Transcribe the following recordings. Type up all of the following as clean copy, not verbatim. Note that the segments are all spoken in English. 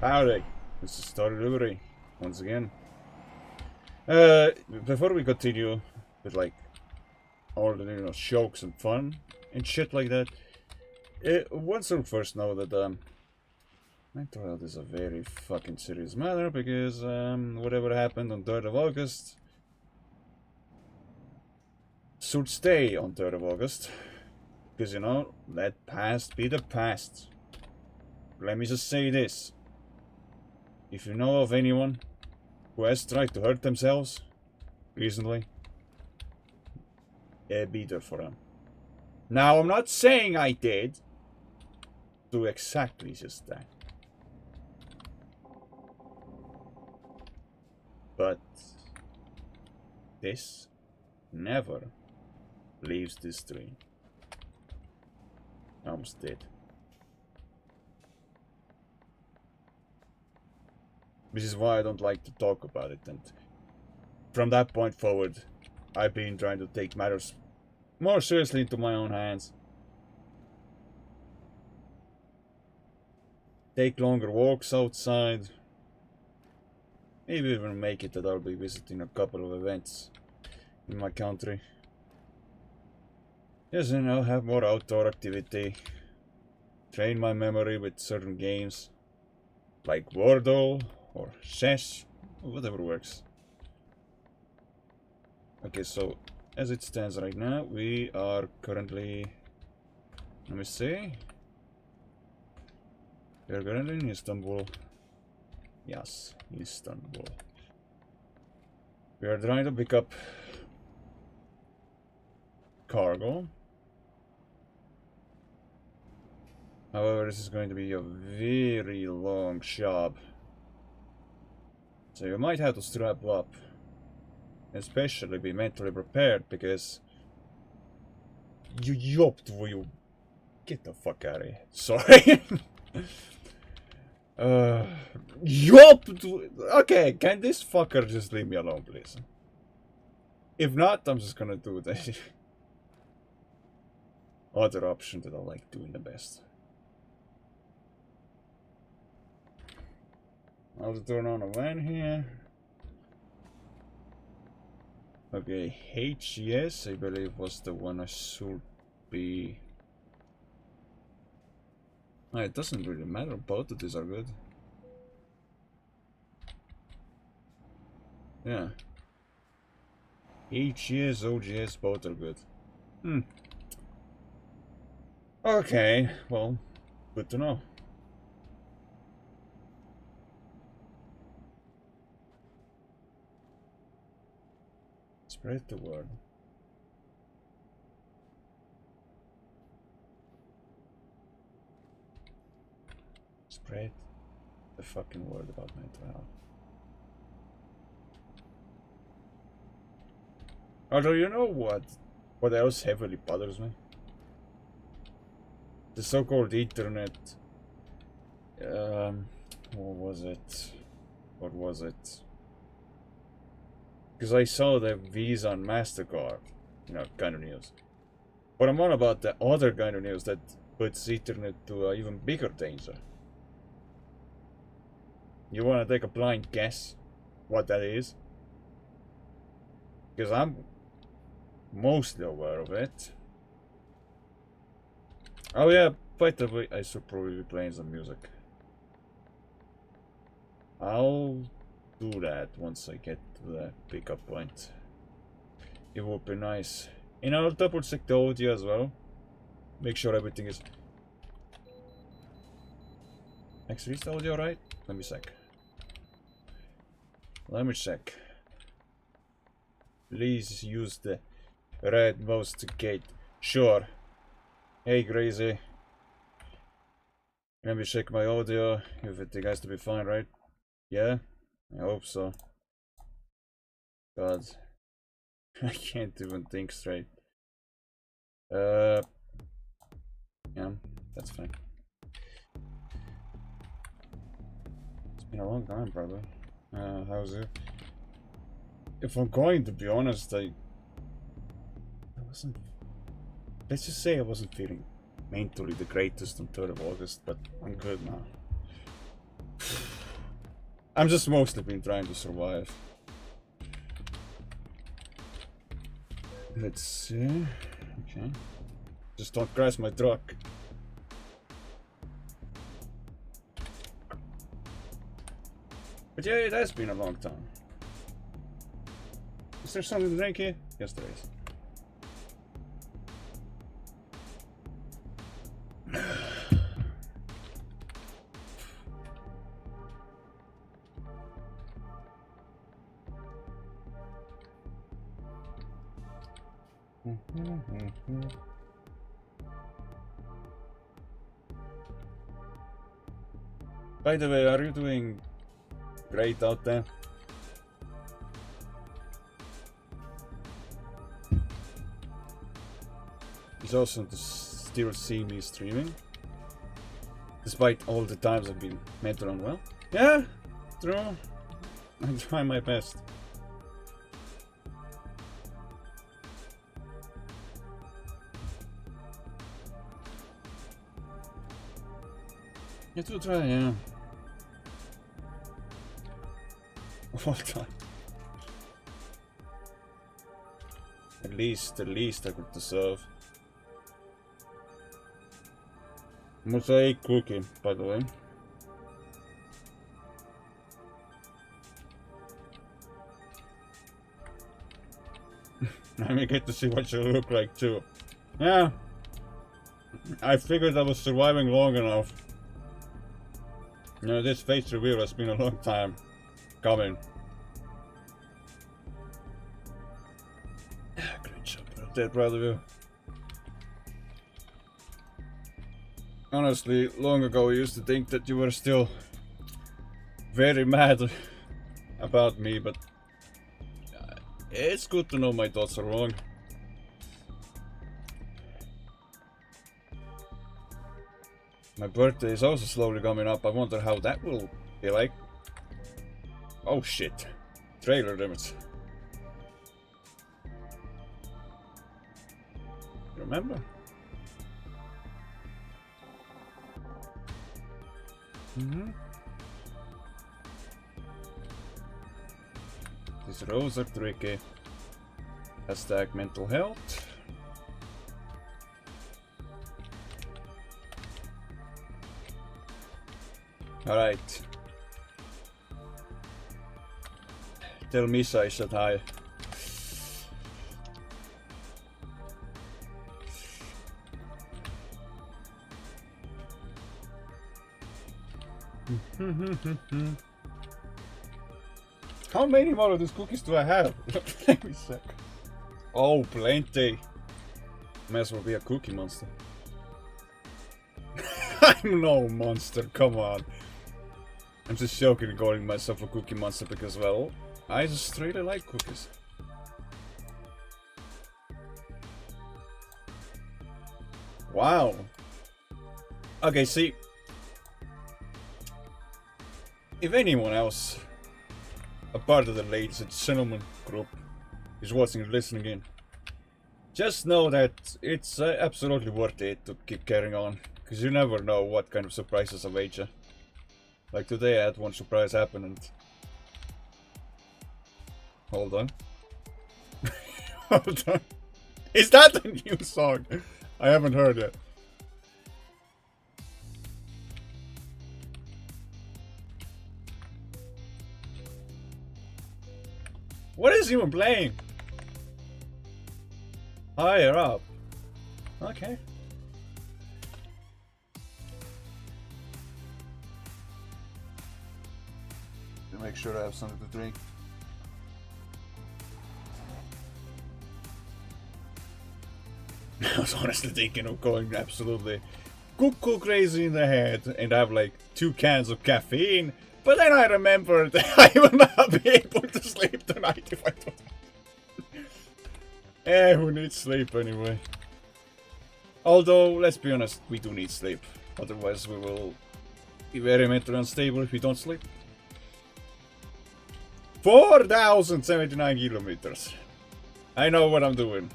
Howdy, this is Star Delivery once again. Before we continue with like all the jokes and fun and shit like that, one should first know that mental health is a very fucking serious matter because whatever happened on 3rd of August should stay on 3rd of August because let past be the past. Let me just say this. If you know of anyone who has tried to hurt themselves recently, be there for them. Now, I'm not saying I did do exactly just that. But this never leaves this tree. I almost did. Which is why I don't like to talk about it, and from that point forward, I've been trying to take matters more seriously into my own hands. Take longer walks outside. Maybe even make it that I'll be visiting a couple of events in my country. Yes, have more outdoor activity. Train my memory with certain games, like Wordle or chess, or whatever works. Okay, so as it stands right now, we are currently, let me see, we are currently in Istanbul. Yes, Istanbul. We are trying to pick up cargo. However, this is going to be a very long job. So you might have to strap up. Especially be mentally prepared because you yopped where you get the fuck out of here. Sorry. Yopped. Okay, can this fucker just leave me alone, please? If not, I'm just gonna do the other option that I like doing the best. I'll turn on a van here. Okay, HES, I believe, was the one I should be. Oh, it doesn't really matter, both of these are good. Yeah. HES, OGS, both are good. Okay, well, good to know. Spread the word. Spread the fucking word about mental health. Although, you know what else heavily bothers me? The so-called internet. What was it? What was it? Because I saw the Visa and MasterCard, kind of news. But I'm on about the other kind of news that puts internet to an even bigger danger. You want to take a blind guess what that is? Because I'm mostly aware of it. Oh yeah, by the way, I should probably be playing some music. I'll do that once I get to the pickup point. It would be nice. And I'll double check the audio as well. Make sure everything is. Actually, is the audio right? Let me check. Let me check. Please use the red mouse to gate. Sure. Hey, Crazy. Let me check my audio. Everything has to be fine, right? Yeah? I hope so. God. I can't even think straight. Yeah, that's fine. It's been a long time, probably. How's it? If I'm going to be honest, I wasn't. Let's just say I wasn't feeling mentally the greatest on 3rd of August, but I'm good now. I'm just mostly been trying to survive. Let's see. Okay. Just don't crash my truck. But yeah, it has been a long time. Is there something to drink here? Yes, there is. By the way, are you doing great out there? It's awesome to still see me streaming, despite all the times I've been mentally unwell. Yeah, true. I try my best. You do try, yeah. All the time. At least I could deserve. Mosaic cookie, by the way. I may get to see what you look like too. Yeah. I figured I was surviving long enough. You know, this face reveal has been a long time coming. Great job out there, proud of you. Honestly, long ago I used to think that you were still very mad about me, but it's good to know my thoughts are wrong. My birthday is also slowly coming up. I wonder how that will be like. Oh shit. Trailer limits. Remember? These rows are tricky. Hashtag mental health. Alright. Tell Misa I said hi. How many more of these cookies do I have? Let me check. Oh, plenty. May as well be a cookie monster. I'm no monster, come on. I'm just joking calling myself a cookie monster because, well, I just really like cookies. Wow. Okay, see. If anyone else, a part of the ladies and gentlemen group, is watching and listening in, just know that it's absolutely worth it to keep carrying on. Because you never know what kind of surprises await you. Like today I had one surprise happen and... Hold on. Hold on. Is that a new song? I haven't heard it. What is even playing? Higher up. Okay. To make sure I have something to drink. I was honestly thinking of going absolutely cuckoo crazy in the head and have like 2 cans of caffeine, but then I remembered I will not be able to sleep tonight if I don't. Who needs sleep anyway? Although, let's be honest, we do need sleep. Otherwise we will be very mentally unstable if we don't sleep. 4,079 kilometers. I know what I'm doing.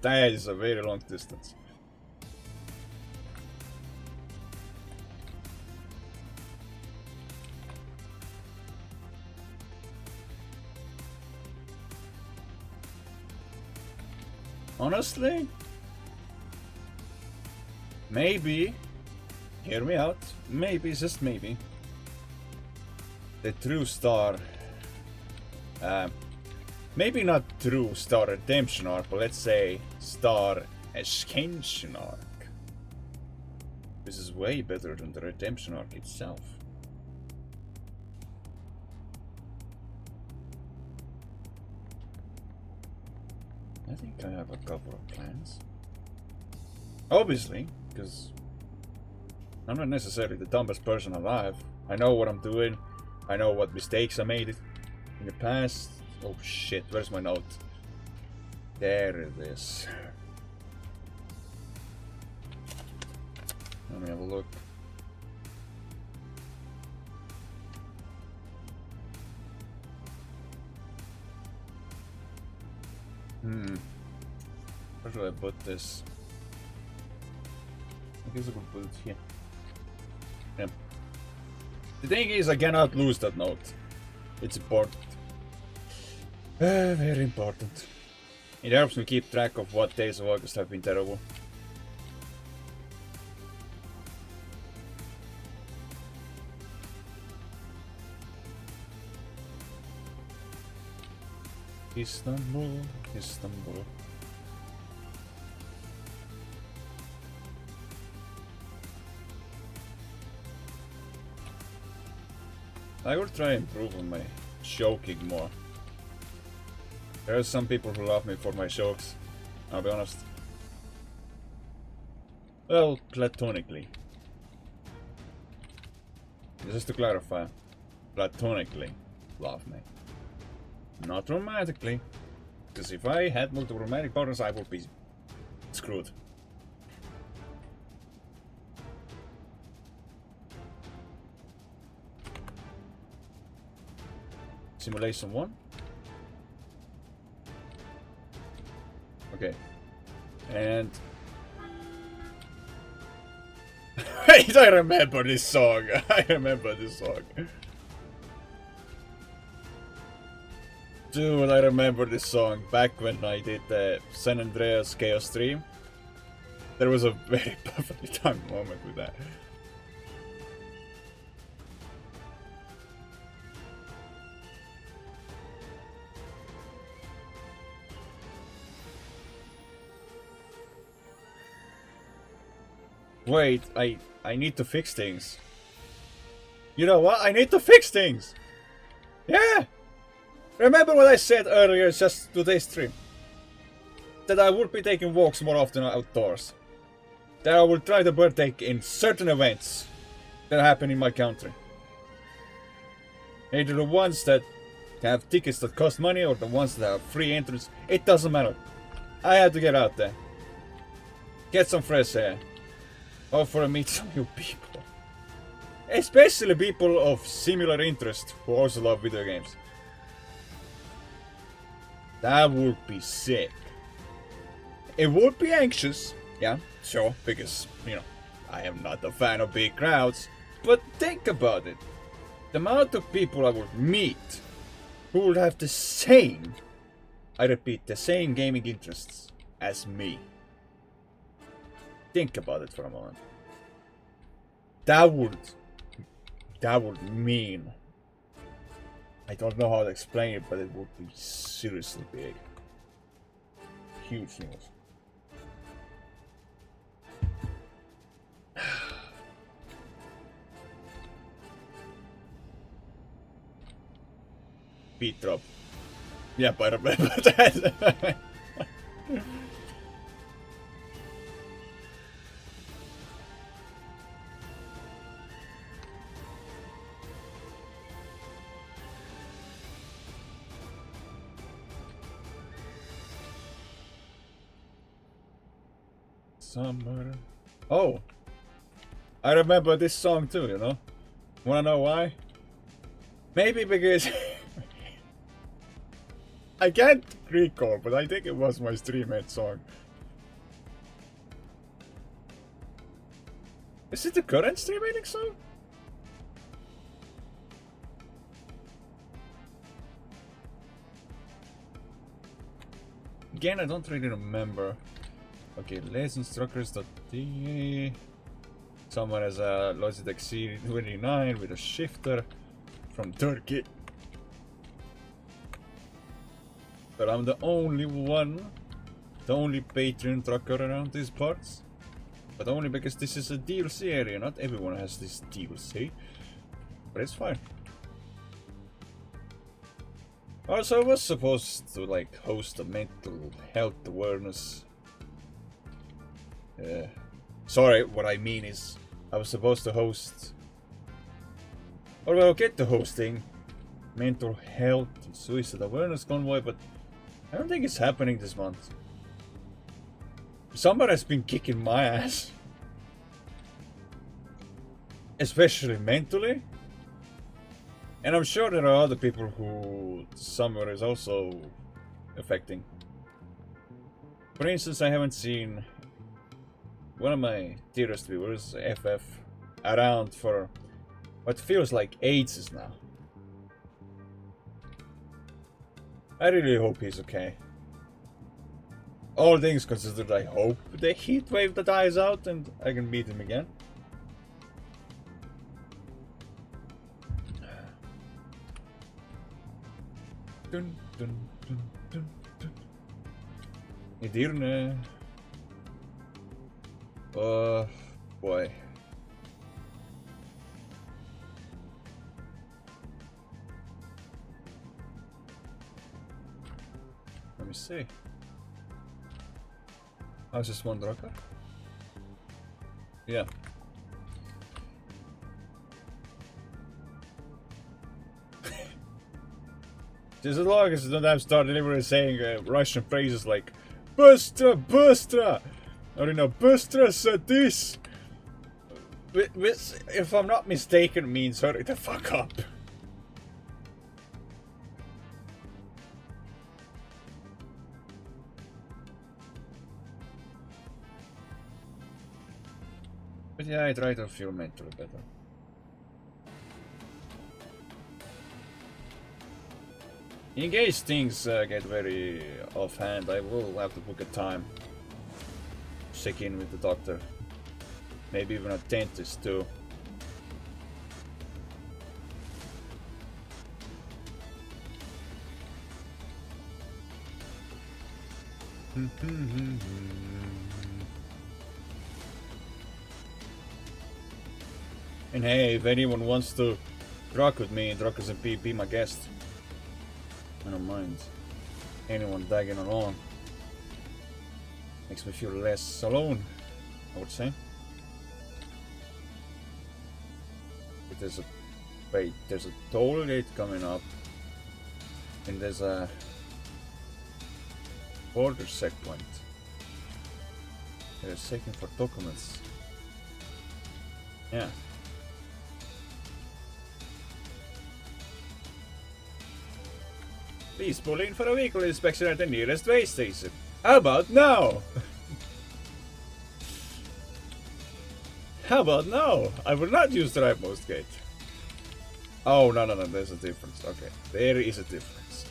That is a very long distance. Honestly, maybe, hear me out, maybe, just maybe, the true star, maybe not true star redemption arc, but let's say star ascension arc. This is way better than the redemption arc itself. I think I have a couple of plans. Obviously, because I'm not necessarily the dumbest person alive. I know what I'm doing. I know what mistakes I made in the past. Oh shit, where's my note? There it is. Let me have a look. Where should I put this? I guess I could put it here. Yeah. The thing is, I cannot lose that note. It's important. Very important. It helps me keep track of what days of August have been terrible. Istanbul, Istanbul. I will try and improve on my joking more. There are some people who love me for my jokes, I'll be honest. Well, platonically. Just to clarify, platonically love me. Not romantically, because if I had multiple romantic partners, I would be screwed. Simulation 1. Okay. And wait, I remember this song. I remember this song. Dude, I remember this song back when I did the San Andreas Chaos stream. There was a very perfectly timed moment with that. Wait, I need to fix things. You know what? I need to fix things! Yeah! Remember what I said earlier, just today's stream? That I would be taking walks more often outdoors. That I will try to partake in certain events that happen in my country. Either the ones that have tickets that cost money or the ones that have free entrance. It doesn't matter. I had to get out there. Get some fresh air. Hopefully meet some new people. Especially people of similar interest who also love video games. That would be sick. It would be anxious, yeah, sure, because, you know, I am not a fan of big crowds. But think about it. The amount of people I would meet who would have the same, I repeat, the same gaming interests as me. Think about it for a moment. That would mean, I don't know how to explain it, but it would be seriously big. Huge news. Beat drop. Yep, I remember that. Summer. Oh, I remember this song too, you know? Wanna know why? Maybe because I can't recall, but I think it was my streammate song. Is it the current streammate song? Again, I don't really remember. Okay, legendstruckers.de. Someone has a Logitech C29 with a shifter from Turkey. But I'm the only one, the only Patreon trucker around these parts. But only because this is a DLC area, not everyone has this DLC. But it's fine. Also, I was supposed to like host a mental health awareness. Sorry, what I mean is I was supposed to host, or I'll get to hosting mental health and suicide awareness convoy, but I don't think it's happening this month. Somebody has been kicking my ass. Especially mentally. And I'm sure there are other people who summer is also affecting. For instance, I haven't seen one of my dearest viewers, FF, around for what feels like ages now. I really hope he's okay. All things considered, I hope the heat wave that dies out and I can meet him again. Dun, dun, dun, dun, dun. Edirne. Oh boy. Let me see. Oh, it's just one drucker? Yeah. Just as long as you don't have to start deliberately saying Russian phrases like Bystra, Bystra! Or you know, Bystra said this! Which, if I'm not mistaken, means hurry the fuck up. But yeah, I try to feel mentally better. In case things get very offhand, I will have to book a time. Check in with the doctor. Maybe even a dentist too. And hey, if anyone wants to rock with me in Druckers and P, be my guest. I don't mind. Anyone tagging along. Makes me feel less alone, I would say. But there's a toll gate coming up. And there's a border checkpoint. They're checking for documents. Yeah. Please pull in for a vehicle inspection at the nearest way station. How about now? How about now? I will not use the rightmost gate. Oh, no, there's a difference. Okay, there is a difference.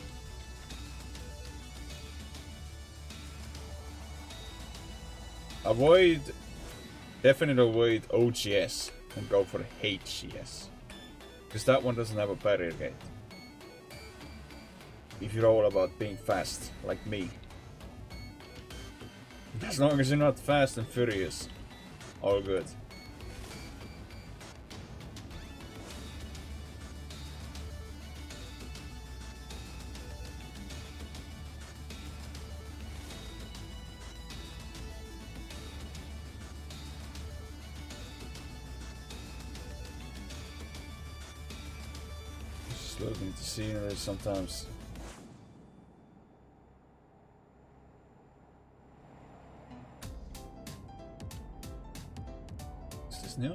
Definitely avoid OGS and go for HGS. Because that one doesn't have a barrier gate. If you're all about being fast, like me. As long as you're not fast and furious, all good. Just looking to see sometimes. New?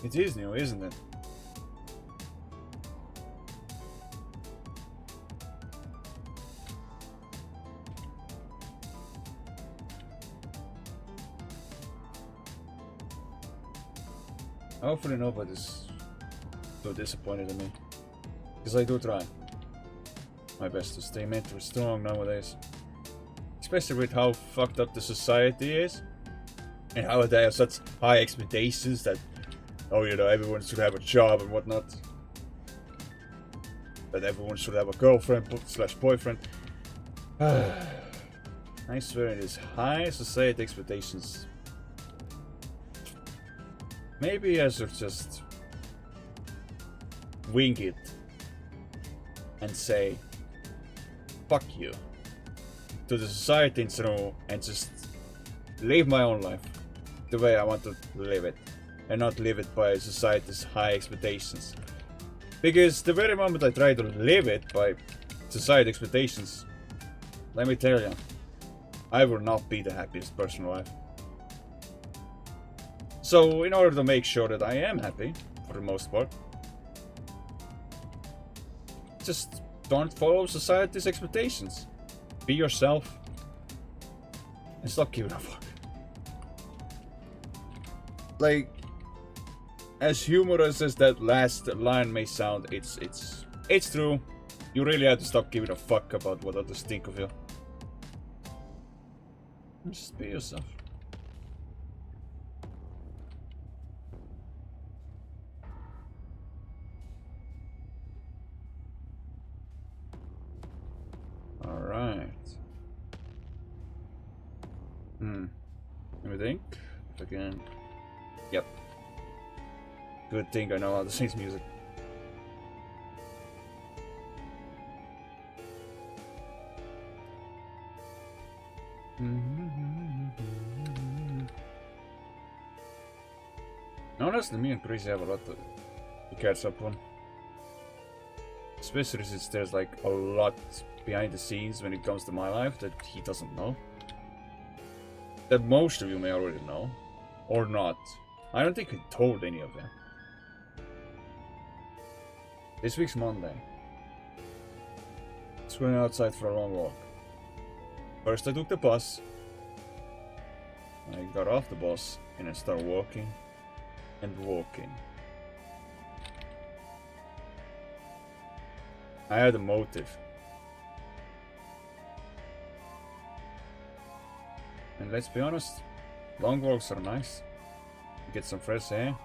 It is new, isn't it? Hopefully nobody's so disappointed in me. Because I do try my best to stay mentally strong nowadays. Especially with how fucked up the society is. And how they have such high expectations that, oh, you know, everyone should have a job and whatnot. That everyone should have a girlfriend slash boyfriend. I swear these high society expectations. Maybe I should just wing it and say fuck you to the society in general and just live my own life the way I want to live it and not live it by society's high expectations. Because the very moment I try to live it by society expectations, let me tell you, I will not be the happiest person alive. So, in order to make sure that I am happy, for the most part, just don't follow society's expectations. Be yourself. And stop giving a fuck. Like, as humorous as that last line may sound, it's true. You really have to stop giving a fuck about what others think of you. Just be yourself. Alright. Let me think. If I can. Yep. Good thing I know how to sing music. Honestly, me and Chris have a lot to catch up on. Especially since there's like a lot behind the scenes when it comes to my life that he doesn't know. That most of you may already know. Or not. I don't think he told any of them. This week's Monday. Just going outside for a long walk. First I took the bus. I got off the bus and I started walking and walking. I had a motive. And let's be honest, long walks are nice. You get some fresh air.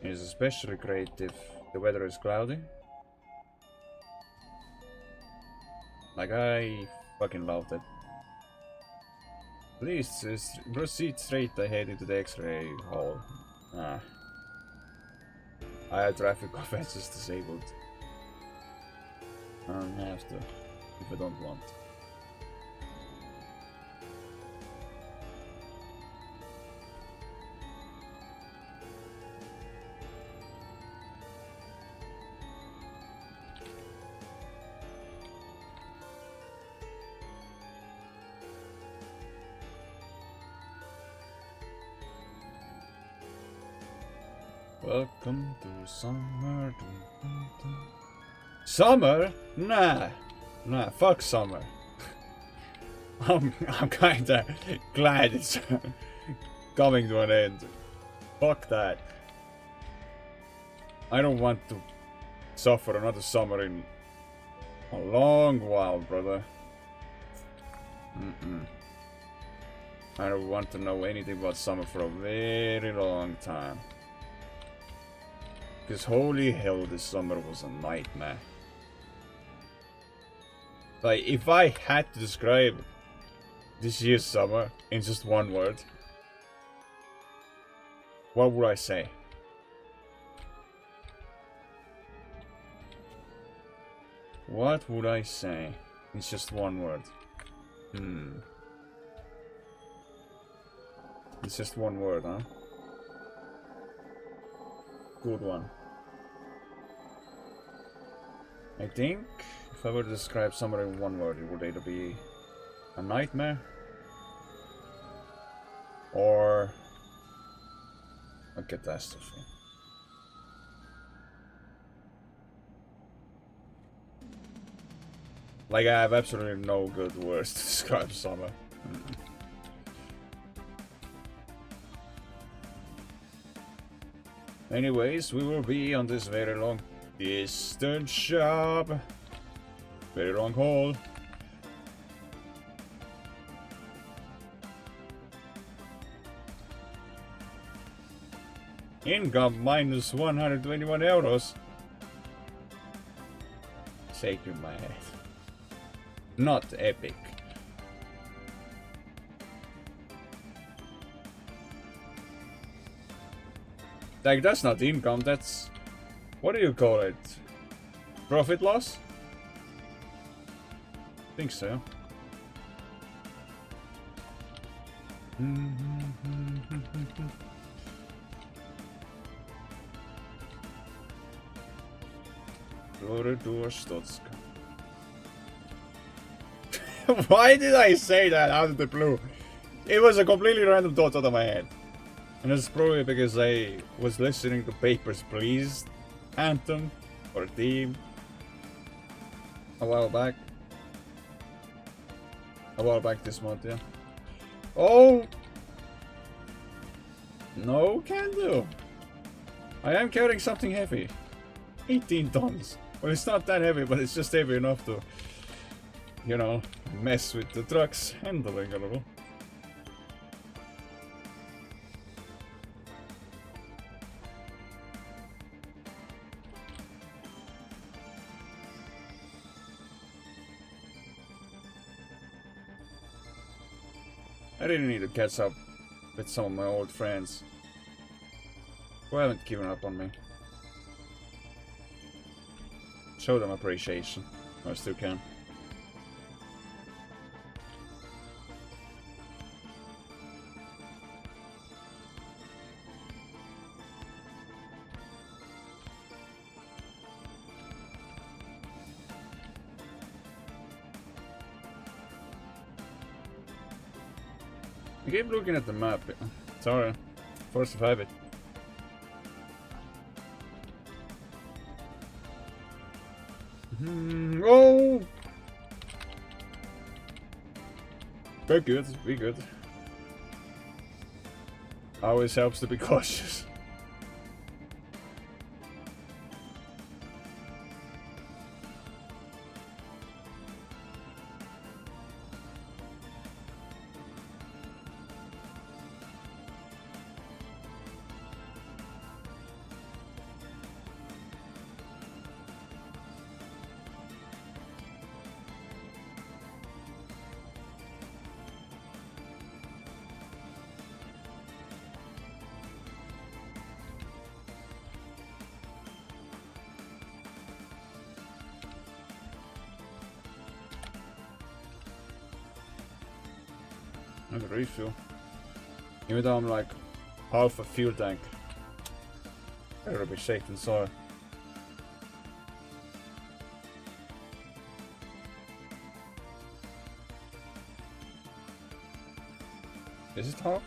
It is especially great if the weather is cloudy. Like, I fucking love that. Please, proceed straight ahead into the X-ray hall. Ah. I had traffic offenses disabled. I don't have to, if I don't want. Welcome to summer. Summer? Nah, fuck summer. I'm kinda glad it's coming to an end. Fuck that. I don't want to suffer another summer in a long while, brother. I don't want to know anything about summer for a very long time. Because holy hell, this summer was a nightmare. Like, if I had to describe this year's summer in just one word, what would I say? What would I say? It's just one word. It's just one word, huh? Good one. I think if I were to describe summer in one word, it would either be a nightmare or a catastrophe. Like, I have absolutely no good words to describe summer. Anyways, we will be on this very long distance job. Very long haul. Income minus 121 euros. Shaking my head. Not epic. Like, that's not income, that's... What do you call it? Profit loss? I think so. Why did I say that out of the blue? It was a completely random thought out of my head. And it's probably because I was listening to Papers, Please anthem or theme a while back. A while back this month, yeah. Oh! No can do. I am carrying something heavy. 18 tons. Well, it's not that heavy, but it's just heavy enough to, you know, mess with the truck's handling a little. I really need to catch up with some of my old friends who haven't given up on me. Show them appreciation. I still can. I keep looking at the map. Sorry. Force of habit. Oh! We're good, we're good. Always helps to be cautious. I have a refuel. Even though I'm like half a fuel tank. Better be safe than sorry. Is it half?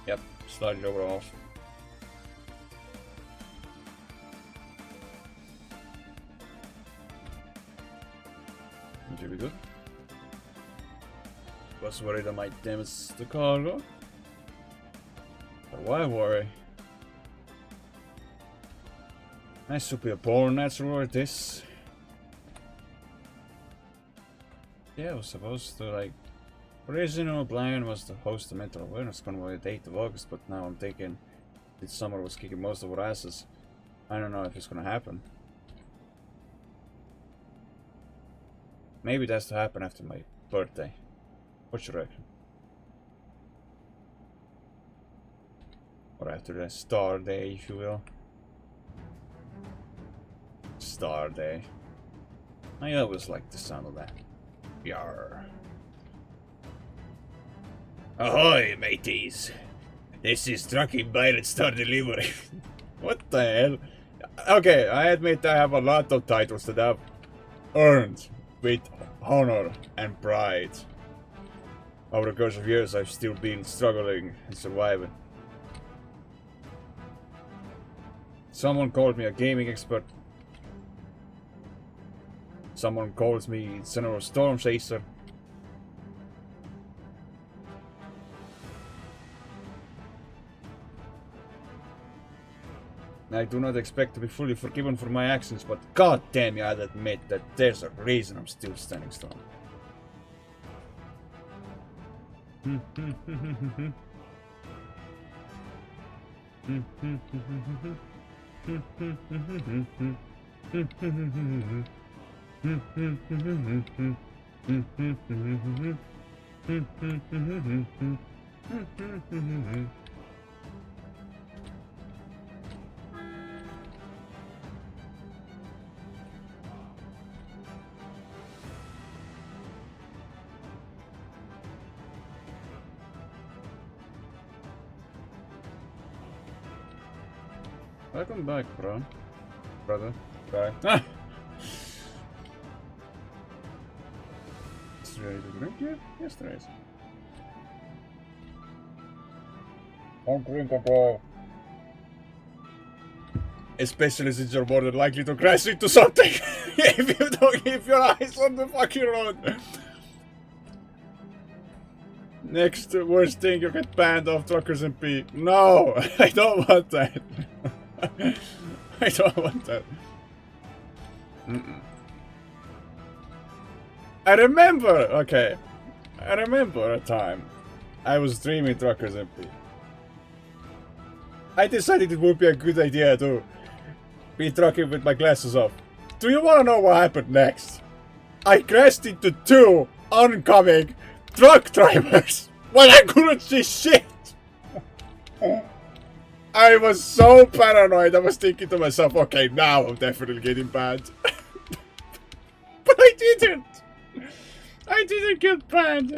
Yep, slide it over half. That should be good. Was worried I might damage the cargo. But why worry? Nice to be a born natural at this. Yeah, I was supposed to like... Original plan was to host the mental awareness convoy the 8th of August, but now I'm thinking this summer was kicking most of our asses. I don't know if it's gonna happen. Maybe that's to happen after my birthday. What you reckon? Or after the Star Day, if you will. Star Day. I always like the sound of that. Yarr. Ahoy, mateys! This is Trucking Pirate Star Delivery. What the hell? Okay, I admit I have a lot of titles that I've earned with honor and pride. Over the course of years, I've still been struggling and surviving. Someone called me a gaming expert. Someone calls me General Storm Chaser. I do not expect to be fully forgiven for my actions, but god damn, I'd admit that there's a reason I'm still standing strong. Welcome back, bro. Brother. Guy. Ah! Is ready to drink yet? Yes, there is. Undrinkable. Especially since you're more than likely to crash into something if you don't keep your eyes on the fucking road. Next worst thing, you get banned off Truckers MP. No, I don't want that. I don't want that. I remember, okay. I remember a time I was streaming Truckers MP. I decided it would be a good idea to be trucking with my glasses off. Do you want to know what happened next? I crashed into 2 oncoming truck drivers when I couldn't see shit. I was so paranoid. I was thinking to myself, okay, now I'm definitely getting banned. But I didn't. I didn't get banned.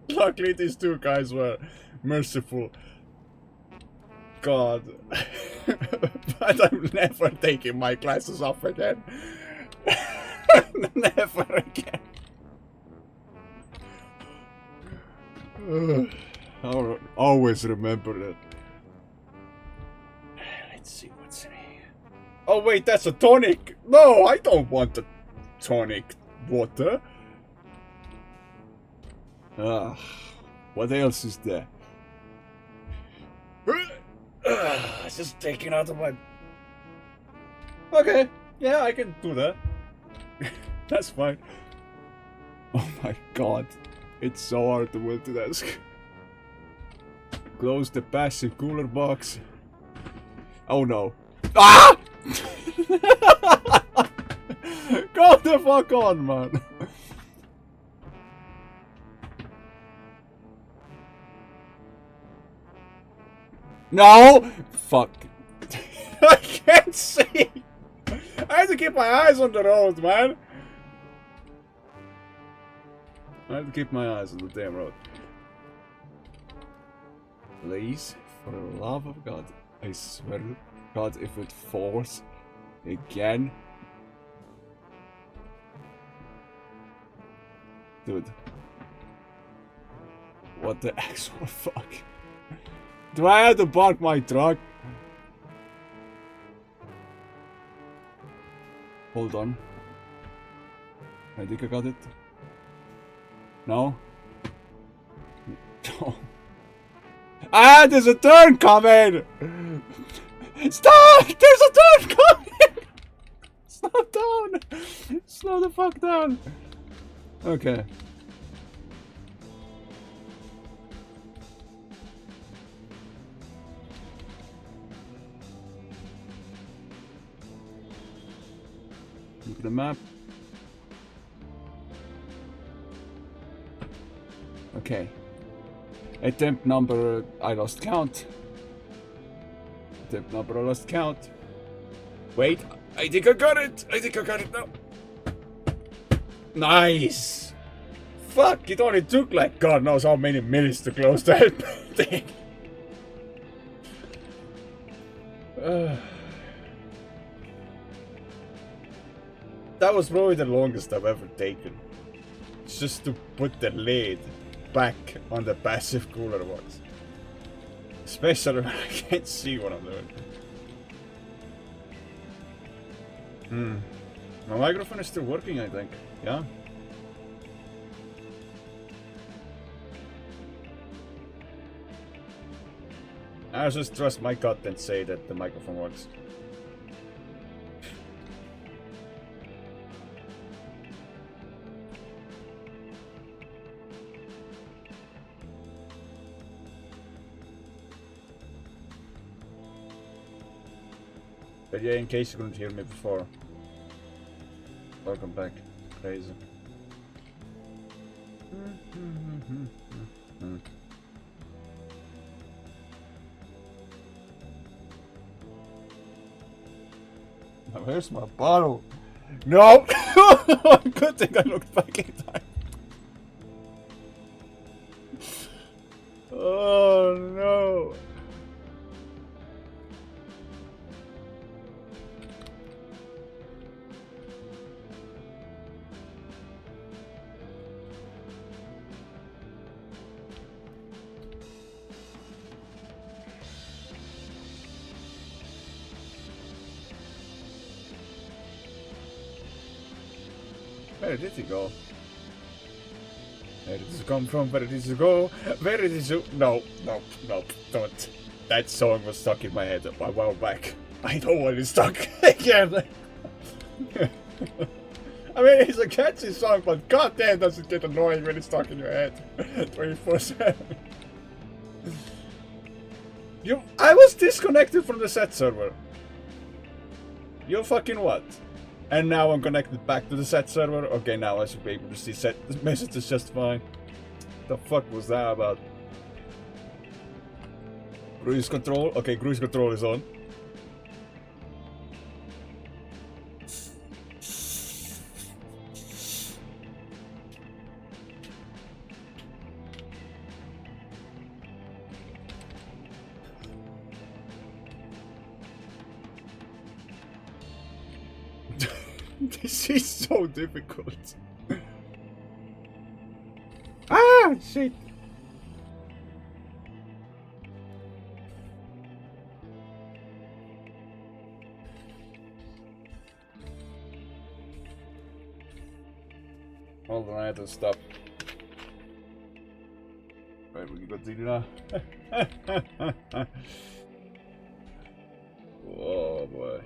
Luckily, these 2 guys were merciful. God. But I'm never taking my glasses off again. Never again. I'll always remember that. Let's see what's in here. Oh wait, that's a tonic. No, I don't want the tonic water. What else is there? Just taking out of my... Okay, yeah, I can do that. That's fine. Oh my god. It's so hard to multitask. Close the passive cooler box. Oh no. Ah! Go the fuck on, man. No! Fuck. I can't see! I have to keep my eyes on the road, man. I have to keep my eyes on the damn road. Please, for the love of God, I swear to God, if it falls again. Dude. What the actual fuck? Do I have to park my truck? Hold on. I think I got it. No? No. Ah, there's a turn coming! Stop! There's a turn coming! Slow down! Slow the fuck down! Okay. Look at the map. Okay. Attempt number, I lost count. Attempt number, I lost count. Wait, I think I got it! I think I got it now. Nice! Fuck, it only took like God knows how many minutes to close that thing. That was probably the longest I've ever taken. It's just to put the lid back on the passive cooler box. Especially when I can't see what I'm doing. My microphone is still working, I think. Yeah. I just trust my gut and say that the microphone works. But yeah, in case you couldn't hear me before, welcome back. Crazy. Now where's my bottle? No! Good thing I looked back in time. Oh no! Where did he go? Where did he come from? Where did he go? Where did he go? No, no, no, don't. That song was stuck in my head a while back. I don't want it stuck again. I mean, it's a catchy song, but goddamn does it get annoying when it's stuck in your head 24/7. I was disconnected from the set server. You fucking what? And now I'm connected back to the set server. Okay, now I should be able to see set messages just fine. The fuck was that about? Cruise control? Okay, cruise control is on. This is so difficult. Ah, shit. Hold on, I had to stop. Right, we can continue now. Oh boy.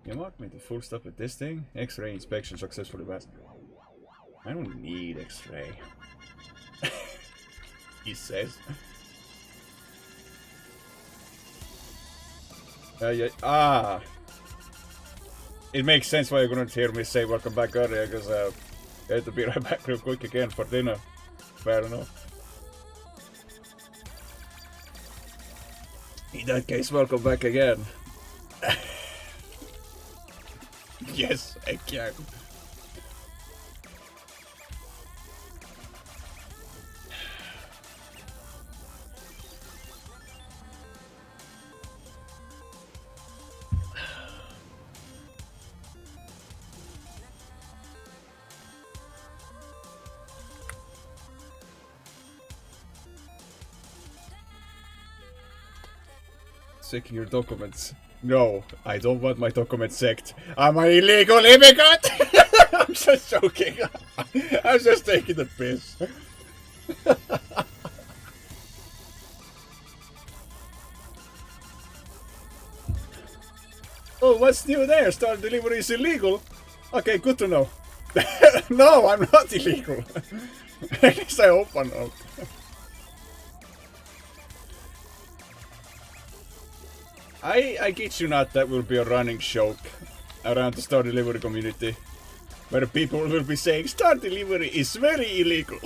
You marked me to full stop with this thing? X-ray inspection successfully passed. I don't need X-ray. He says. Yeah. Ah! It makes sense why you couldn't hear me say welcome back earlier, because I had to be right back real quick again for dinner. Fair enough. In that case, welcome back again. Yes, I can. Checking your documents. No, I don't want my documents checked. I'm an illegal immigrant! I'm just joking. I'm just taking the piss. Oh, what's new there? Star delivery is illegal? Okay, good to know. No, I'm not illegal. I guess I hope I'm not. I kid you not, that will be a running joke around the Star Delivery community, where people will be saying Star Delivery is very illegal.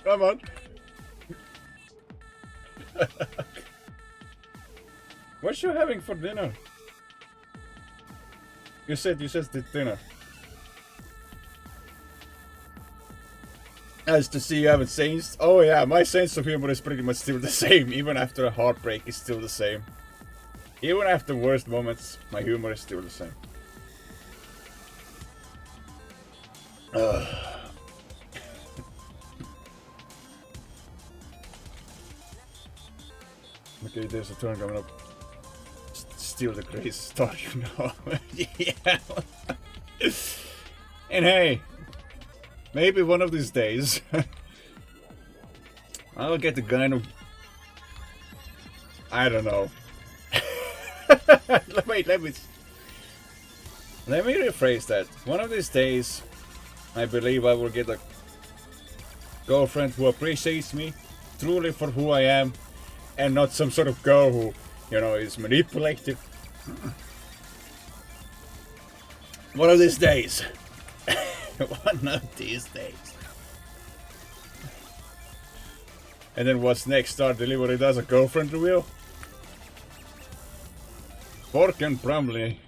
Come on. What you having for dinner? You said dinner. As to see you haven't changed. Oh yeah, my sense of humor is pretty much still the same. Even after a heartbreak, it's still the same. Even after worst moments, my humor is still the same. Okay, there's a turn coming up. Steal the crazy star, you know. Yeah. And hey, Maybe one of these days I'll get the guy who... I don't know. Wait, let me rephrase that. One of these days, I believe I will get a girlfriend who appreciates me truly for who I am, and not some sort of girl who, you know, is manipulative. One of these days. One of these days. And then what's next? Star Delivery does a girlfriend reveal? Pork and Brumley.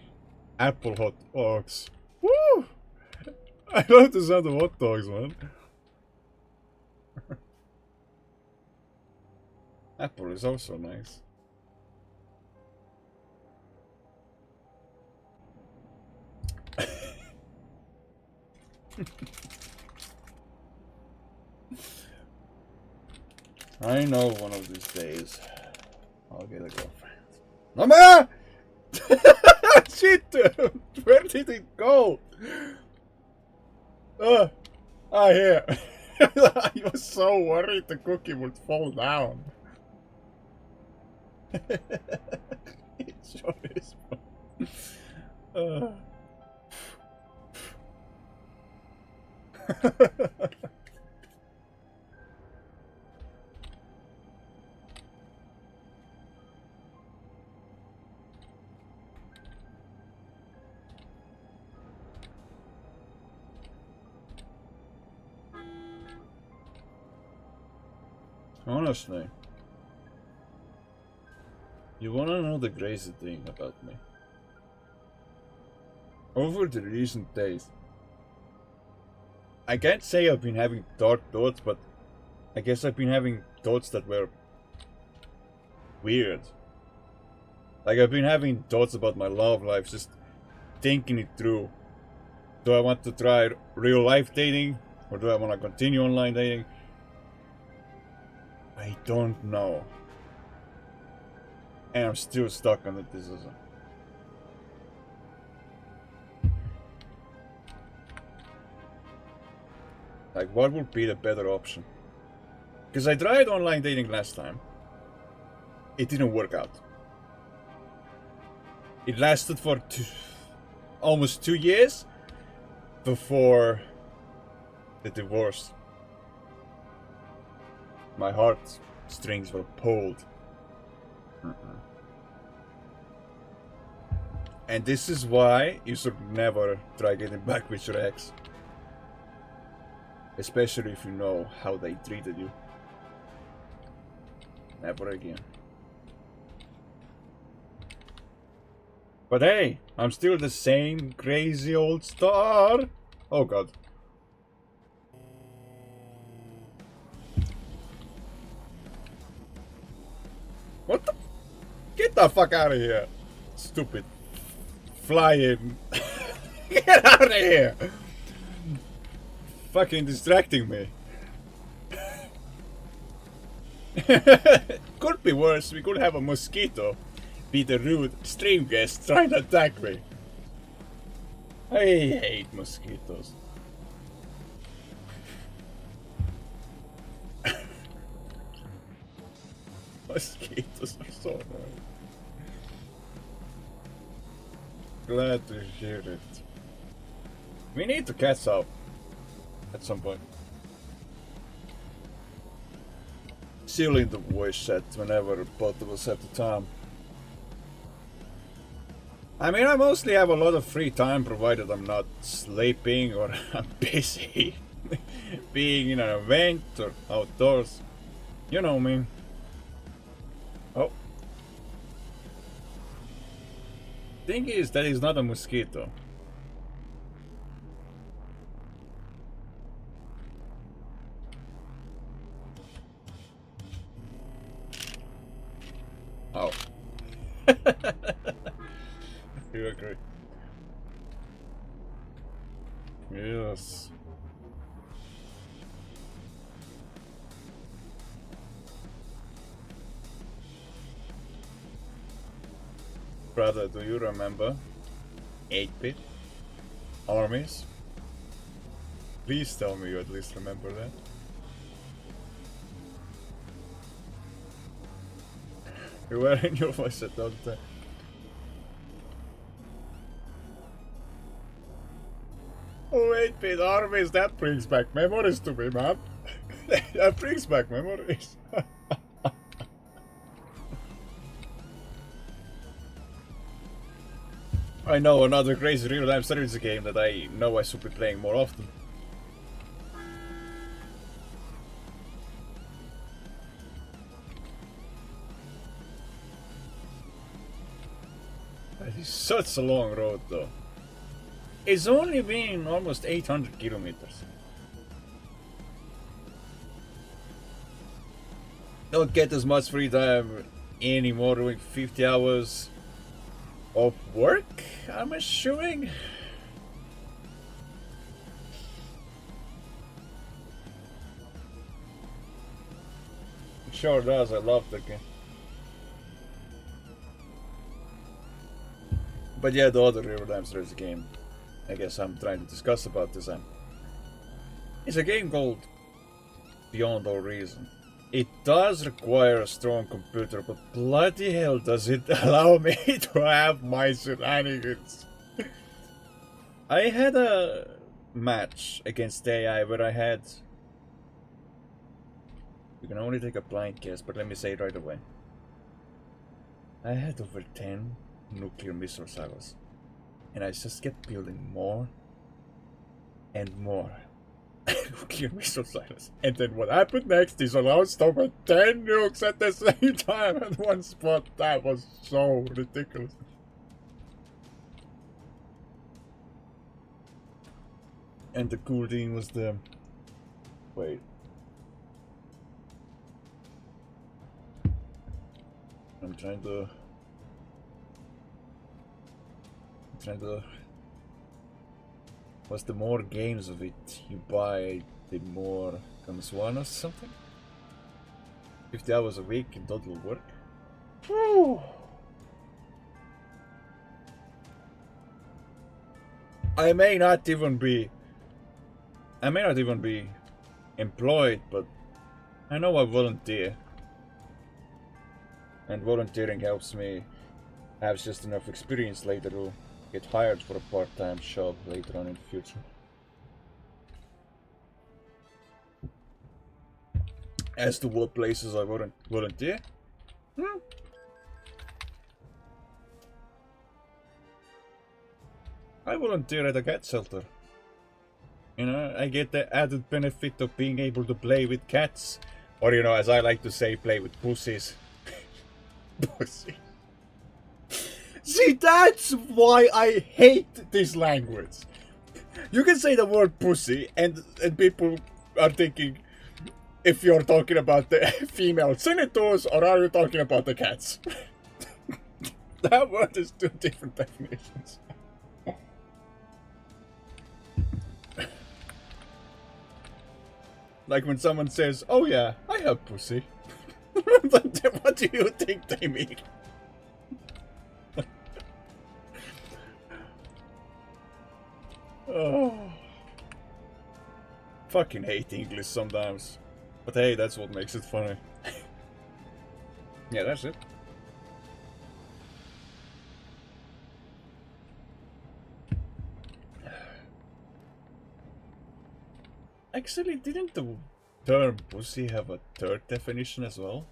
Apple hot dogs. Woo! I love the sound of hot dogs, man. Apple is also nice. I know one of these days I'll get a girlfriend. Mama! Shit! Where did it go? Here. I was so worried the cookie would fall down. It sure is. Honestly, you wanna know the crazy thing about me? Over the recent days, I can't say I've been having dark thoughts, but I guess I've been having thoughts that were weird. Like, I've been having thoughts about my love life, just thinking it through. Do I want to try real life dating, or do I want to continue online dating? I don't know. And I'm still stuck on the decision. Like, what would be the better option? Because I tried online dating last time. It didn't work out. It lasted for almost 2 years before the divorce. My heart strings were pulled. And this is why you should never try getting back with your ex. Especially if you know how they treated you. Never again. But hey, I'm still the same crazy old star. Oh god. What the? Get the fuck out of here. Stupid. Flying. Get out of here. Fucking distracting me. Could be worse. We could have a mosquito be the rude stream guest trying to attack me. I hate mosquitoes. Mosquitoes are so annoying. Glad to hear it. We need to catch up at some point. Sealing the voice chat whenever both of us have the time. I mean, I mostly have a lot of free time provided I'm not sleeping or I'm busy being in an event or outdoors. You know me. Oh. Thing is, that is not a mosquito. Oh. You agree? Yes. Brother, do you remember 8-bit armies? Please tell me you at least remember that. You were in your voice at all the time. Oh wait, Pete, always that brings back memories to me, man. That brings back memories. I know another crazy real-time strategy game that I know I should be playing more often. That is such a long road though. It's only been almost 800 kilometers. Don't get as much free time anymore doing 50 hours of work, I'm assuming. It sure does, I love the game. But yeah, the other real-time strategy game I guess I'm trying to discuss about this it's a game called Beyond All Reason. It does require a strong computer, but bloody hell does it allow me to have my shenanigans. I had a match against AI where I had... You can only take a blind guess, but let me say it right away. I had over 10 nuclear missile silos. And I just kept building more and more nuclear missile silos. And then what happened next is I launched over 10 nukes at the same time at one spot. That was so ridiculous. And the cool thing was the... Wait. I'm trying to... Was the more games of it you buy, the more comes one or something? 50 hours a week in total work? Whew. I may not even be employed, but I know I volunteer. And volunteering helps me have just enough experience later to get hired for a part-time job later on in the future. As to what places I volunteer? I volunteer at a cat shelter. You know, I get the added benefit of being able to play with cats. Or, you know, as I like to say, play with pussies. Pussy. See, that's why I hate this language. You can say the word pussy and people are thinking if you're talking about the female senators or are you talking about the cats. That word is two different definitions. Like when someone says, oh yeah, I have pussy. What do you think they mean? Oh. Fucking hate English sometimes. But hey, that's what makes it funny. Yeah, that's it. Actually, didn't the term pussy have a third definition as well?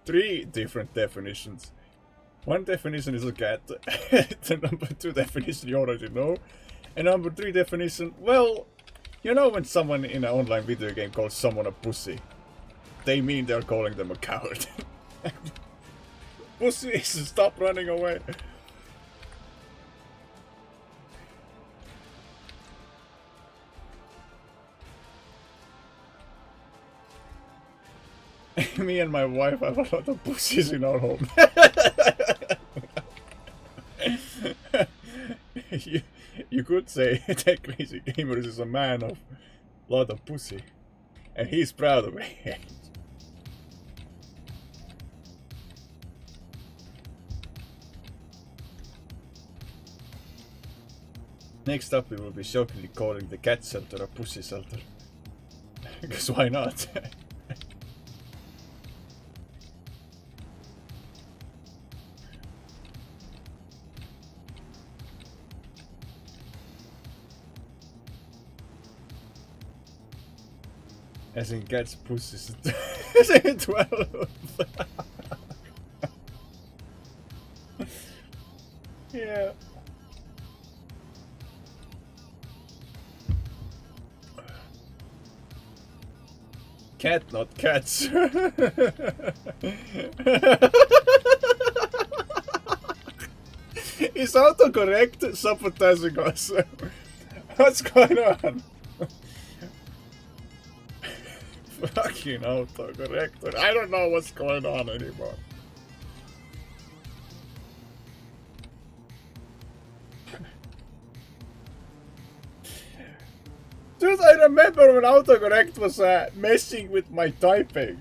3 different definitions. One definition is a cat, the number 2 definition you already know, and number 3 definition, well, you know when someone in an online video game calls someone a pussy, they mean they're calling them a coward. Pussy, stop running away. Me and my wife have a lot of pussies in our home. you could say that Crazy Gamers is a man of a lot of pussy. And he's proud of it. Next up, we will be shockingly calling the cat shelter a pussy shelter. Because why not? As in cats, pussies. 12. Yeah. Cat, not cats. Is autocorrect sabotaging us? What's going on? Fucking autocorrector. I don't know what's going on anymore. Dude, I remember when autocorrect was messing with my typing.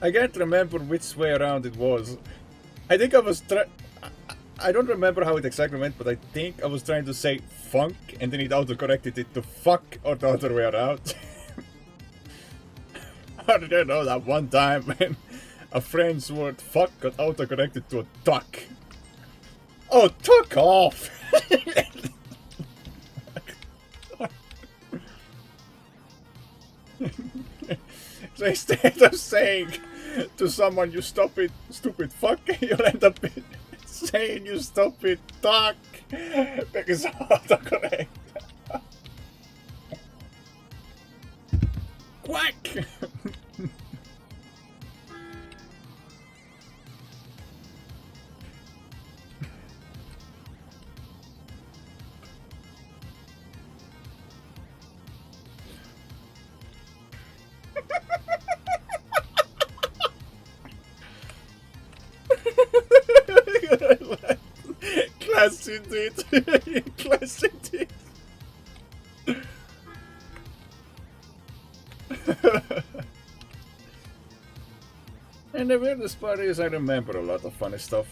I can't remember which way around it was. I think I was I don't remember how it exactly went, but I think I was trying to say funk and then it autocorrected it to fuck or the other way around. I don't know that one time when a friend's word fuck got autocorrected to a duck. Oh, tuck off! So instead of saying to someone you stupid fuck, you'll end up saying you stupid duck because of autocorrect. Quack! Class indeed. Class indeed. And the weirdest part is I remember a lot of funny stuff.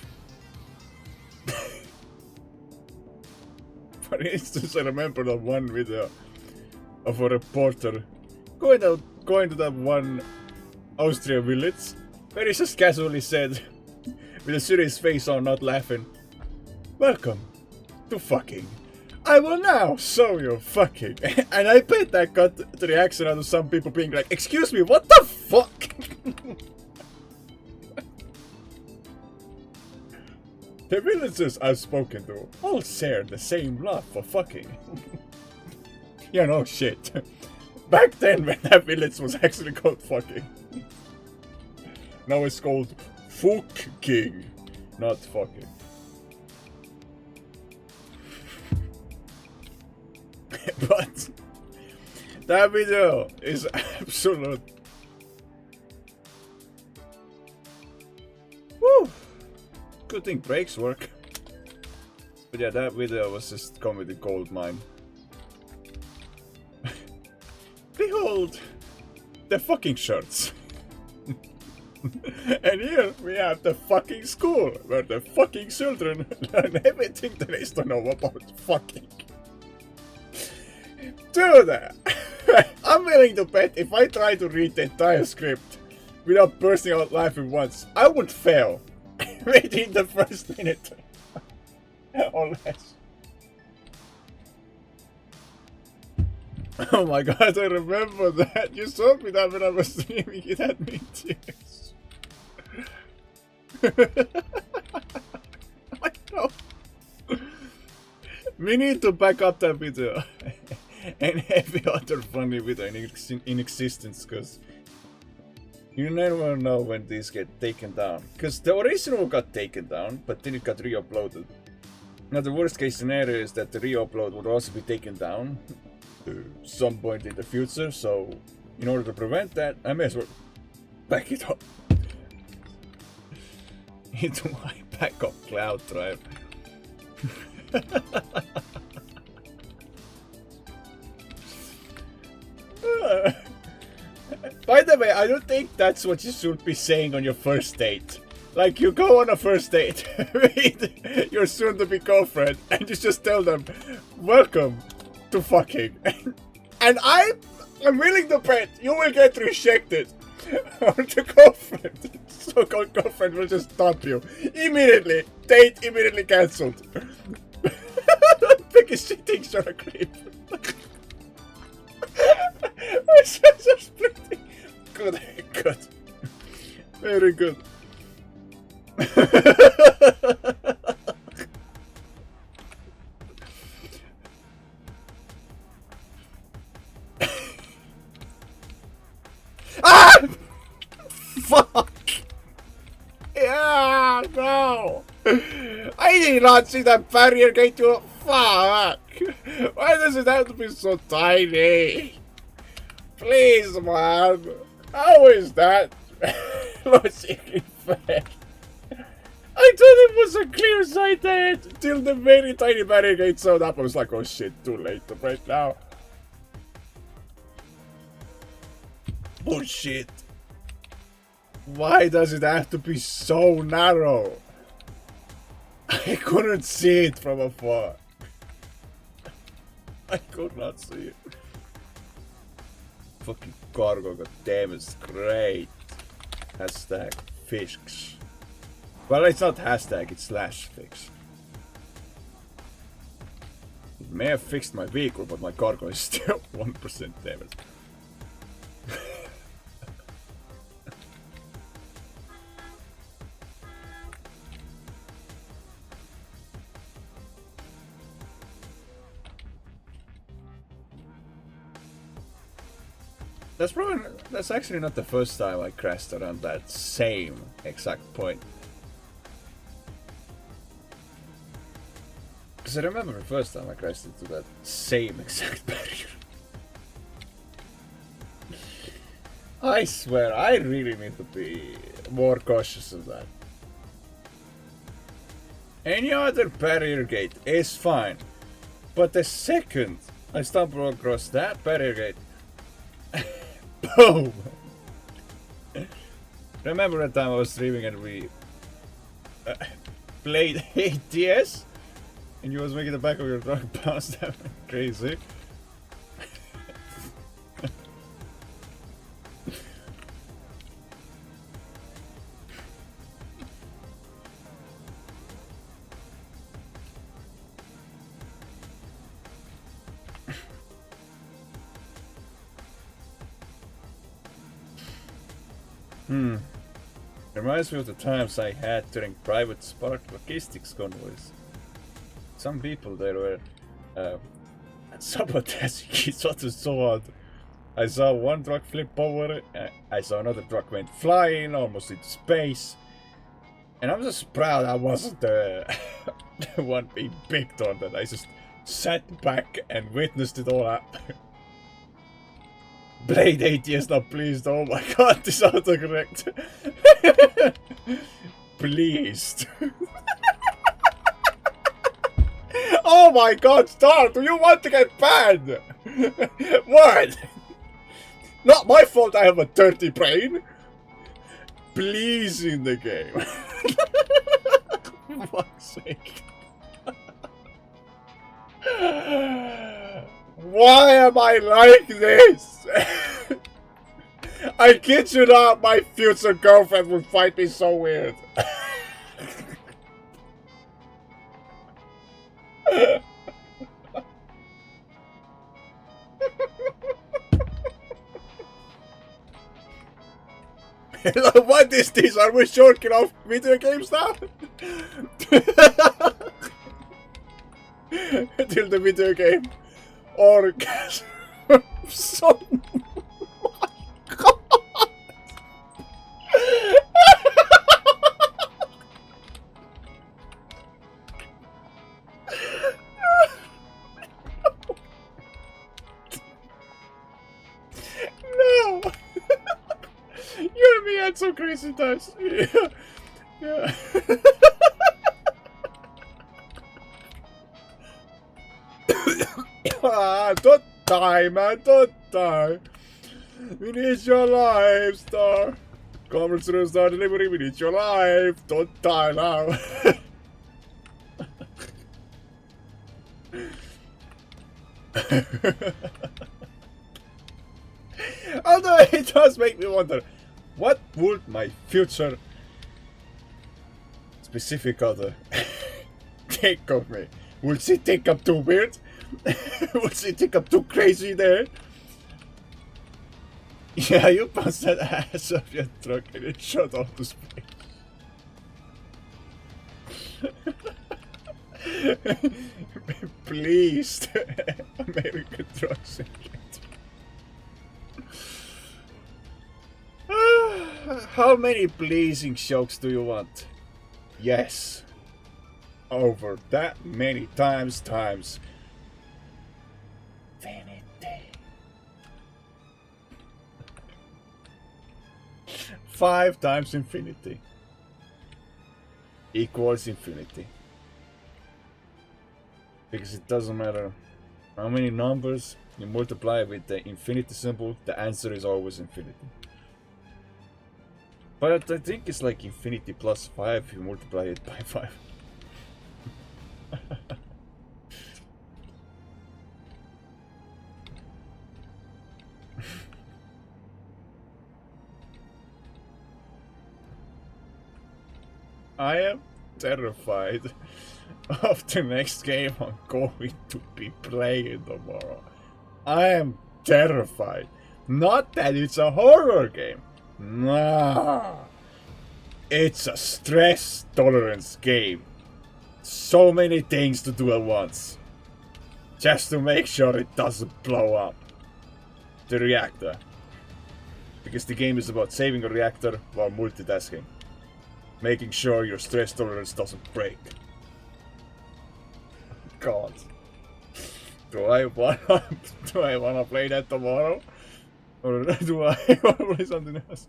For instance, I remember that one video of a reporter going to that one Austria village where he just casually said, with a serious face on, not laughing, "Welcome to fucking. I will now show you fucking." And I bet that got the reaction out of some people being like, "Excuse me, what the fuck?" The villagers I've spoken to all share the same love for fucking. You know, shit. Back then when that village was actually called fucking. Now it's called fucking, not fucking. But that video is absolute. Woo! Good thing brakes work. But yeah, that video was just comedy gold mine. Behold the fucking shirts. And here we have the fucking school where the fucking children learn everything there is to know about fucking. Dude, I'm willing to bet if I try to read the entire script without bursting out laughing once, I would fail within the first minute or less. Oh my god, I remember that. You showed me that when I was streaming. It had me in tears. I know. We need to back up that video and every other funny video in existence, because you never know when these get taken down. Because the original got taken down, but then it got re-uploaded. Now the worst case scenario is that the re-upload would also be taken down some point in the future, so in order to prevent that, I may as well back it up into my backup cloud drive. By the way, I don't think that's what you should be saying on your first date. Like, you go on a first date with your soon-to-be girlfriend, and you just tell them, welcome to fucking. And I'm willing to bet you will get rejected. Or the girlfriend, so-called girlfriend, will just dump you. Immediately. Date immediately cancelled. Because she thinks you're a creep. So splitting. Good, good. Very good. Ah! Fuck! Yeah, no! I did not see that barrier gate to fuck! Why does it have to be so tiny? Please, man! How is that logically fair? I thought it was a clear sight ahead till the very tiny barrier gate showed up. I was like, oh shit, too late to break now. Oh shit. Why does it have to be so narrow? I couldn't see it from afar. I could not see it. Fucking cargo, goddamn, it's great. Hashtag fix. Well, it's not hashtag, it's slash fix. It may have fixed my vehicle, but my cargo is still 1% damage. That's actually not the first time I crashed around that same exact point. Because I remember the first time I crashed into that same exact barrier. I swear, I really need to be more cautious of that. Any other barrier gate is fine, but the second I stumble across that barrier gate, boom! Remember that time I was streaming and we played ATS? And you was making the back of your truck bounce down crazy. Reminds me of the times I had during private sparked logistics convoys. Some people there were sabotaging each other so hard. I saw one truck flip over, I saw another truck went flying almost into space. And I'm just proud I wasn't the one being picked on, that I just sat back and witnessed it all happen. Blade ATS not pleased. Oh my god, this autocorrect. Pleased. Oh my god, Star, do you want to get banned? What? Not my fault I have a dirty brain. Please in the game. For fuck's sake. Why am I like this? I kid you not, my future girlfriend would find me so weird. What is this? Are we shorting off video games now? Till the video game orgasm. So my god. No. You and me had some crazy times. Yeah. Yeah. Don't die, man, don't die. We need your life, Star. Comrade through Star Delivery, we need your life. Don't die now. Although it does make me wonder, what would my future specific other think of me? Would she think I'm too weird? Would she think I'm too crazy there? Yeah, you bust that ass off your truck and it shot off to space. Please, American truck simulator. How many pleasing jokes do you want? Yes. Over that many times. Vanity. 5 times infinity equals infinity. Because it doesn't matter how many numbers you multiply with the infinity symbol, the answer is always infinity. But I think it's like infinity plus 5 if you multiply it by 5. I am terrified of the next game I'm going to be playing tomorrow. I am terrified. Not that it's a horror game. Nah. It's a stress tolerance game. So many things to do at once. Just to make sure it doesn't blow up the reactor. Because the game is about saving a reactor while multitasking. Making sure your stress tolerance doesn't break. God. Do I wanna play that tomorrow? Or do I wanna play something else?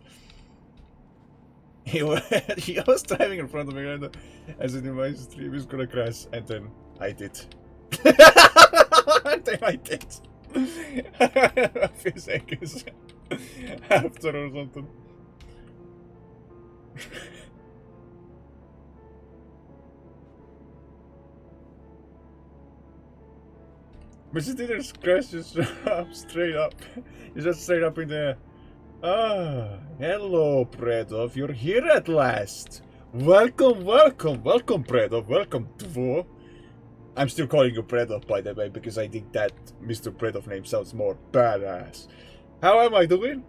He was driving in front of me and I said my stream is gonna crash, and then I did. A few seconds after or something. But she didn't crash, just up straight up. You just straight up in the air. Ah, hello, Predov. You're here at last. Welcome, Predov. Welcome, Dvo. I'm still calling you Predov, by the way, because I think that Mr. Predov name sounds more badass. How am I doing?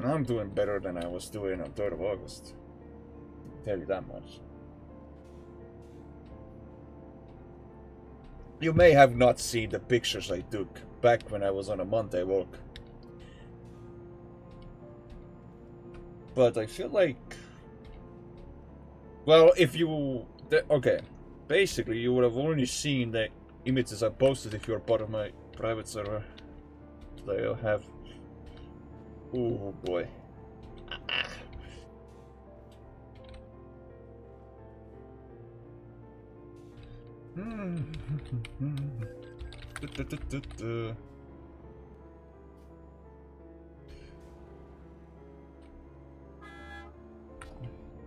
I'm doing better than I was doing on 3rd of August. I'll tell you that much. You may have not seen the pictures I took back when I was on a Monday walk. But I feel like... Well, if you... Okay. Basically, you would have only seen the images I posted if you're part of my private server. That I have... Oh boy.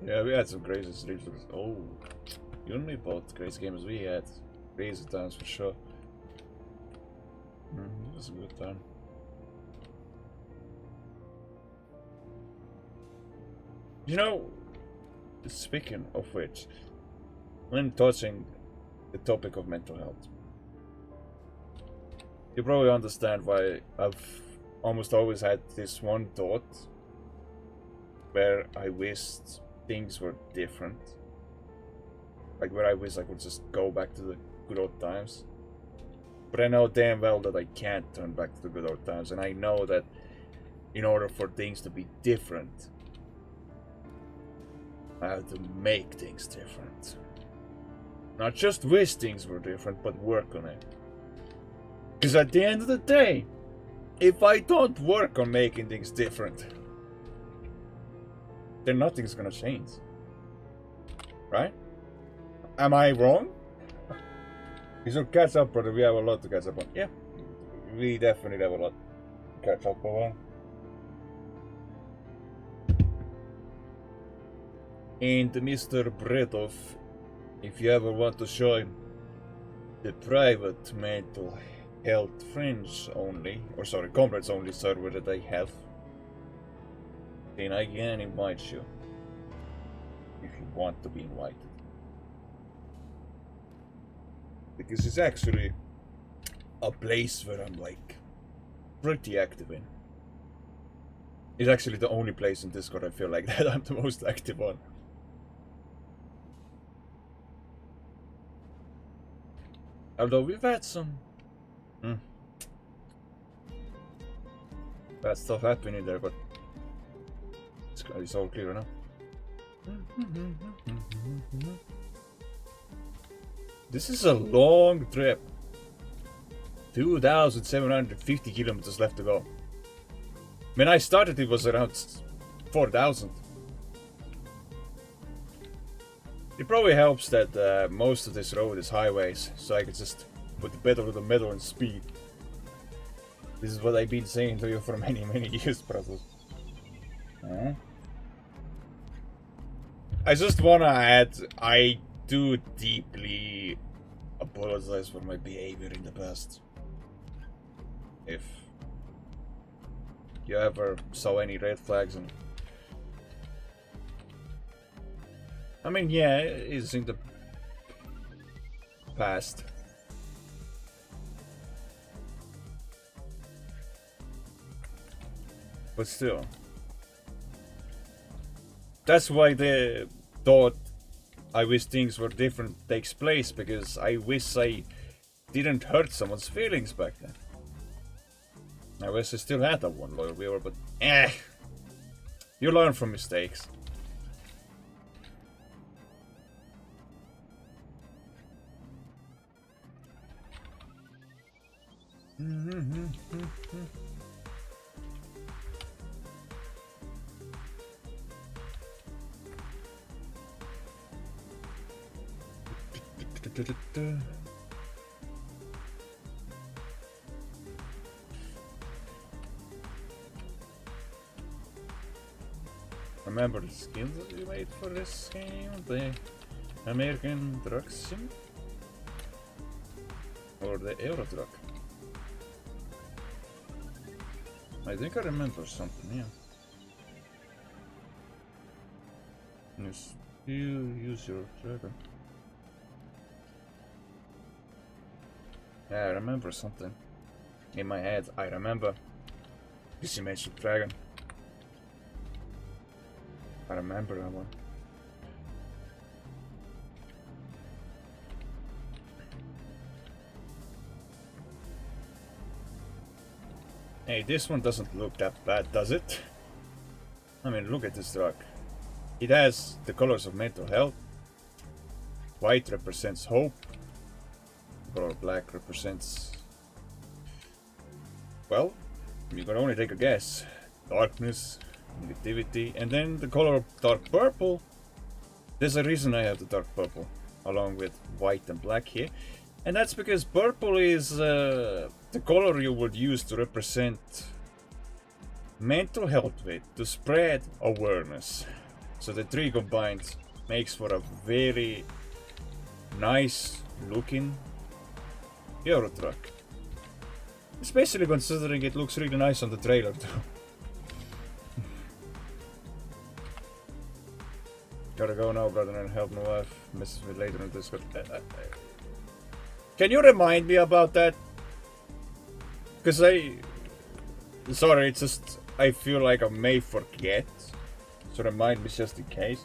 Yeah, we had some crazy streams. Oh, you and me both. Crazy games we had. Crazy times for sure. It was a good time. You know, speaking of which, when touching the topic of mental health, you probably understand why I've almost always had this one thought where I wished things were different. Like where I wish I could just go back to the good old times. But I know damn well that I can't turn back to the good old times, and I know that in order for things to be different, I have to make things different. Not just wish things were different, but work on it. Because at the end of the day, if I don't work on making things different, then nothing's gonna change. Right? Am I wrong? We should catch up, brother. We have a lot to catch up on. Yeah, we definitely have a lot. Catch up a while. And Mr. Bretov, if you ever want to join the private mental health friends only, or sorry, comrades only server that I have, then I can invite you if you want to be invited. Because it's actually a place where I'm like pretty active in. It's actually the only place in Discord I feel like that I'm the most active on. Although we've had some bad stuff happening there, but it's all clear now. This is a long trip. 2,750 kilometers left to go. When I started, it was around 4,000. It probably helps that most of this road is highways, so I can just put the pedal to the metal and speed. This is what I've been saying to you for many, many years, brothers. I just wanna add, I do deeply apologize for my behavior in the past. If you ever saw any red flags, and I mean, yeah, it's in the past. But still. That's why the thought I wish things were different takes place, because I wish I didn't hurt someone's feelings back then. I wish I still had that one loyal viewer, but you learn from mistakes. Remember the skins that we made for this game? The American truck sim? Or the Euro truck? I think I remember something, yeah. Yes, you use your dragon. Yeah, I remember something. In my head, I remember. Because you mentioned dragon. I remember that one. Hey, this one doesn't look that bad, does it? I mean, look at this truck. It has the colors of mental health. White represents hope. The color black represents... well, you can only take a guess. Darkness, negativity, and then the color of dark purple. There's a reason I have the dark purple, along with white and black here. And that's because purple is the color you would use to represent mental health with, to spread awareness. So the three combined makes for a very nice looking Euro truck. Especially considering it looks really nice on the trailer too. Gotta go now, brother, and help my wife. Message me later on Discord. Can you remind me about that? Because sorry, it's just... I feel like I may forget. So remind me just in case.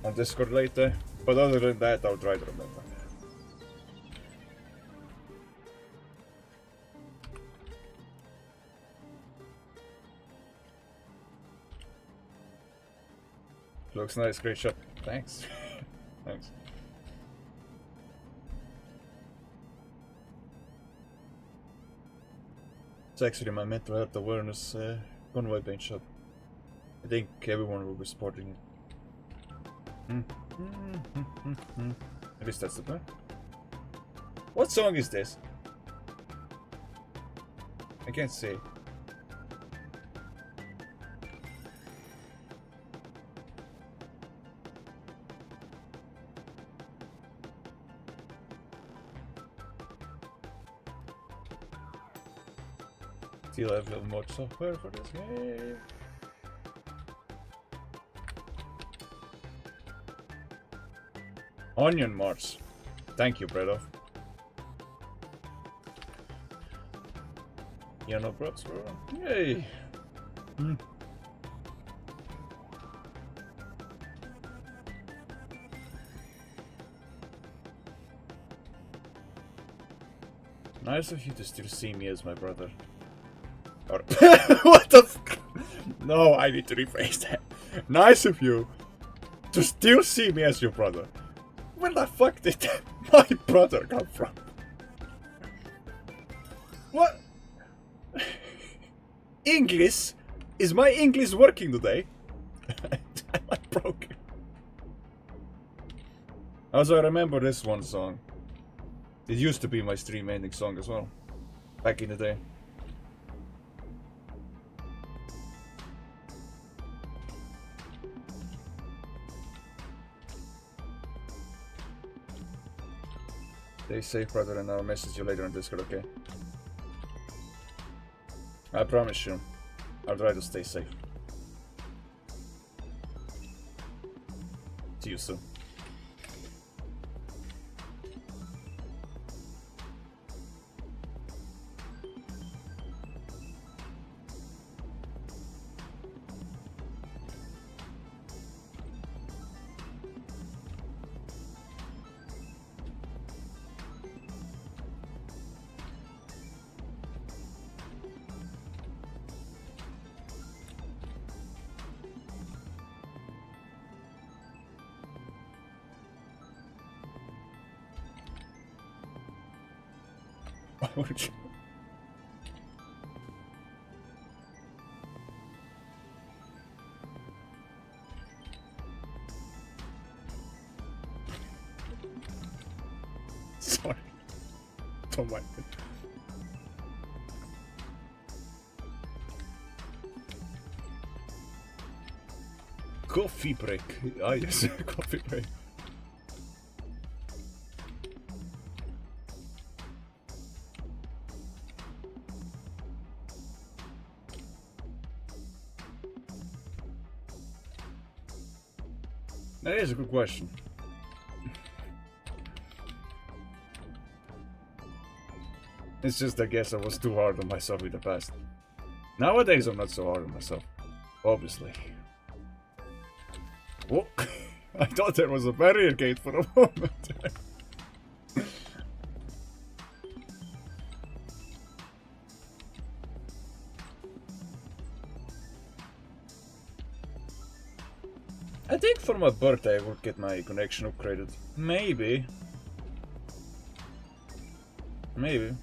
On Discord later. But other than that, I'll try to remember. Looks nice, great shot. Thanks. Thanks. It's actually my mental health awareness convoy paint shop. I think everyone will be supporting it. At least that's the plan. What song is this? I can't see. Still have a little more software for this. Yay! Onion Mars. Thank you, Bredov. Yeah, no props, bro. Yay! Nice of you to still see me as my brother. Or what the f— No, I need to rephrase that. Nice of you to still see me as your brother. Where the fuck did my brother come from? What? English? Is my English working today? I'm broken. Also, I remember this one song. It used to be my stream ending song as well. Back in the day. Stay safe, brother, and I'll message you later on Discord, okay? I promise you. I'll try to stay safe. See you soon. Sorry. Don't mind me. Coffee break. Ah, yes, coffee break. That is a good question. It's just, I guess I was too hard on myself in the past. Nowadays I'm not so hard on myself. Obviously. Oh, I thought there was a barrier gate for a moment. I think for my birthday I would get my connection upgraded. Maybe. Maybe.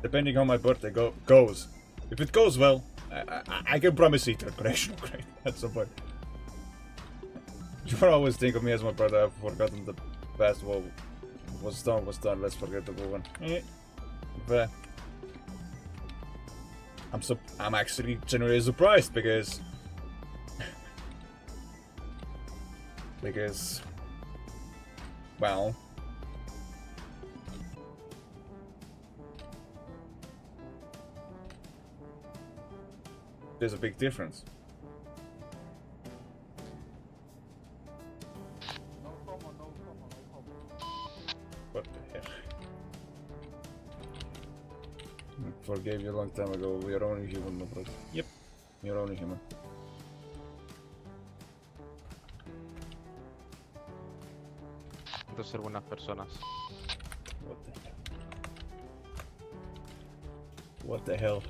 Depending how my birthday goes. If it goes well, I can promise you a connection upgrade at some point. You will always think of me as my brother. I've forgotten the past. Well, what's done was done. Let's forget the good one. Fair. I'm actually genuinely surprised because well, there's a big difference. What the hell? I forgave you a long time ago. We are only human, my brother. Yep, you're only human. De ser buenas personas. What the hell? What the hell?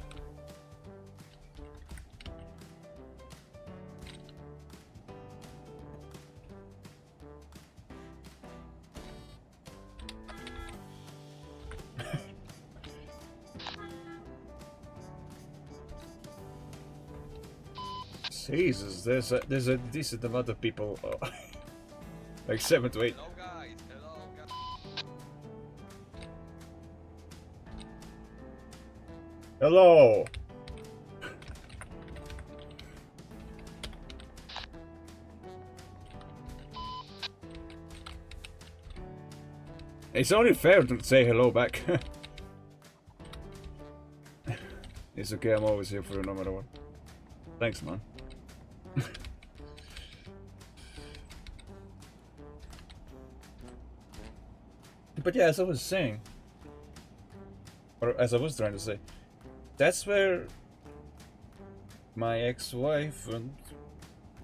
Jesus, there's a decent amount of people, like 7 to 8. Hello guys, hello guys. Hello! It's only fair to say hello back. It's okay, I'm always here for you no matter what. Thanks, man. But yeah, as I was saying, or as I was trying to say, that's where my ex-wife and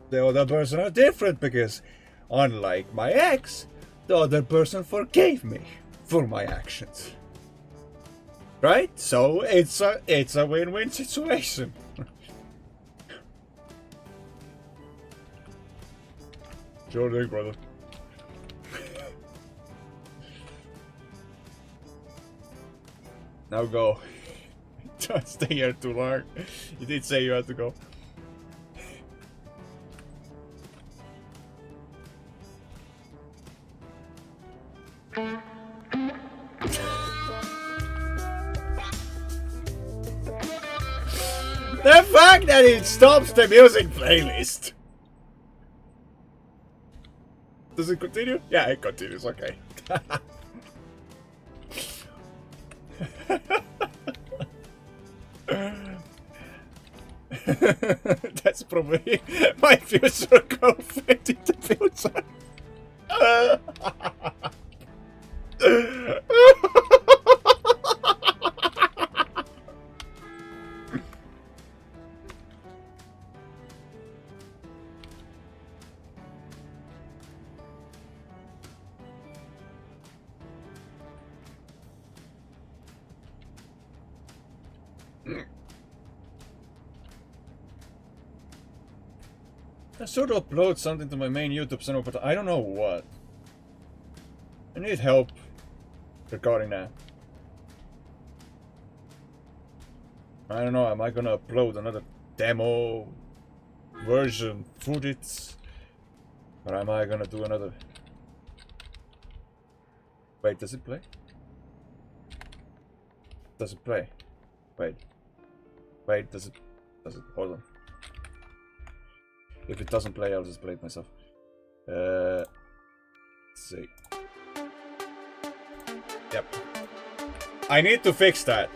the other person are different, because unlike my ex, the other person forgave me for my actions. Right? So it's a win-win situation. Sure thing, brother. Now go. Don't stay here too long. You did say you had to go. The fact that it stops the music playlist. Does it continue? Yeah, it continues, okay. That's probably my future girlfriend in the future. I should upload something to my main YouTube channel, but I don't know what. I need help regarding that. I don't know, am I gonna upload another demo version footage? Or am I gonna do another... Wait, does it play? Does it play? Wait. Wait, does it... Hold on. If it doesn't play, I'll just play it myself. Let's see. Yep. I need to fix that.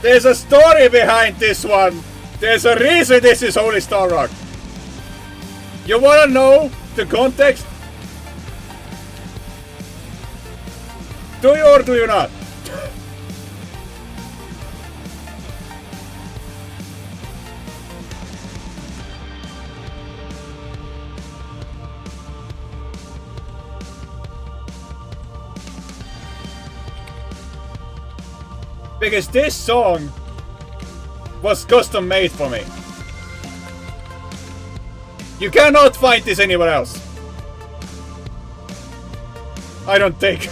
There's a story behind this one. There's a reason this is Holy Star Rock. You wanna know the context? Do you or do you not? Because this song was custom made for me. You cannot find this anywhere else. I don't think.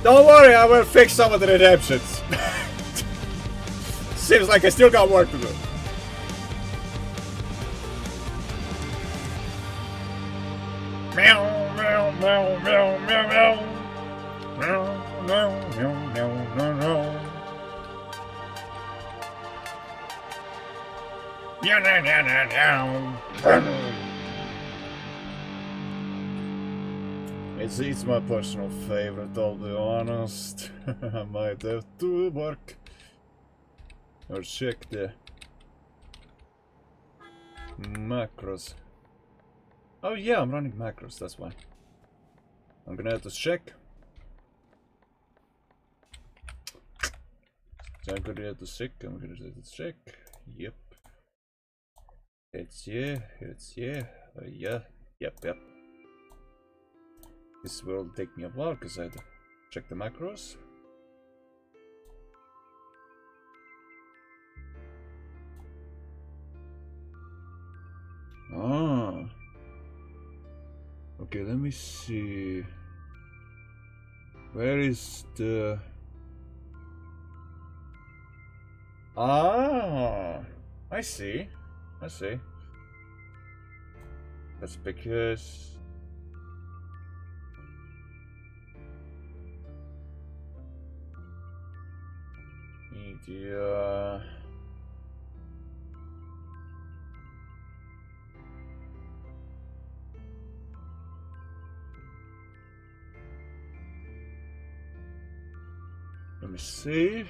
Don't worry, I will fix some of the redemptions. Seems like I still got work to do. Meow, meow, meow, meow. Meow, meow, meow, meow, meow, meow. Meow, meow, meow, meow, meow. It's my personal favorite, I'll be honest. I might have to work or check the macros. Oh yeah, I'm running macros, that's why. I'm gonna have to check. So I'm gonna have to check, Yep. It's yeah. Yeah. Yep. This will take me a while because I had to check the macros. Ah. Okay, let me see. Where is the... Ah, I see. That's because... Media... Let me see.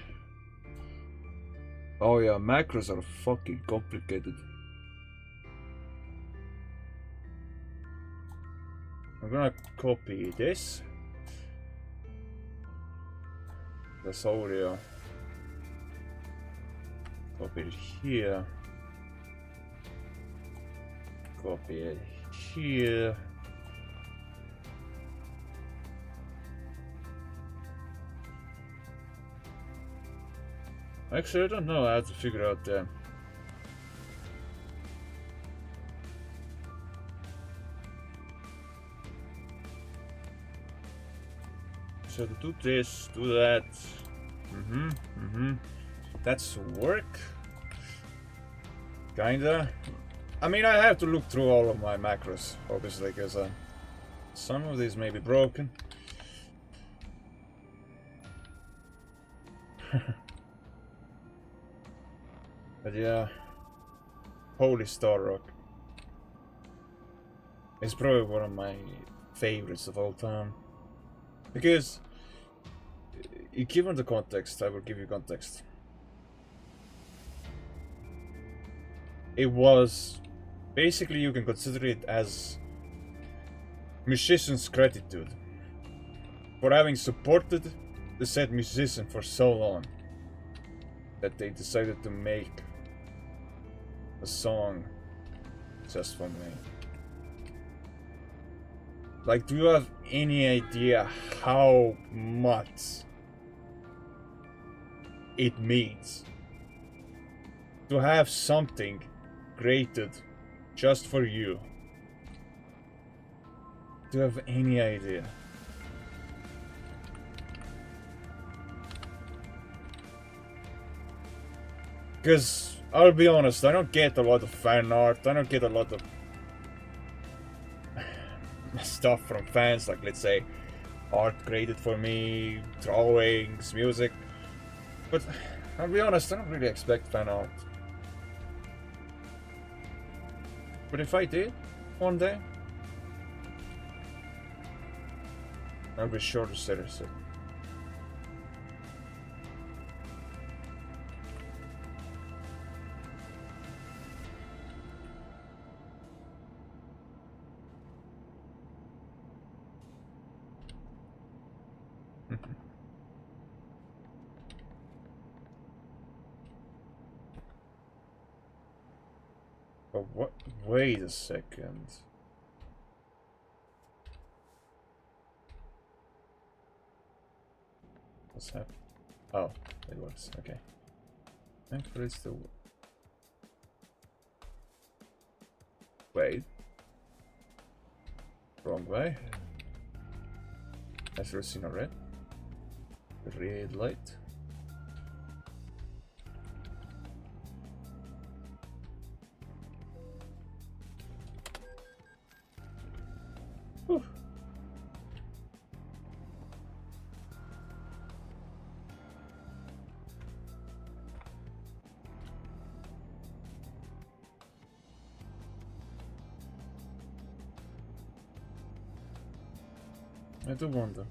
Oh yeah, macros are fucking complicated. I'm gonna copy this. That's audio. Copy it here. Copy it here. Actually, I don't know. I have to figure out the... So to do this, do that. That's work. Kinda. I mean, I have to look through all of my macros, obviously, because some of these may be broken. But yeah, Holy Star Rock is probably one of my favorites of all time. Because, given the context, I will give you context. It was, basically you can consider it as musicians' gratitude for having supported the said musician for so long that they decided to make a song just for me. Like, do you have any idea how much it means to have something created just for you? Do you have any idea? Because, I'll be honest, I don't get a lot of fan art, I don't get a lot of stuff from fans, like, let's say, art created for me, drawings, music. But, I'll be honest, I don't really expect fan art. But if I did, one day, I'll be sure to say this. But what? Wait a second. What's happening? Oh, it works. Okay. Thankfully, it still. Wait. Wrong way. I should have seen a red. Red light. Whew. I do wonder.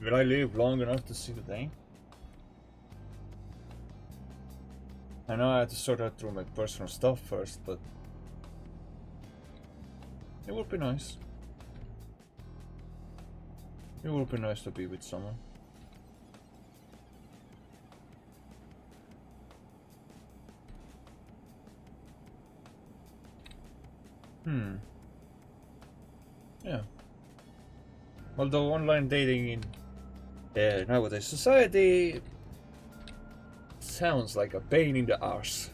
Will I live long enough to see the day? I know I had to sort out through my personal stuff first, but it would be nice. It would be nice to be with someone. Yeah. Although online dating in nowadays society sounds like a pain in the arse.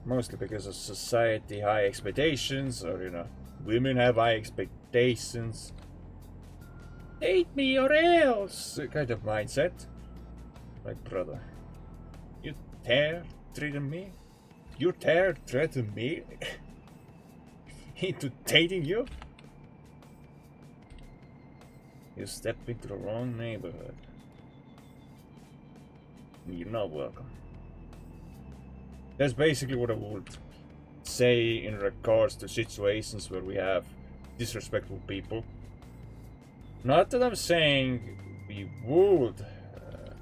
Mostly because of society high expectations, or women have high expectations. Date me or else kind of mindset. Like, brother, you dare threaten me? You dare threaten me into dating you? You step into the wrong neighborhood. You're not welcome. That's basically what I would say in regards to situations where we have disrespectful people. Not that I'm saying we would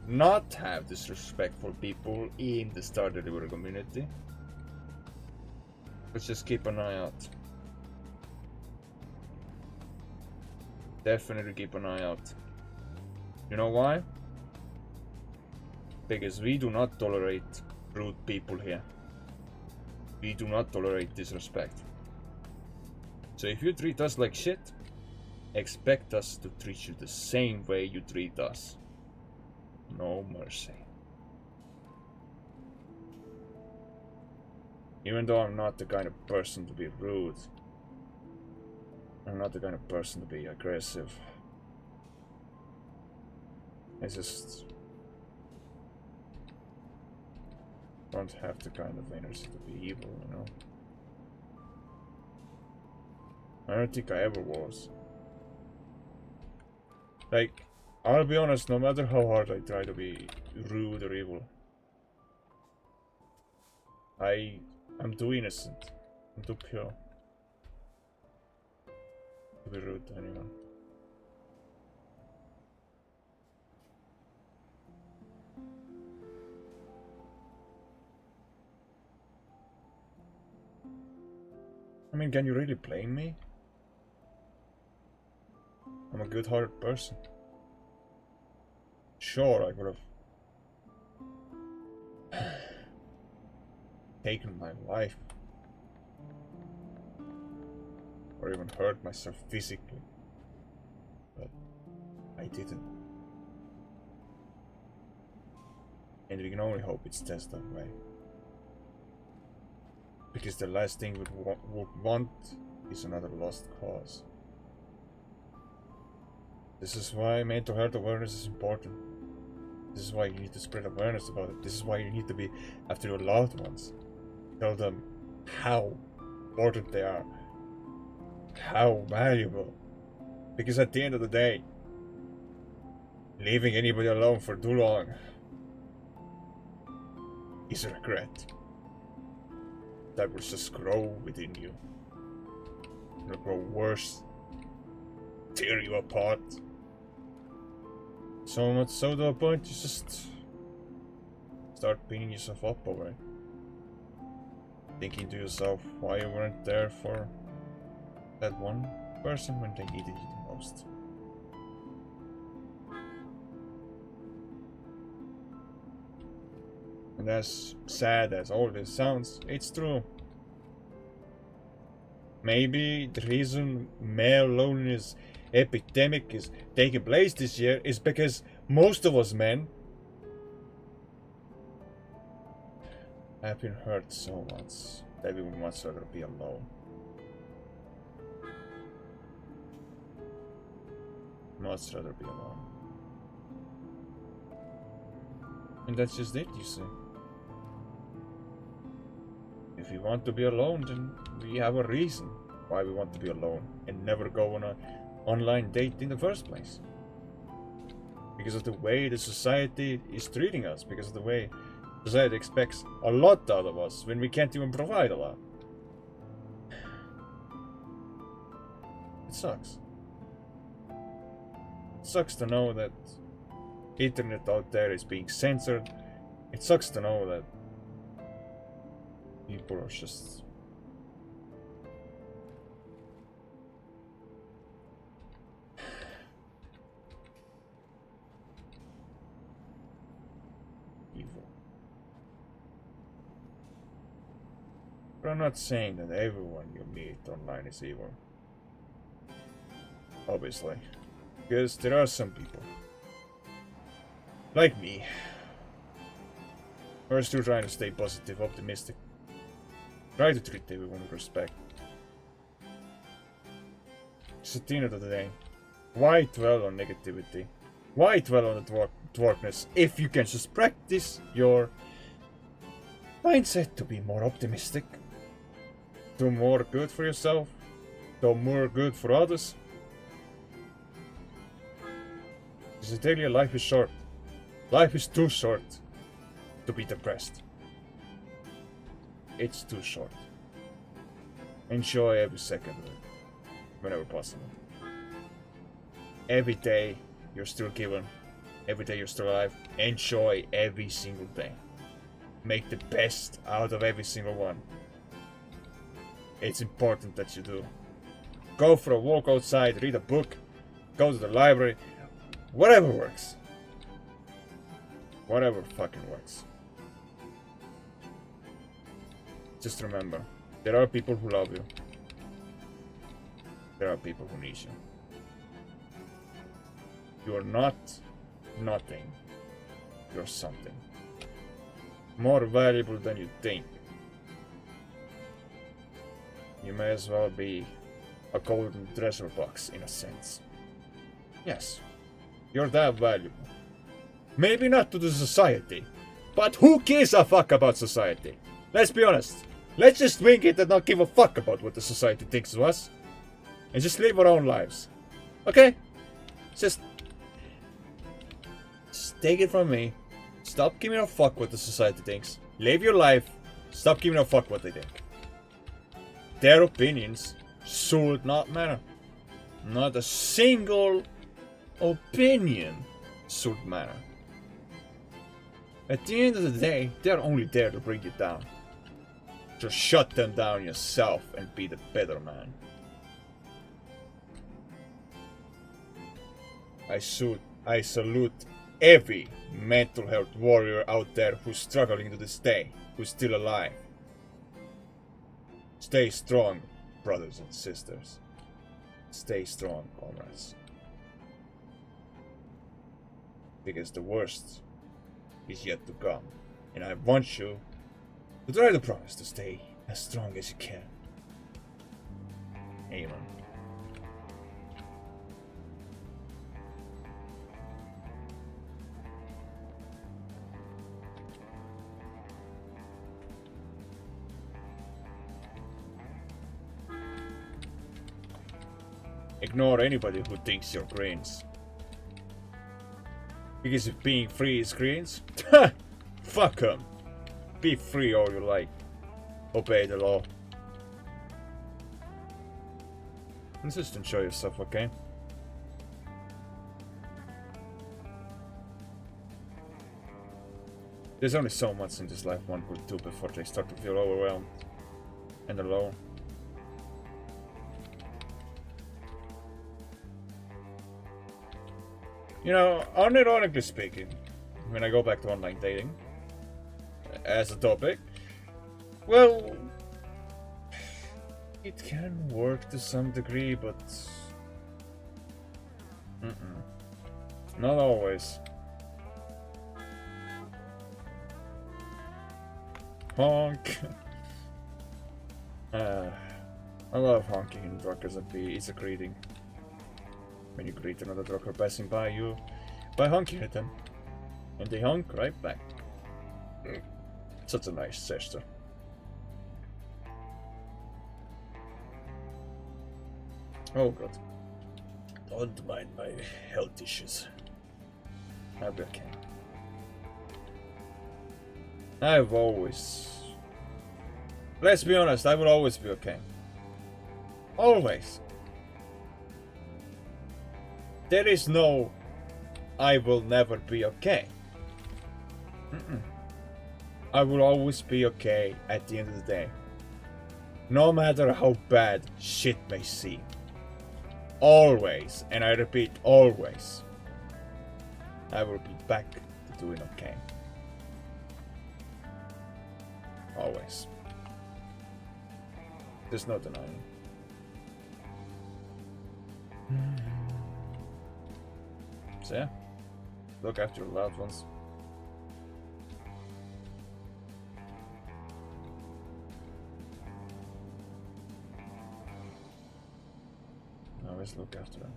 not have disrespectful people in the Star Delivery community. But just keep an eye out. Definitely keep an eye out. You know why? Because we do not tolerate rude people here. We do not tolerate disrespect. So if you treat us like shit, expect us to treat you the same way you treat us. No mercy. Even though I'm not the kind of person to be rude, I'm not the kind of person to be aggressive. I just don't have the kind of energy to be evil, I don't think I ever was. Like, I'll be honest, no matter how hard I try to be rude or evil, I'm too innocent. I'm too pure to be rude to anyone. I mean, can you really blame me? I'm a good-hearted person. Sure, I could have taken my life, or even hurt myself physically, but I didn't. And we can only hope it stays that way. Because the last thing we would want is another lost cause. This is why mental health awareness is important. This is why you need to spread awareness about it. This is why you need to be after your loved ones. Tell them how important they are. How valuable. Because at the end of the day, leaving anybody alone for too long is a regret. That will just grow within you. It'll grow worse. Tear you apart. So much so to a point you just start beating yourself up over it. Thinking to yourself why you weren't there for that one person when they needed you the most. And as sad as all this sounds, it's true. Maybe the reason male loneliness epidemic is taking place this year is because most of us men have been hurt so much that we would much rather be alone. Much rather be alone. And that's just it, you see. If we want to be alone, then we have a reason why we want to be alone and never go on an online date in the first place. Because of the way the society is treating us, because of the way society expects a lot out of us when we can't even provide a lot. It sucks. It sucks to know that internet out there is being censored. It sucks to know that people are just evil. But I'm not saying that everyone you meet online is evil. Obviously. Because there are some people, like me, who are still trying to stay positive, optimistic. Try to treat everyone with respect. Just at the end of the day, why dwell on negativity? Why dwell on the darkness if you can just practice your mindset to be more optimistic? Do more good for yourself? Do more good for others? Because I tell you, life is short. Life is too short to be depressed. It's too short. Enjoy every second of it, whenever possible. Every day you're still given, every day you're still alive, enjoy every single day. Make the best out of every single one. It's important that you do. Go for a walk outside, read a book, go to the library, whatever works. Whatever fucking works. Just remember, there are people who love you. There are people who need you. You are not nothing. You're something. More valuable than you think. You may as well be a golden treasure box in a sense. Yes, you're that valuable. Maybe not to the society, but who gives a fuck about society? Let's be honest. Let's just wing it and not give a fuck about what the society thinks of us. And just live our own lives. Okay? Just take it from me. Stop giving a fuck what the society thinks. Live your life. Stop giving a fuck what they think. Their opinions should not matter. Not a single opinion should matter. At the end of the day, they're only there to bring you down. Just shut them down yourself and be the better man. I salute every mental health warrior out there who's struggling to this day, who's still alive. Stay strong, brothers and sisters. Stay strong, comrades. Because the worst is yet to come. And I want you to try to promise to stay as strong as you can. Amen. Ignore anybody who thinks you're cringe. Because if being free is cringe, fuck them. Be free all you like. Obey the law. And just enjoy yourself, okay? There's only so much in this life one could do before they start to feel overwhelmed and alone. You know, unironically speaking, when I go back to online dating as a topic, well, it can work to some degree, but not always. Honk. I love honking in truckers and it's a greeting. When you greet another trucker passing by you by honking at them, and they honk right back. Such a nice gesture. Oh god. Don't mind my health issues. I'll be okay. I've always... Let's be honest, I will always be okay. Always. There is no I will never be okay. I will always be okay at the end of the day. No matter how bad shit may seem. Always, and I repeat, always, I will be back to doing okay. Always. There's no denying. So yeah, look after your loved ones. Always look after them.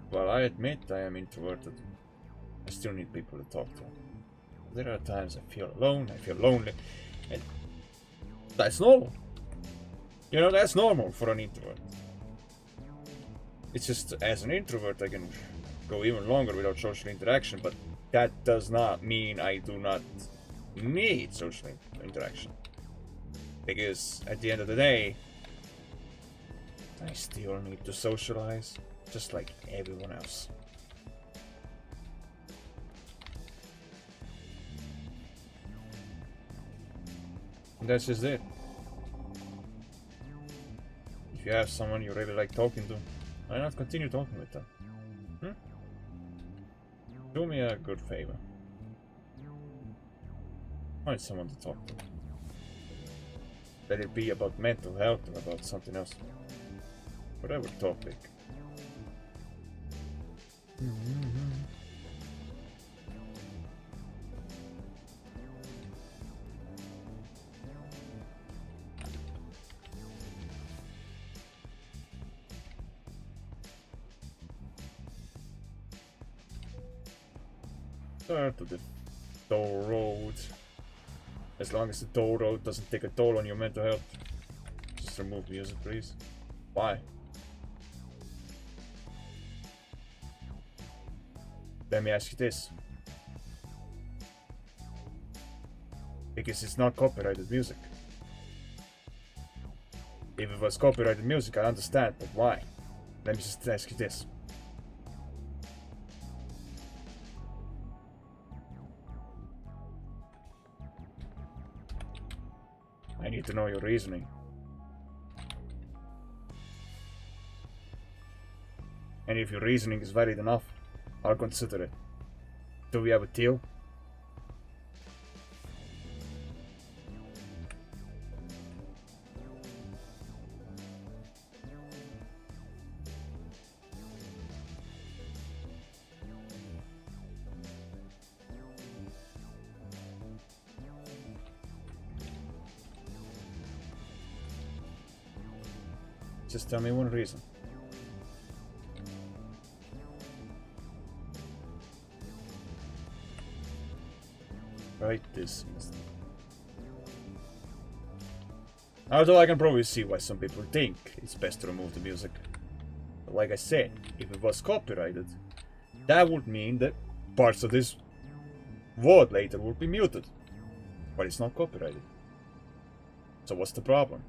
While I admit I am introverted, I still need people to talk to. There are times I feel alone, I feel lonely, and that's normal. You know, that's normal for an introvert. It's just, as an introvert, I can go even longer without social interaction, but that does not mean I do not need social interaction. Because at the end of the day, I still need to socialize, just like everyone else. And that's just it. If you have someone you really like talking to, why not continue talking with them? Do me a good favor. Find someone to talk to. Let it be about mental health or about something else. Whatever topic. Start to the toll road. As long as the toll road doesn't take a toll on your mental health, just remove music, please. Why? Let me ask you this. Because it's not copyrighted music. If it was copyrighted music, I understand, but why? Let me just ask you this. I need to know your reasoning. And if your reasoning is valid enough, I'll consider it. Do we have a deal? Just tell me one reason. Right this instant. Although I can probably see why some people think it's best to remove the music. But like I said, if it was copyrighted, that would mean that parts of this word later would be muted. But it's not copyrighted. So what's the problem?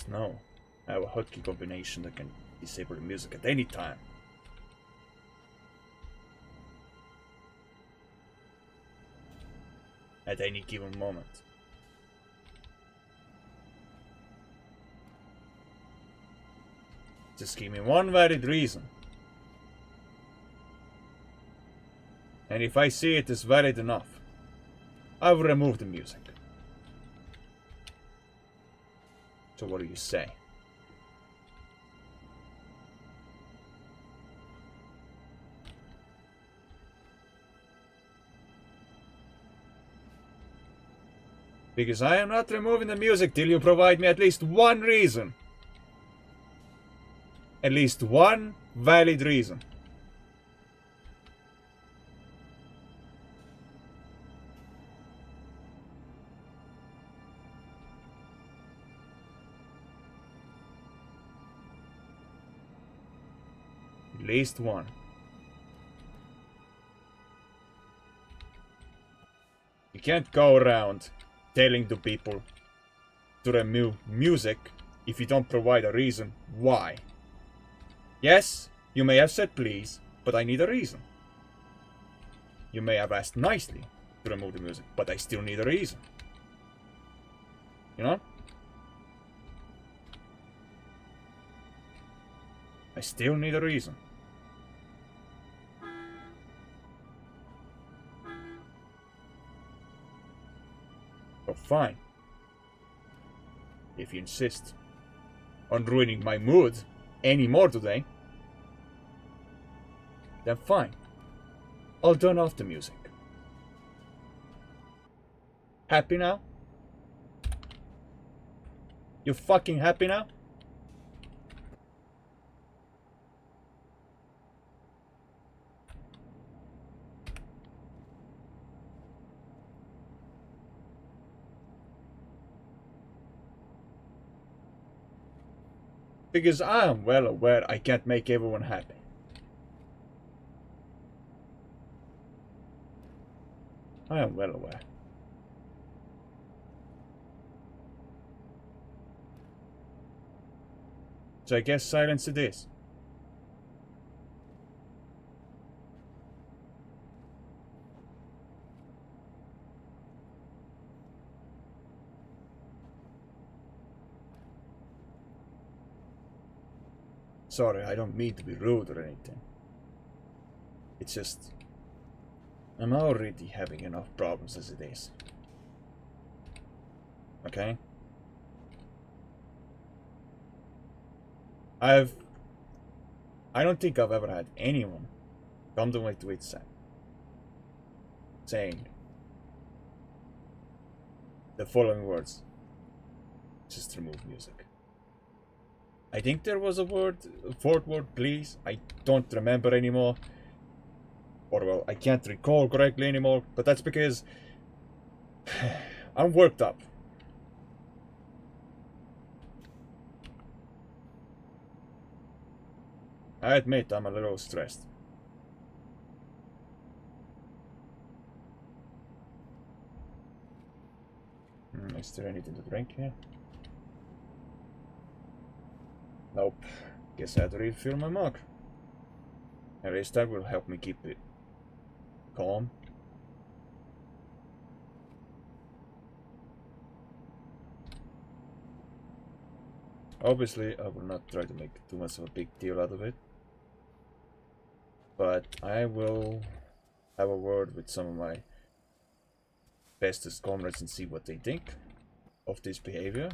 No, I have a hotkey combination that can disable the music at any time. At any given moment. Just give me one valid reason. And if I see it is valid enough, I will remove the music. So what do you say? Because I am not removing the music till you provide me at least one reason. At least one valid reason. Least one. You can't go around telling the people to remove music if you don't provide a reason why. Yes, you may have said please, but I need a reason. You may have asked nicely to remove the music, but I still need a reason. You know? I still need a reason. Oh, fine. If you insist on ruining my mood any more today, then fine. I'll turn off the music. Happy now? You fucking happy now? Because I am well aware I can't make everyone happy. I am well aware. So I guess silence it is. Sorry, I don't mean to be rude or anything. It's just, I'm already having enough problems as it is. Okay? I don't think I've ever had anyone come to my Twitch chat saying the following words: just remove music. I think there was a fourth word, please. I don't remember anymore. Or, well, I can't recall correctly anymore, but that's because I'm worked up. I admit I'm a little stressed. Is there anything to drink here? Nope. Guess I had to refill my mug. At least that will help me keep it calm. Obviously, I will not try to make too much of a big deal out of it. But I will have a word with some of my bestest comrades and see what they think of this behavior.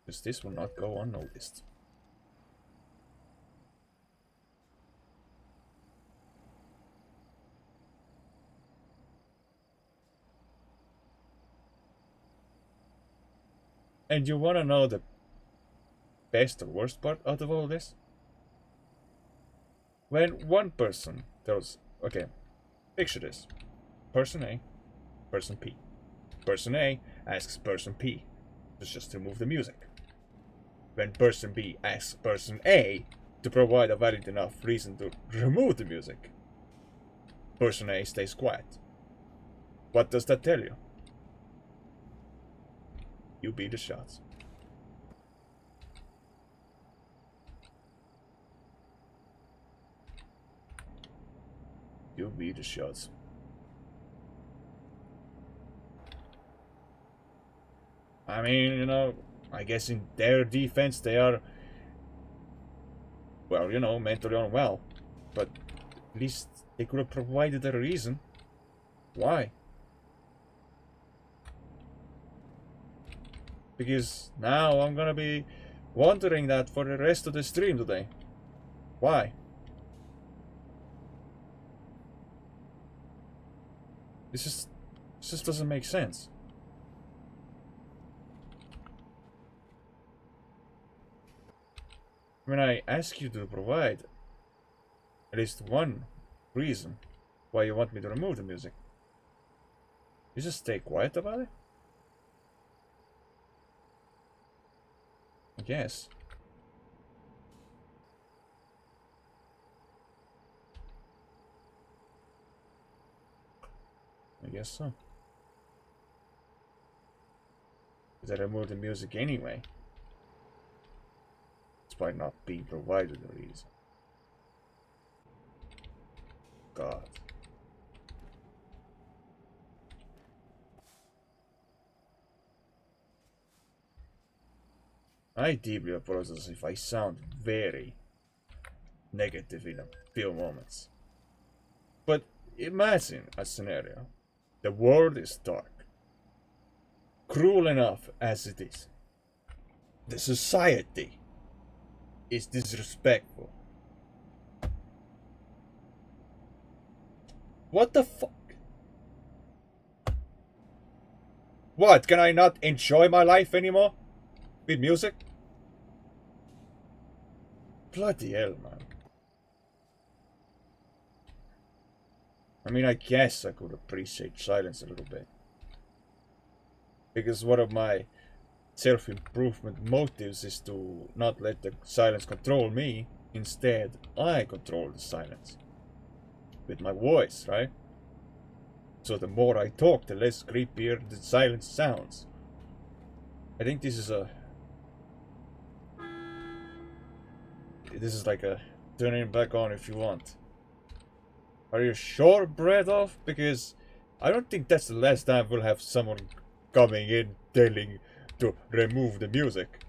Because this will not go unnoticed. And you wanna know the best or worst part out of all this? When one person tells, okay, picture this. Person A, person P. Person A asks person P to just remove the music. When person B asks person A to provide a valid enough reason to remove the music, person A stays quiet. What does that tell you? You beat the shots. You beat the shots. I mean, you know, I guess in their defense they are, well, you know, mentally unwell. But at least they could have provided a reason. Why? Because now I'm gonna be wondering that for the rest of the stream today. Why? This just doesn't make sense. When I ask you to provide at least one reason why you want me to remove the music, you just stay quiet about it? I guess. guess so. But I removed the music anyway. Despite not being provided a reason. God. I deeply apologize if I sound very negative in a few moments. But imagine a scenario. The world is dark. Cruel enough as it is. The society is disrespectful. What the fuck? What, can I not enjoy my life anymore? With music? Bloody hell, man. I mean, I guess I could appreciate silence a little bit. Because one of my self-improvement motives is to not let the silence control me. Instead, I control the silence. With my voice, right? So the more I talk, the less creepier the silence sounds. I think this is like a turn it back on if you want. Are you sure, Bredov? Because I don't think that's the last time we'll have someone coming in telling to remove the music.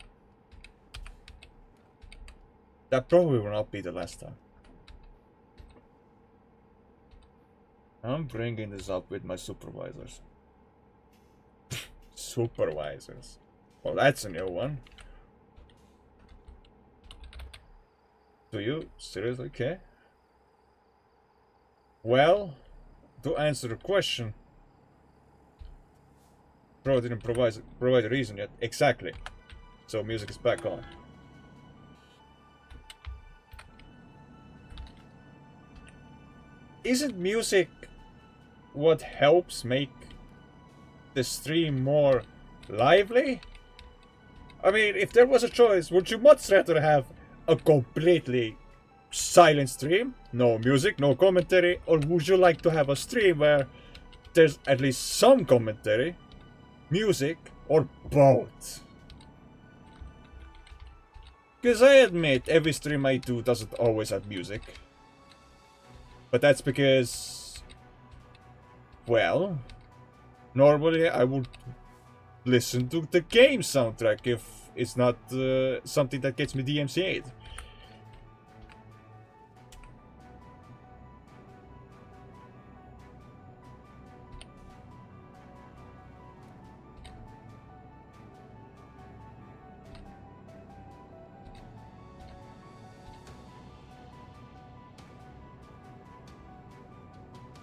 That probably will not be the last time. I'm bringing this up with my supervisors. Supervisors? Well, that's a new one. Do you seriously care? Well, to answer the question, Bro didn't provide a reason yet. Exactly. So music is back on. Isn't music what helps make the stream more lively? I mean, if there was a choice, would you much rather have a completely silent stream, no music, no commentary, or would you like to have a stream where there's at least some commentary, music, or both? Because I admit every stream I do doesn't always have music. But that's because, well, normally I would listen to the game soundtrack if it's not something that gets me DMCA'd.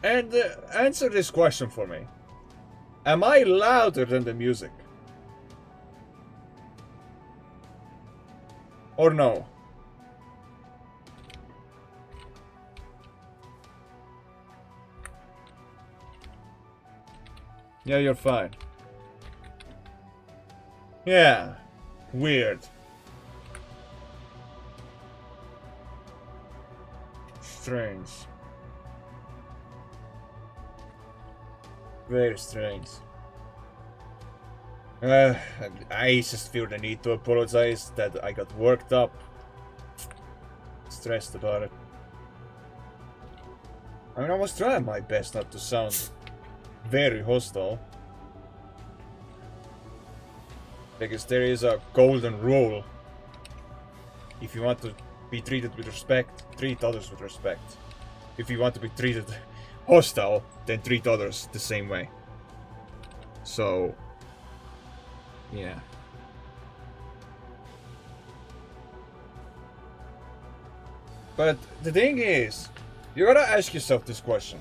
And answer this question for me. Am I louder than the music? Or no? Yeah, you're fine. Yeah. Weird. Strange. Very strange. I just feel the need to apologize that I got worked up. Stressed about it. I mean, I was trying my best not to sound very hostile. Because there is a golden rule. If you want to be treated with respect, treat others with respect. If you want to be treated hostile, then treat others the same way. So, yeah. But the thing is, you gotta ask yourself this question.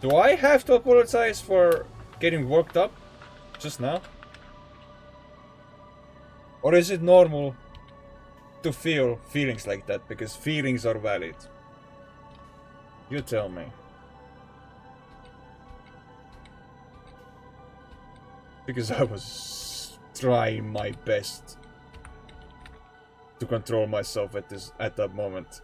Do I have to apologize for getting worked up just now? Or is it normal to feel feelings like that because feelings are valid? You tell me. Because I was trying my best to control myself at that moment.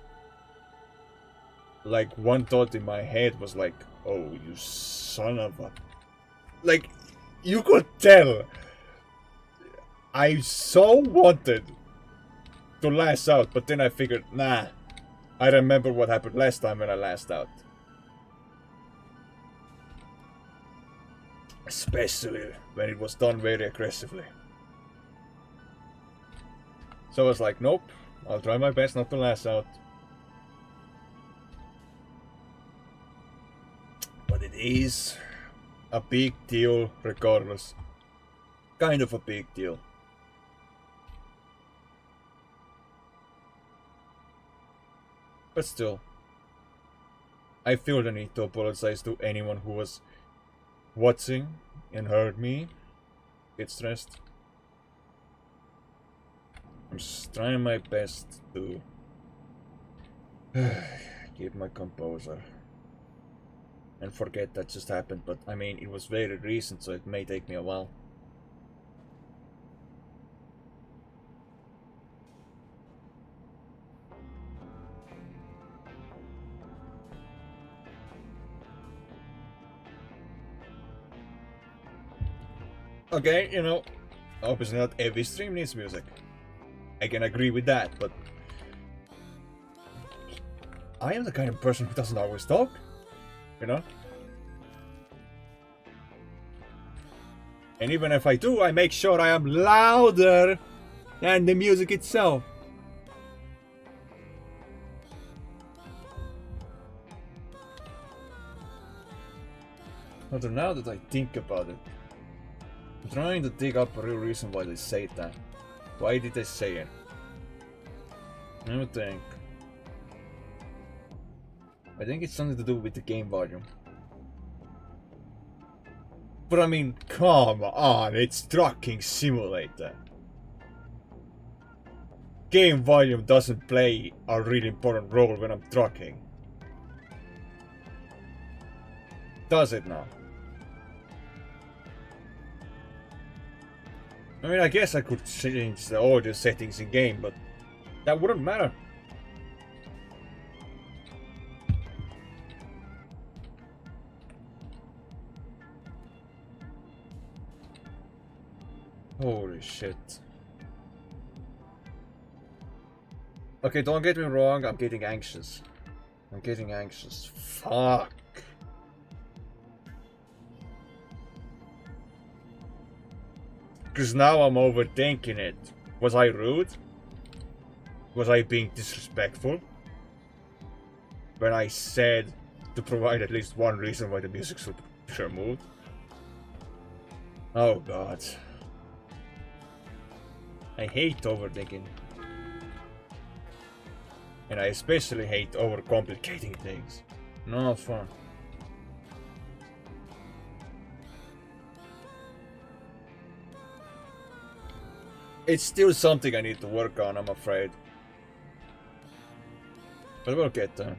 Like, one thought in my head was like, oh, you son of a Like, you could tell I so wanted to last out, but then I figured, nah, I remember what happened last time when I last out. Especially when it was done very aggressively. So I was like, nope, I'll try my best not to last out. But it is a big deal regardless. Kind of a big deal. But still, I feel the need to apologize to anyone who was watching and heard me get stressed. I'm just trying my best to keep my composure and forget that just happened, but I mean, it was very recent, so it may take me a while. Okay, you know, obviously not every stream needs music. I can agree with that, but I am the kind of person who doesn't always talk, you know? And even if I do, I make sure I am louder than the music itself. Although now that I think about it, I'm trying to dig up a real reason why they say that. Why did they say it? Let me think. I think it's something to do with the game volume. But I mean, come on, it's Trucking Simulator. Game volume doesn't play a really important role when I'm trucking. Does it now? I mean, I guess I could change the audio settings in game, but that wouldn't matter. Holy shit. Okay, don't get me wrong, I'm getting anxious. I'm getting anxious. Fuck. Because now I'm overthinking it. Was I rude? Was I being disrespectful? When I said to provide at least one reason why the music should be removed? Oh god. I hate overthinking. And I especially hate overcomplicating things. No fun. It's still something I need to work on, I'm afraid. But we'll get there.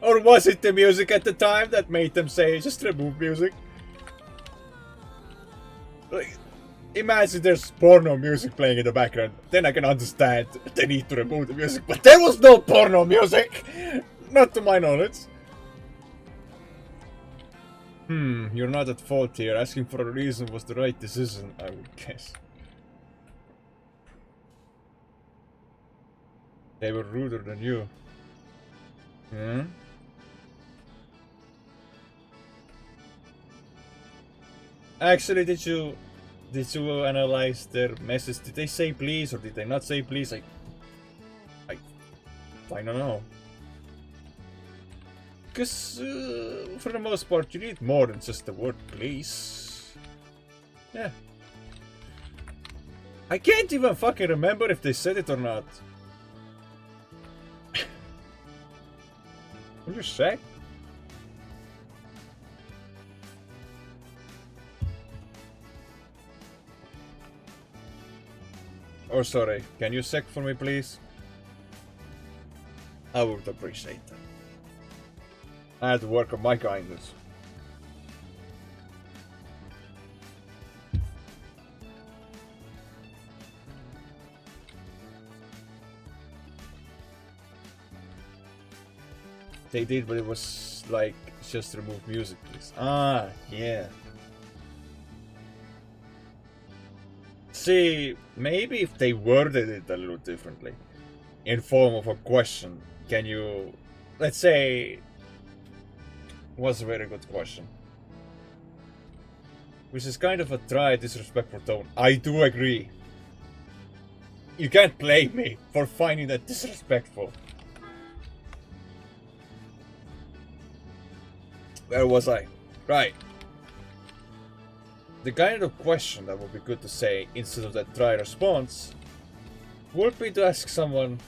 Or was it the music at the time that made them say, just remove music? Like, imagine there's porno music playing in the background. Then I can understand the need to remove the music. But there was no porno music! Not to my knowledge. You're not at fault here. Asking for a reason was the right decision, I would guess. They were ruder than you. Actually, did you analyze their message? Did they say please or did they not say please? I don't know. Because for the most part, you need more than just the word please. Yeah. I can't even fucking remember if they said it or not. Will you check? Oh, sorry. Can you sec for me, please? I would appreciate that. I had to work on my kindness. They did, but it was like, just remove music, please. Ah, yeah. See, maybe if they worded it a little differently, in form of a question, can you, let's say, was a very good question. Which is kind of a dry, disrespectful tone. I do agree. You can't blame me for finding that disrespectful. Where was I? Right. The kind of question that would be good to say instead of that dry response would be to ask someone,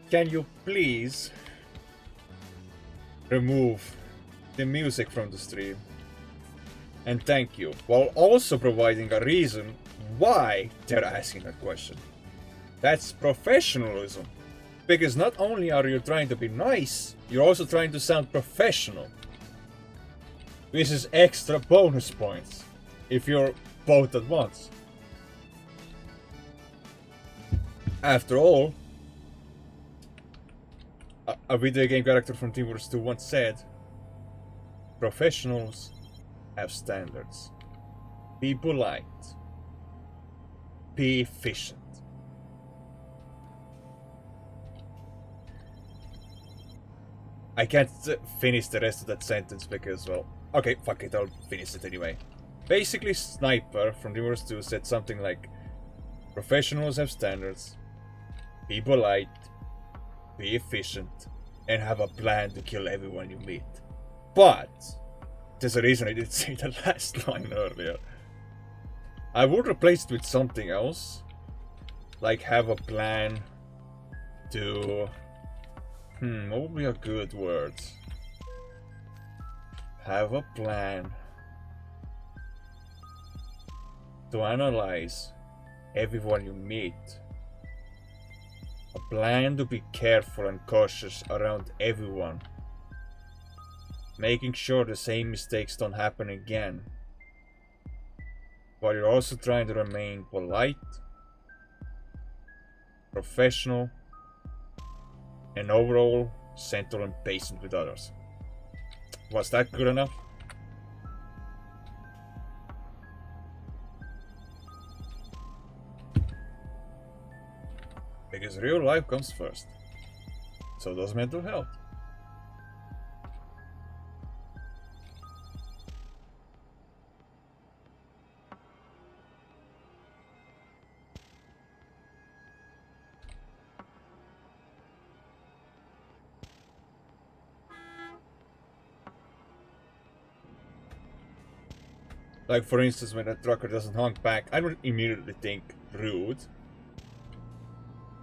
can you please remove the music from the stream? And thank you. While also providing a reason why they're asking that question. That's professionalism. Because not only are you trying to be nice, you're also trying to sound professional. Which is extra bonus points if you're both at once. After all, a video game character from Team Fortress 2 once said, professionals have standards. Be polite. Be efficient. I can't finish the rest of that sentence because, well, okay, fuck it, I'll finish it anyway. Basically, Sniper from Team Fortress 2 said something like, professionals have standards. Be polite. Be efficient. And have a plan to kill everyone you meet. But there's a reason I didn't say the last line earlier. I would replace it with something else. Like have a plan to... what would be a good word? Have a plan to analyze everyone you meet. A plan to be careful and cautious around everyone. Making sure the same mistakes don't happen again. But you're also trying to remain polite, professional, and overall gentle and patient with others. Was that good enough? Because real life comes first. So does mental health. Like for instance, when a trucker doesn't honk back, I don't immediately think rude.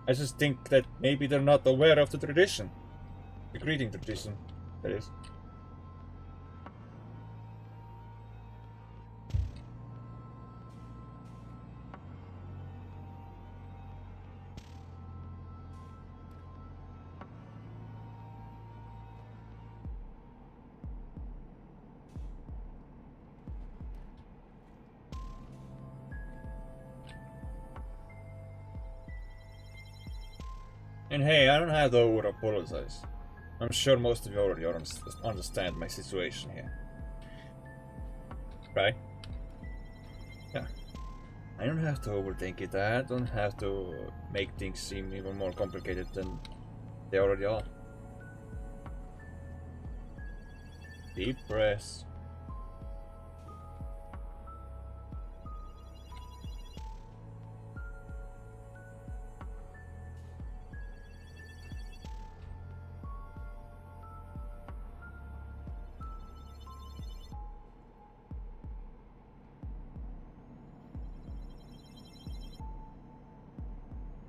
I just think that maybe they're not aware of the tradition. The greeting tradition, that is. And hey, I don't have to over apologize. I'm sure most of you already understand my situation here. Right? Yeah. I don't have to overthink it. I don't have to make things seem even more complicated than they already are. Deep breaths.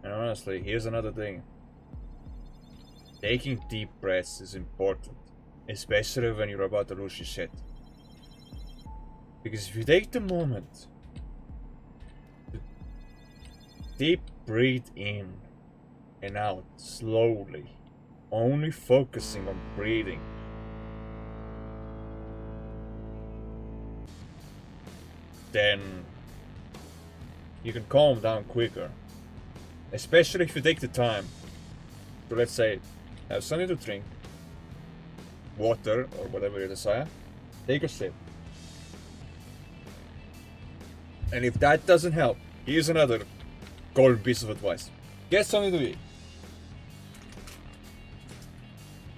And honestly, here's another thing. Taking deep breaths is important, especially when you're about to lose your shit. Because if you take the moment to deep breathe in and out slowly, only focusing on breathing, then you can calm down quicker. Especially if you take the time to, let's say, have something to drink, water or whatever you desire. Take a sip. And if that doesn't help, here's another golden piece of advice. Get something to eat.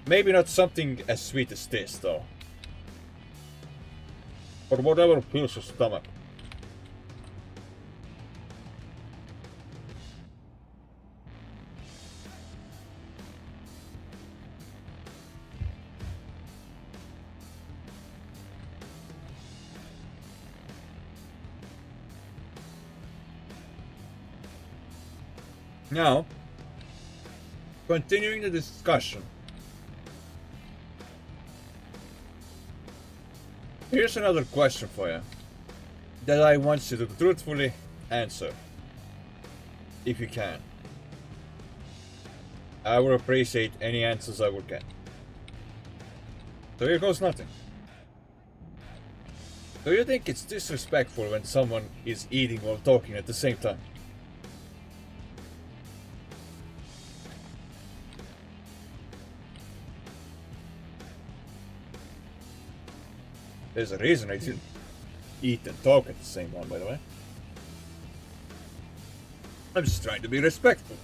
Maybe not something as sweet as this, though. But whatever fills your stomach. Now, continuing the discussion. Here's another question for you that I want you to truthfully answer, if you can. I will appreciate any answers I will get. So here goes nothing. Do you think it's disrespectful when someone is eating while talking at the same time? There's a reason I didn't eat and talk at the same time, by the way. I'm just trying to be respectful.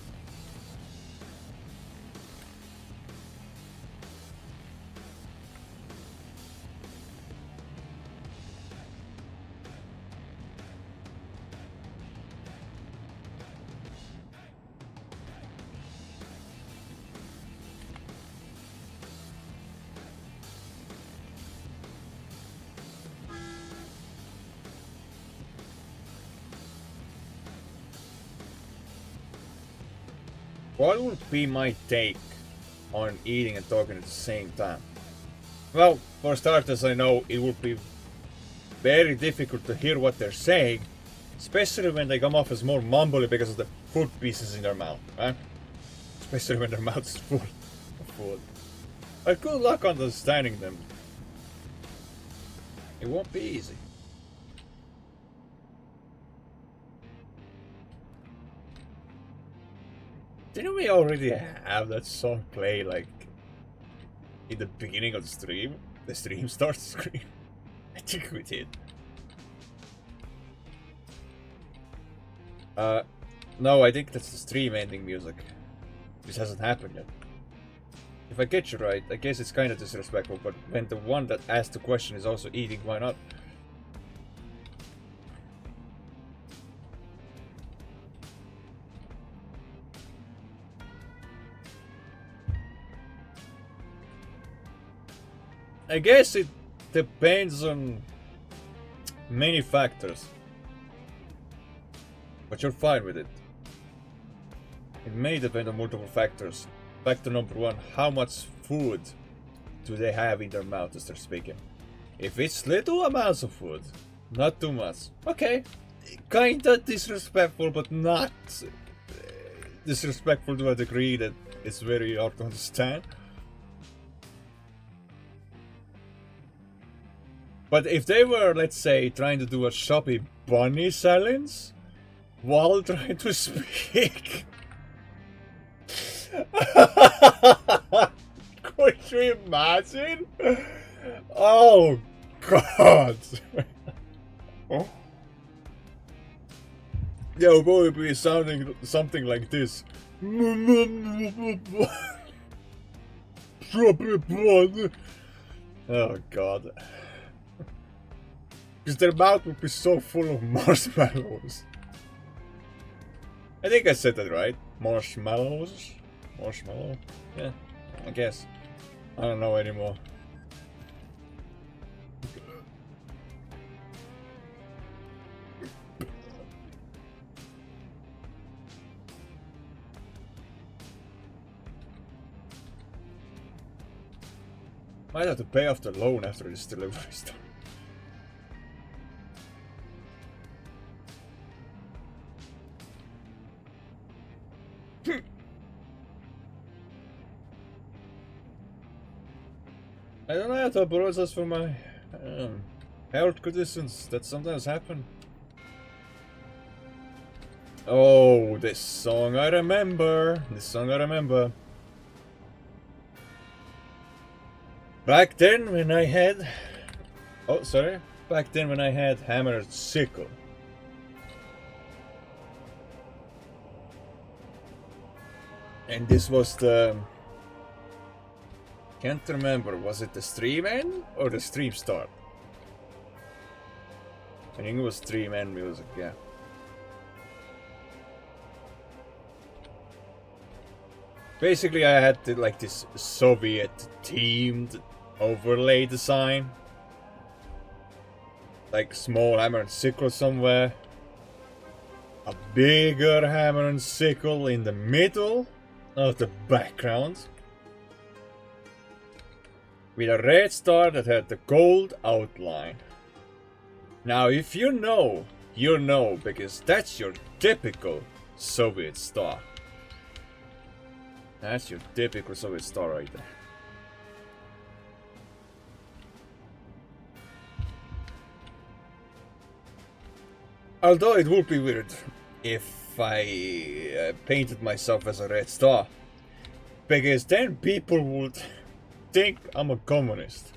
What would be my take on eating and talking at the same time? Well, for starters, I know it would be very difficult to hear what they're saying, especially when they come off as more mumbly because of the food pieces in their mouth, right? Especially when their mouth is full of food. But good luck understanding them. It won't be easy. Didn't we already have that song play, like, in the beginning of the stream? The stream starts screen? I think we did. No, I think that's the stream ending music. This hasn't happened yet. If I get you right, I guess it's kind of disrespectful, but when the one that asked the question is also eating, why not? I guess it depends on many factors. But you're fine with it. It may depend on multiple factors. Factor number one, how much food do they have in their mouth as they're speaking? If it's little amounts of food, not too much, okay. Kinda disrespectful, but not disrespectful to a degree that it's very hard to understand. But if they were, let's say, trying to do a Shopee bunny challenge while trying to speak, could you imagine? Oh God! Yeah, it'll probably be sounding something like this. Shopee bunny. Oh God. Because their mouth would be so full of marshmallows. I think I said that right. Marshmallows? Marshmallow? Yeah, I guess. I don't know anymore. Might have to pay off the loan after this delivery is done. I don't know how to apologize for my health conditions that sometimes happen. Oh, this song I remember. This song I remember. Back then when I had... Oh, sorry. Back then when I had hammer and sickle. And this was the... Can't remember, was it the stream end or the stream start? I think it was stream end music, yeah. Basically I had like this Soviet themed overlay design. Like small hammer and sickle somewhere. A bigger hammer and sickle in the middle of the background. With a red star that had the gold outline. Now if you know, because that's your typical Soviet star. That's your typical Soviet star right there. Although it would be weird if I painted myself as a red star. Because then people would think I'm a communist.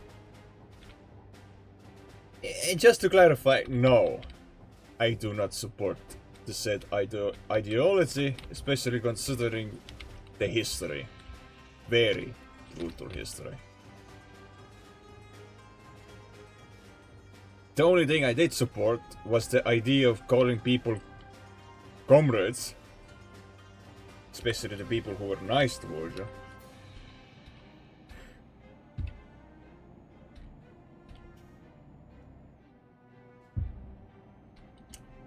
And just to clarify, no. I do not support the said ideology, especially considering the history. Very brutal history. The only thing I did support was the idea of calling people comrades. Especially the people who were nice towards you.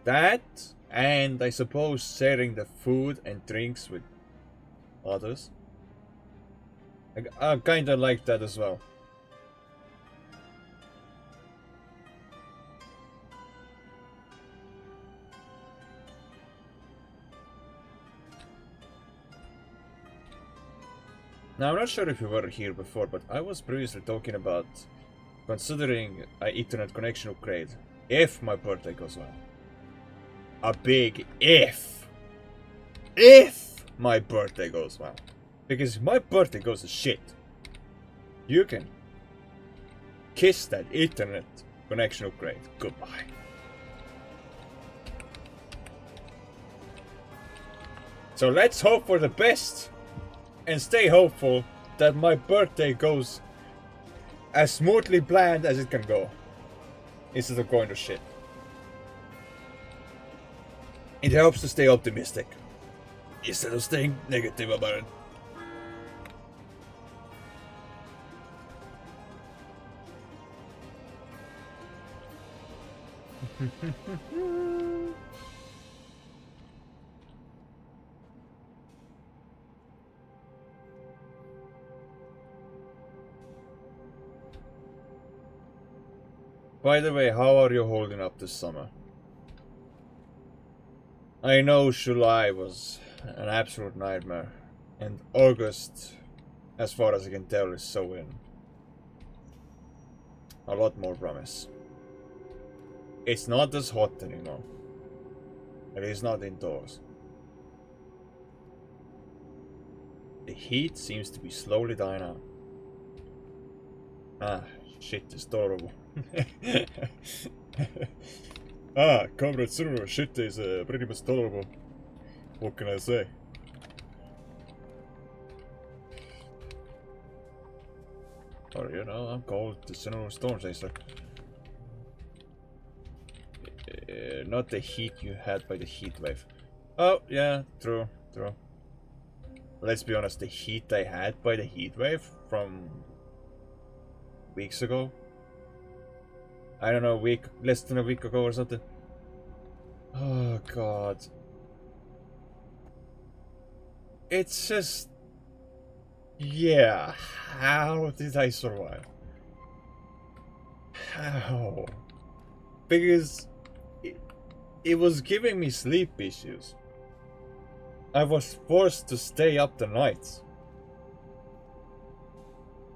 That, and I suppose sharing the food and drinks with others. I kinda like that as well. Now I'm not sure if you were here before, but I was previously talking about considering an Ethernet connection upgrade if my birthday goes well. A big if. If my birthday goes well. Because if my birthday goes to shit, you can kiss that Ethernet connection upgrade goodbye. So let's hope for the best and stay hopeful that my birthday goes as smoothly planned as it can go, instead of going to shit. It helps to stay optimistic, instead of staying negative about it. By the way, how are you holding up this summer? I know July was an absolute nightmare, and August, as far as I can tell, is so in. A lot more promise. It's not as hot anymore. It is not indoors. The heat seems to be slowly dying out. Ah, shit is tolerable. Comrade Silver, shit is pretty much tolerable. What can I say? Or, you know, I'm called the General Storm Chaser. Not the heat you had by the heat wave. Oh, yeah, true. Let's be honest, the heat I had by the heat wave from weeks ago. I don't know, less than a week ago or something. Oh god. It's just... Yeah, how did I survive? How? Because it was giving me sleep issues. I was forced to stay up the nights.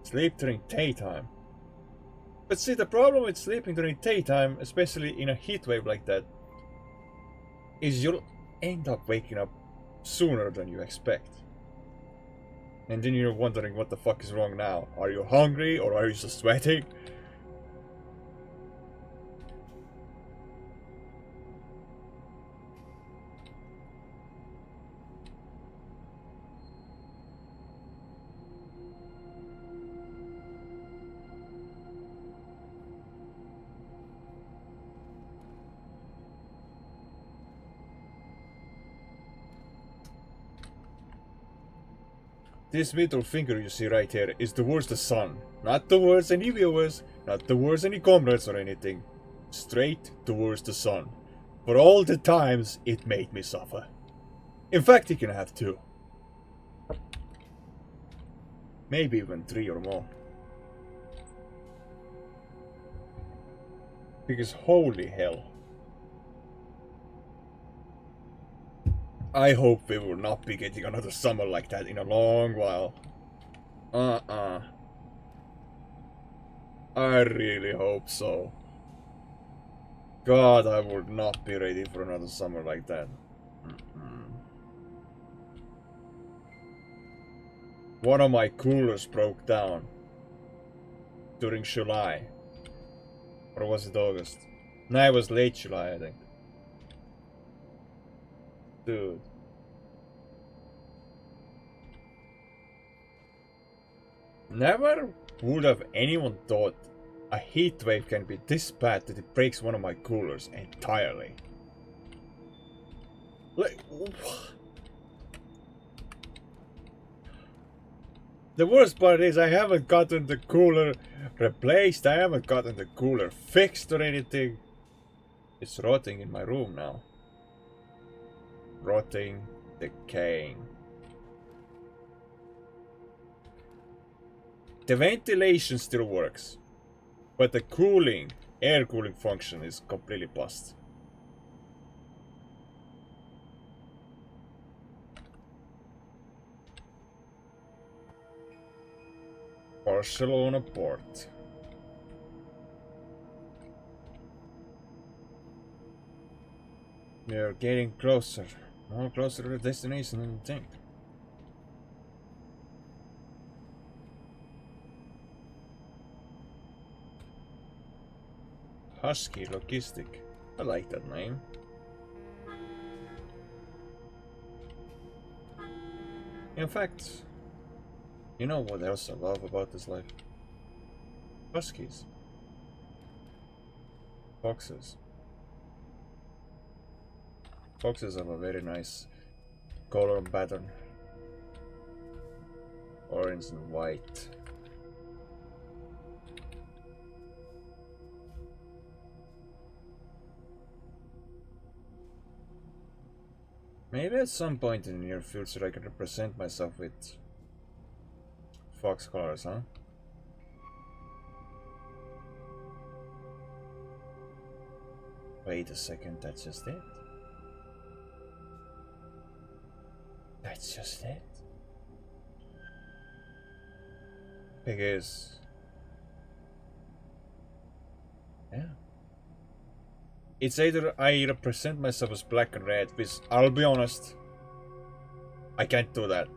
Sleep during daytime. But see, the problem with sleeping during daytime, especially in a heat wave like that, is you'll end up waking up sooner than you expect. And then you're wondering what the fuck is wrong now. Are you hungry or are you just sweating? This middle finger you see right here is towards the sun. Not towards any viewers, not towards any comrades or anything. Straight towards the sun. For all the times it made me suffer. In fact, you can have 2. Maybe even 3 or more. Because holy hell. I hope we will not be getting another summer like that in a long while. I really hope so. God, I would not be ready for another summer like that. One of my coolers broke down during July. Or was it August? No, it was late July, I think. Dude. Never would have anyone thought a heat wave can be this bad that it breaks one of my coolers entirely. Like, the worst part is I haven't gotten the cooler replaced, I haven't gotten the cooler fixed or anything. It's rotting in my room now. Rotting, decaying. The ventilation still works, but the cooling, air cooling function is completely bust. Barcelona port. We are getting closer, more closer to the destination than you think. Husky Logistic. I like that name. In fact, you know what else I love about this life? Huskies. Foxes. Foxes have a very nice color pattern. Orange and white. Maybe at some point in the near future I can represent myself with fox colors, huh? Wait a second, that's just it? That's just it? Because... yeah. It's either I represent myself as black and red, which, I'll be honest, I can't do that.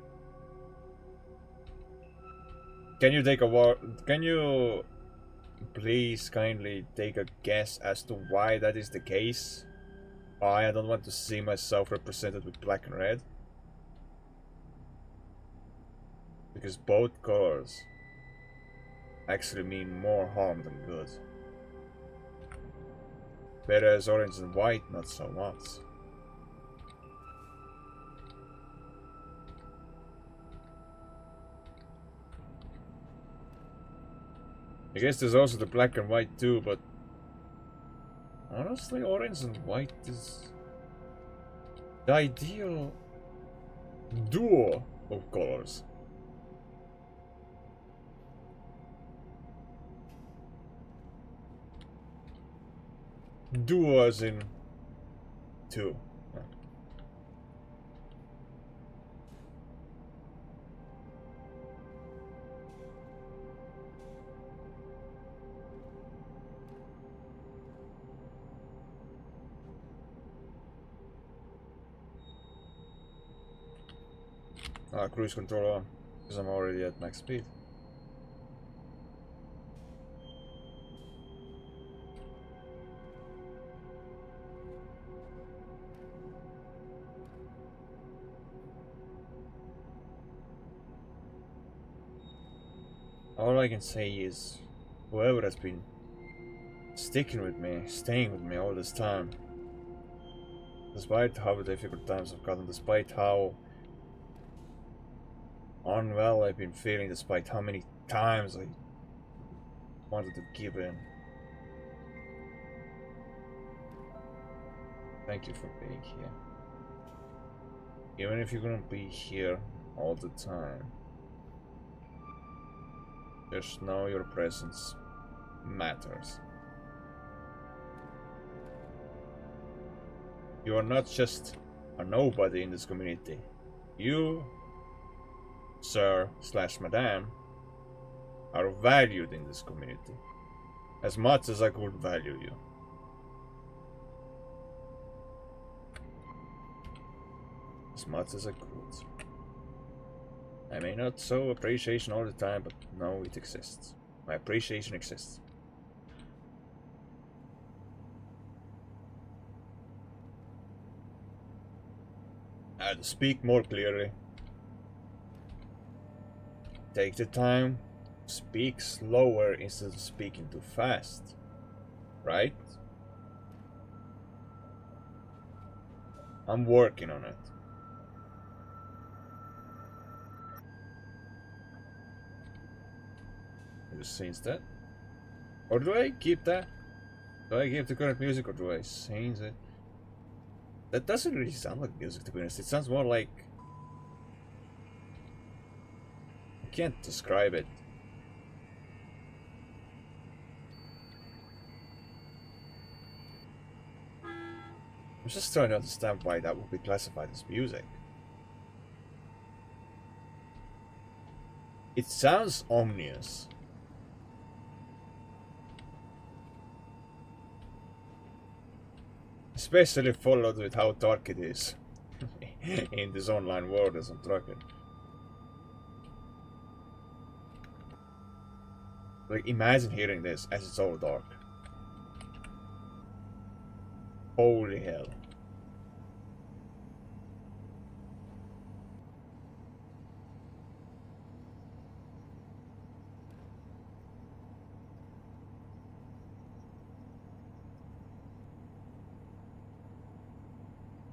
Can you please kindly take a guess as to why that is the case? Why I don't want to see myself represented with black and red? Because both colors actually mean more harm than good. Whereas orange and white, not so much. I guess there's also the black and white too, but honestly, orange and white is the ideal duo of colors. Duo as in 2. Cruise control on. Because I'm already at max speed. All I can say is, whoever has been sticking with me, staying with me all this time, despite how difficult times have gotten, despite how unwell I've been feeling, despite how many times I wanted to give in. Thank you for being here. Even if you're gonna be here all the time, just know your presence matters. You are not just a nobody in this community. You, sir / madam, are valued in this community as much as I could value you. As much as I could. I may not show appreciation all the time, but no, it exists. My appreciation exists. And to speak more clearly, take the time, speak slower instead of speaking too fast. Right? I'm working on it. Just change that. Or do I keep that? Do I keep the current music or do I change it? That doesn't really sound like music, to be honest. It sounds more like... I can't describe it. I'm just trying to understand why that would be classified as music. It sounds ominous. Especially followed with how dark it is in this online world as I'm talking. Like, imagine hearing this as it's all dark. Holy hell.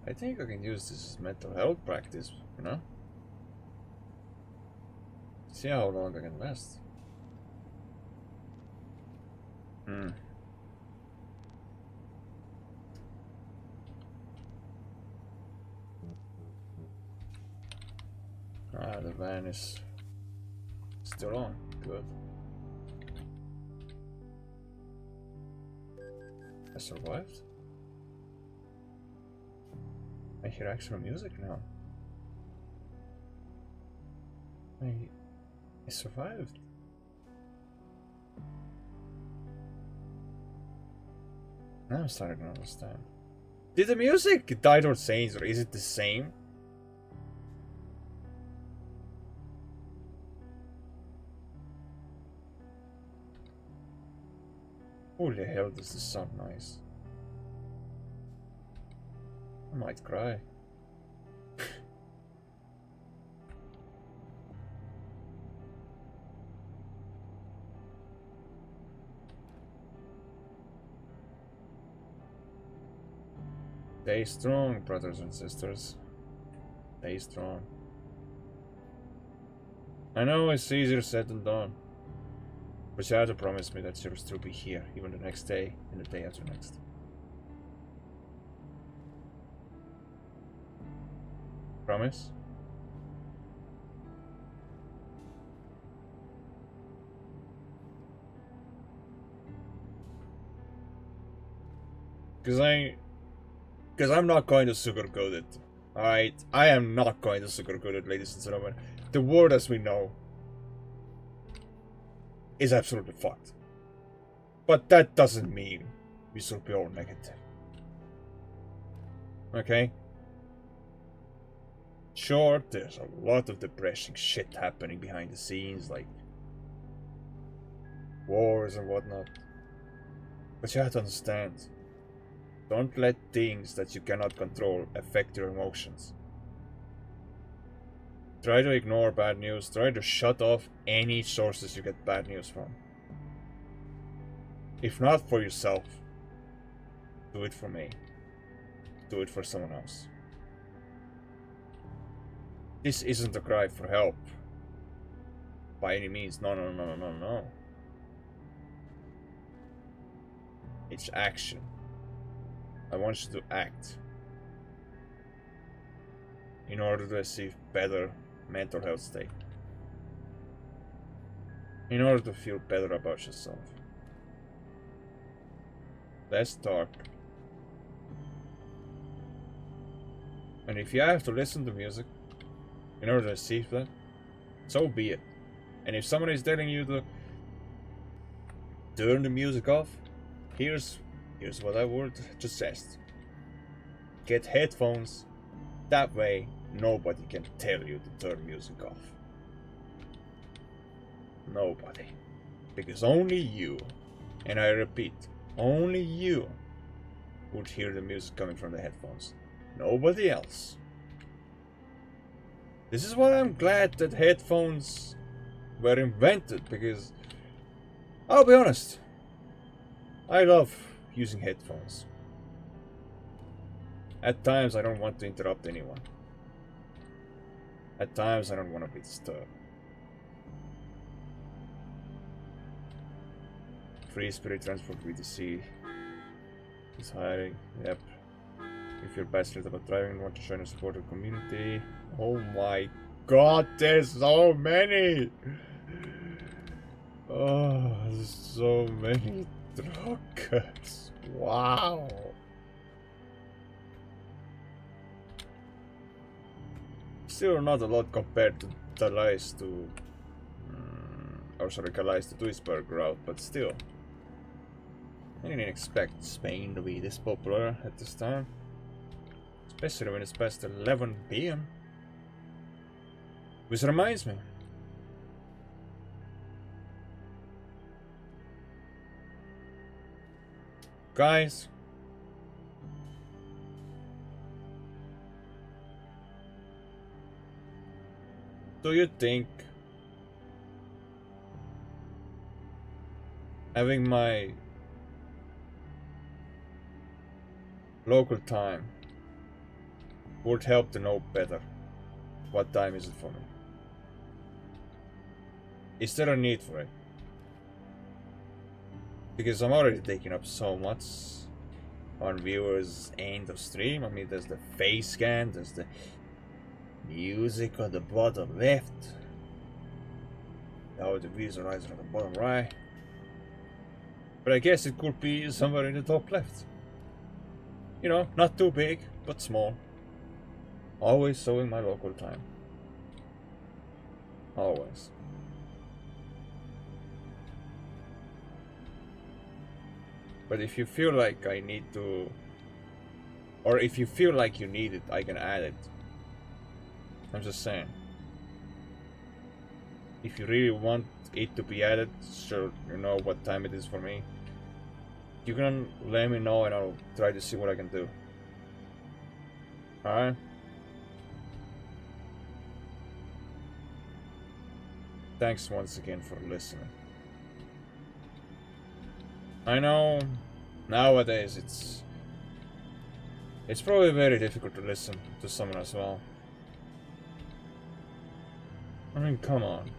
I think I can use this as mental health practice, you know? See how long I can last. Ah, the van is still on. Good. I survived? I hear actual music now. I survived. Now I'm starting to understand. Did the music die or change, or is it the same? Holy hell, does this sound nice. I might cry. Stay strong, brothers and sisters. Stay strong. I know it's easier said than done. But you have to promise me that you'll still be here, even the next day and the day after next. Promise? Because I'm not going to sugarcoat it. Alright? I am not going to sugarcoat it, ladies and gentlemen. The world as we know is absolutely fucked. But that doesn't mean we should be all negative. Okay? Sure, there's a lot of depressing shit happening behind the scenes, like wars and whatnot. But you have to understand, don't let things that you cannot control affect your emotions. Try to ignore bad news, try to shut off any sources you get bad news from. If not for yourself, do it for me. Do it for someone else. This isn't a cry for help. By any means, no. It's action. I want you to act in order to achieve better mental health state. In order to feel better about yourself. Less talk. And if you have to listen to music in order to achieve that, so be it. And if someone is telling you to turn the music off, here's what I would suggest. Get headphones. That way, nobody can tell you to turn music off. Nobody. Because only you, and I repeat, only you would hear the music coming from the headphones. Nobody else. This is why I'm glad that headphones were invented, because I'll be honest, I love using headphones. At times I don't want to interrupt anyone. At times I don't want to be disturbed. Free Spirit Transport VTC is hiring. Yep. If you're passionate about driving and want to join a supportive community. Oh my god, there's so many! Oh, there's so many truckers. Wow. Still not a lot compared to Calais to Duisburg route, but still. I didn't expect Spain to be this popular at this time. Especially when it's past 11 PM. Which reminds me. Guys. Do you think having my local time would help to know better what time is it for me? Is there a need for it? Because I'm already taking up so much on viewers' end of stream. I mean, there's the face scan, there's the music on the bottom left, now the visualizer on the bottom right. But I guess it could be somewhere in the top left. You know, not too big, but small. Always showing my local time. Always. But if you feel like I need to, or if you feel like you need it, I can add it. I'm just saying. If you really want it to be added, so you know what time it is for me, you can let me know and I'll try to see what I can do. Alright? Thanks once again for listening. I know nowadays it's probably very difficult to listen to someone as well. I mean, come on.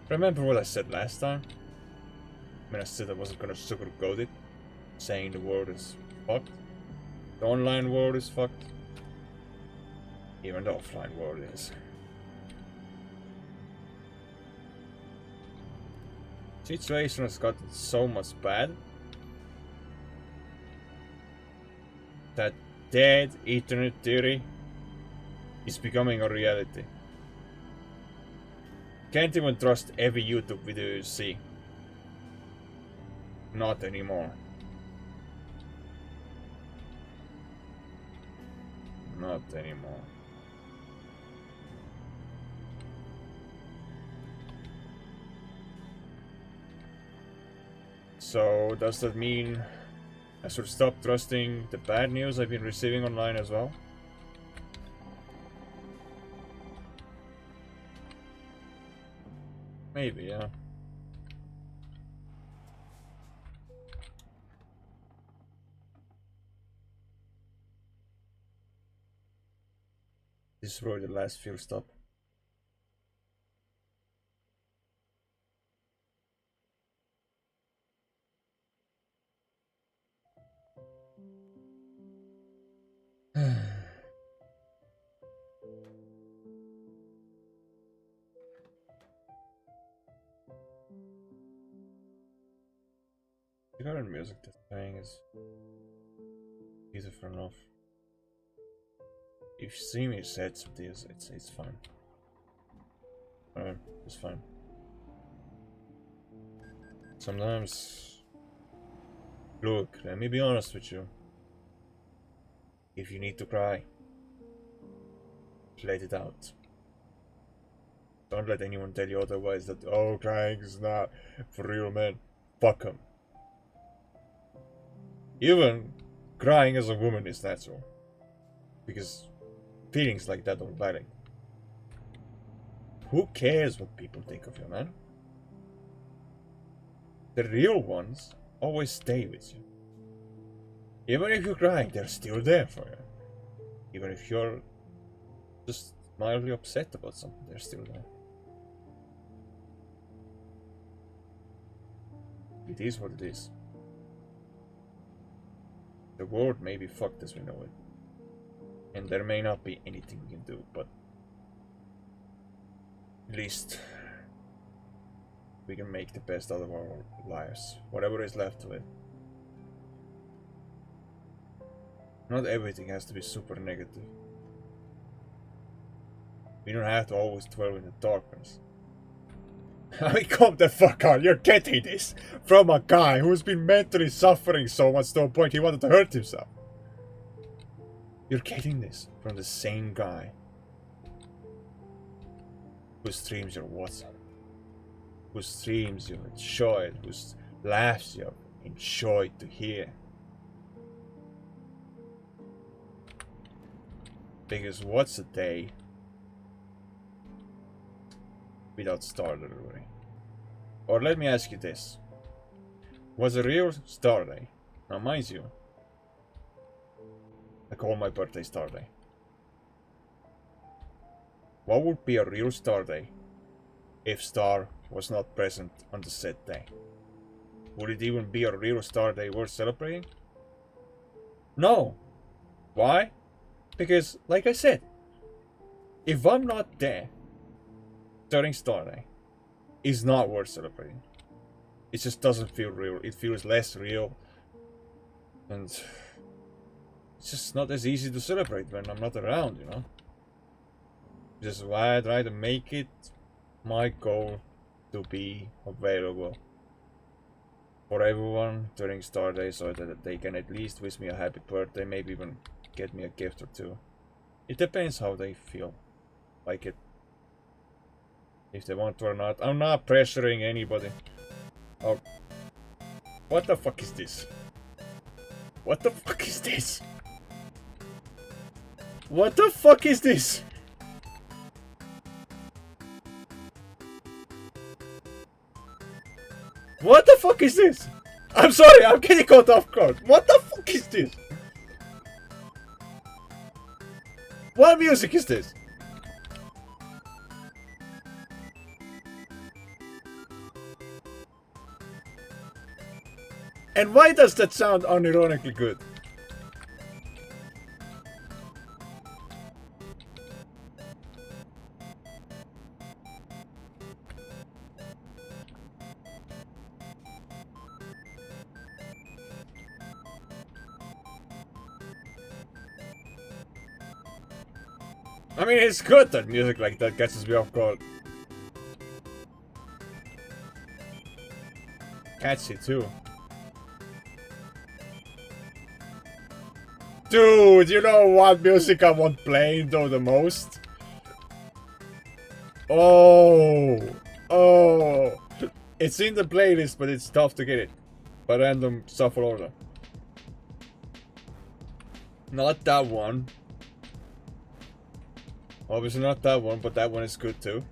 Remember what I said last time? When I said I wasn't gonna sugarcoat it, saying the world is fucked. The online world is fucked. Even the offline world is. Situation has gotten so much bad that dead internet theory is becoming a reality. Can't even trust every YouTube video you see. Not anymore. Not anymore. So does that mean I should stop trusting the bad news I've been receiving online as well? Maybe, yeah. This is probably the last fuel stop. The current music that's playing is beautiful enough. If you see me set some this, it's fine. It's fine. Sometimes, look, let me be honest with you. If you need to cry, let it out. Don't let anyone tell you otherwise that, oh, crying is not for real men. Fuck 'em. Even crying as a woman is natural. Because feelings like that are valid. Who cares what people think of you, man? The real ones always stay with you. Even if you're crying, they're still there for you. Even if you're just mildly upset about something, they're still there. It is what it is. The world may be fucked as we know it. And there may not be anything we can do, but at least we can make the best out of our lives, whatever is left of it. Not everything has to be super negative. We don't have to always dwell in the darkness. I mean, come the fuck on, you're getting this from a guy who's been mentally suffering so much to a point he wanted to hurt himself. You're getting this from the same guy who streams your WhatsApp, who streams you enjoyed, who laughs you enjoyed to hear. Because what's a day without Star Delivery? Or let me ask you this. Was a real Star Day? Now mind you, I call my birthday Star Day. What would be a real Star Day if Star was not present on the said day? Would it even be a real Star Day worth celebrating? No. Why? Because, like I said, if I'm not there during Star Day, it's not worth celebrating. It just doesn't feel real. It feels less real. And it's just not as easy to celebrate when I'm not around, you know? Which is why I try to make it my goal to be available for everyone during Star Day so that they can at least wish me a happy birthday, maybe even get me a gift or two. It depends how they feel like it. If they want to or not. I'm not pressuring anybody. Oh. What the fuck is this? What the fuck is this? What the fuck is this? What the fuck is this? I'm sorry, I'm getting caught off guard. What the fuck is this? What music is this? And why does that sound unironically good? I mean, it's good that music like that catches me off guard. Catchy too. Dude, you know what music I want playing though the most? Oh, it's in the playlist, but it's tough to get it. by random shuffle order. Not that one. Obviously not that one, but that one is good too.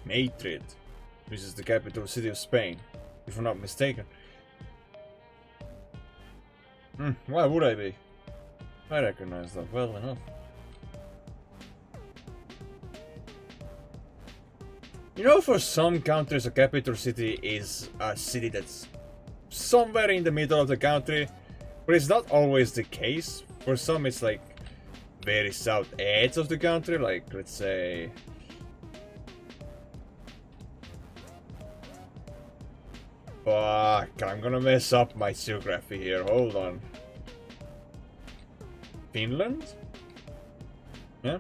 Madrid, which is the capital city of Spain, if I'm not mistaken. Why would I be? I recognize that well enough. You know, for some countries a capital city is a city that's somewhere in the middle of the country, but it's not always the case. For some it's like very south edge of the country, like let's say fuck, I'm gonna mess up my geography here, hold on. Finland? Yeah?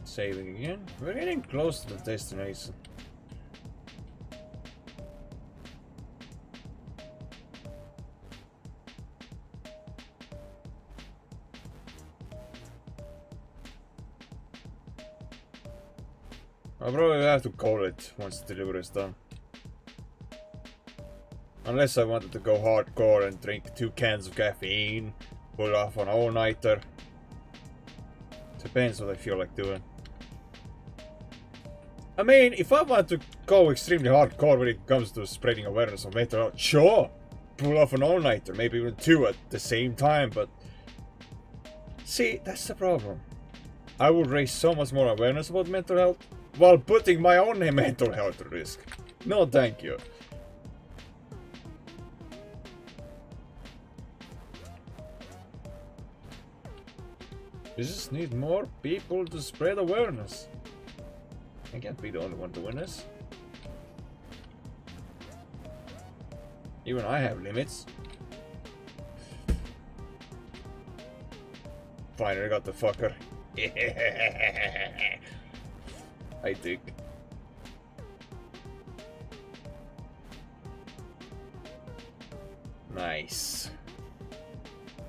Saving again. We're getting close to the destination. I'll probably have to call it once the delivery is done. Unless I wanted to go hardcore and drink 2 cans of caffeine, pull off an all-nighter. Depends what I feel like doing. I mean, if I want to go extremely hardcore when it comes to spreading awareness of mental health, sure, pull off an all-nighter, maybe even 2 at the same time, but see, that's the problem. I would raise so much more awareness about mental health while putting my own mental health at risk. No, thank you. We just need more people to spread awareness. I can't be the only one doing this. Even I have limits. Finally got the fucker. I think. Nice.